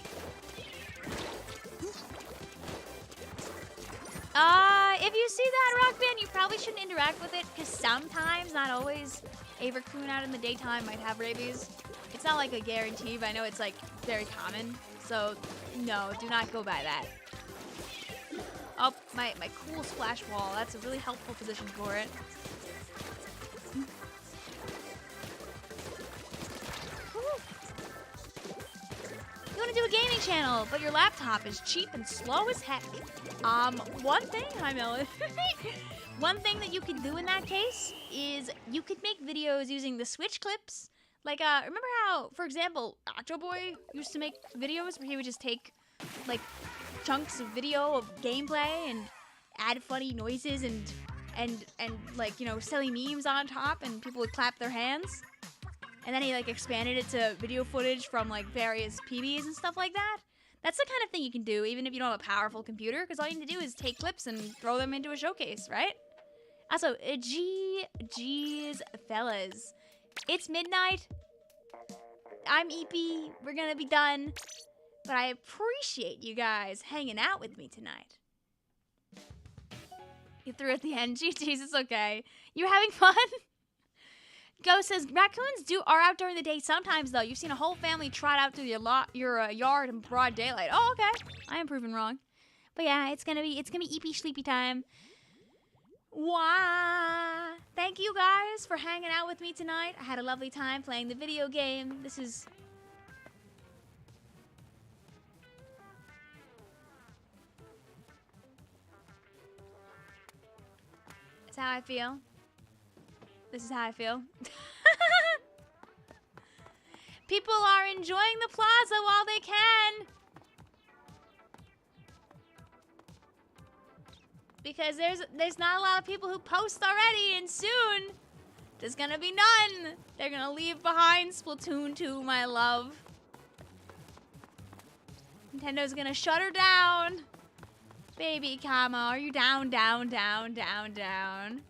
If you see that, Rock Band, you probably shouldn't interact with it, because sometimes, not always, a raccoon out in the daytime might have rabies. It's not like a guarantee, but I know it's like very common. So, no, do not go by that. Oh, my cool splash wall. That's a really helpful position for it. You want to do a gaming channel, but your laptop is cheap and slow as heck. One thing, hi Melon. One thing that you could do in that case is you could make videos using the Switch clips. Like, remember how, for example, Octoboy used to make videos where he would just take, like, chunks of video of gameplay and add funny noises and like, you know, silly memes on top and people would clap their hands. And then he, like, expanded it to video footage from, like, various PBs and stuff like that. That's the kind of thing you can do, even if you don't have a powerful computer, because all you need to do is take clips and throw them into a showcase, right? Also, geez, fellas. It's midnight. I'm EP. We're gonna be done. But I appreciate you guys hanging out with me tonight. You threw at the end. GG's, it's okay. You having fun? Ghost says, raccoons are out during the day sometimes, though. You've seen a whole family trot out through your yard in broad daylight. Oh, okay. I am proven wrong. But yeah, it's gonna be EP sleepy time. Wow. Thank you guys for hanging out with me tonight. I had a lovely time playing the video game. This is... That's how I feel. This is how I feel. People are enjoying the plaza while they can. Because there's not a lot of people who post already, and soon there's gonna be none. They're gonna leave behind Splatoon 2, my love. Nintendo's gonna shut her down. Baby, comma, are you down, down, down, down, down?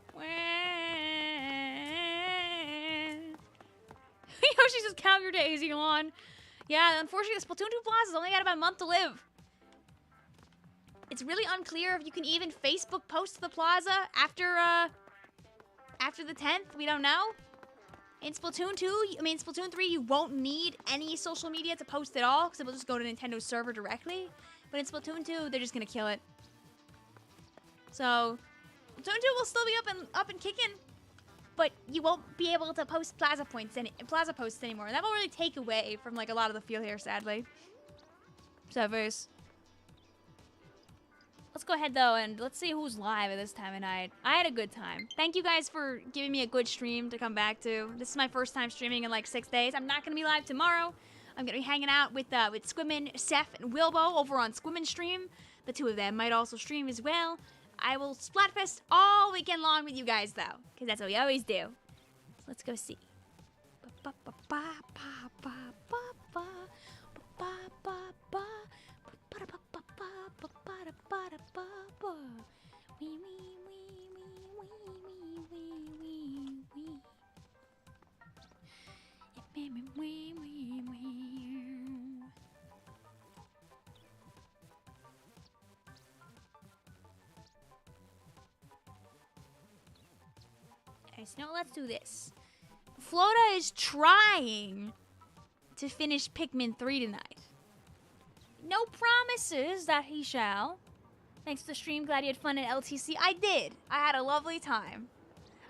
Yoshi just count your days, Elon. Yeah, unfortunately, the Splatoon 2 Plaza's only got about a month to live. It's really unclear if you can even Facebook post the plaza after the 10th. We don't know. In Splatoon 3, you won't need any social media to post at all because it will just go to Nintendo's server directly. But in Splatoon 2, they're just gonna kill it. So, Splatoon 2 will still be up and kicking, but you won't be able to post Plaza posts anymore. That will really take away from like a lot of the feel here, sadly. Servers. Let's go ahead though and let's see who's live at this time of night. I had a good time. Thank you guys for giving me a good stream to come back to. This is my first time streaming in like 6 days. I'm not gonna be live tomorrow. I'm gonna be hanging out with Squimmin, Seth, and Wilbo over on Squimmin Stream. The two of them might also stream as well. I will Splatfest all weekend long with you guys though, because that's what we always do. So let's go see. Okay, so now let's do this. Flota is trying to finish Pikmin 3 tonight. No promises that he shall. Thanks for the stream. Glad you had fun at LTC. I did. I had a lovely time.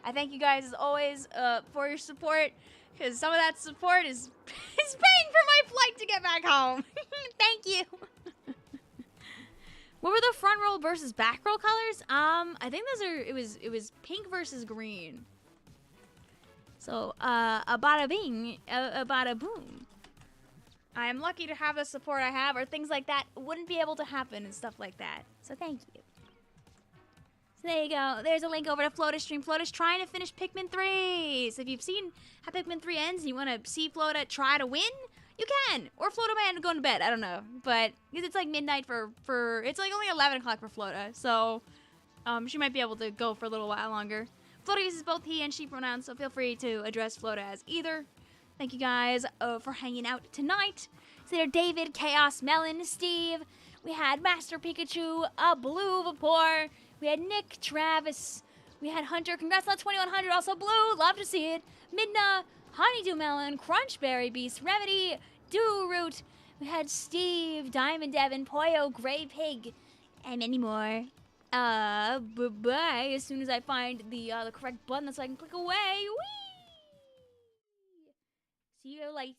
I thank you guys as always for your support, because some of that support is paying for my flight to get back home. Thank you. What were the front row versus back row colors? I think those are. It was pink versus green. So a bada bing, a bada boom. I am lucky to have the support I have, or things like that wouldn't be able to happen and stuff like that. So thank you. So there you go. There's a link over to Flota's stream. Flota's trying to finish Pikmin 3. So if you've seen how Pikmin 3 ends and you want to see Flota try to win, you can. Or Flota Man going to bed. I don't know. But because it's like midnight for it's like only 11 o'clock for Flota. So she might be able to go for a little while longer. Flota uses both he and she pronouns, so feel free to address Flota as either. Thank you guys for hanging out tonight. So there, David, Chaos, Melon, Steve. We had Master Pikachu, Blue Vapor. We had Nick, Travis. We had Hunter. Congrats on 2100. Also Blue. Love to see it. Midna, Honeydew Melon, Crunchberry Beast, Remedy, Do Root. We had Steve, Diamond Devon, Poyo, Grey Pig, and many more. Bye-bye. As soon as I find the correct button so I can click away. Whee! See you later.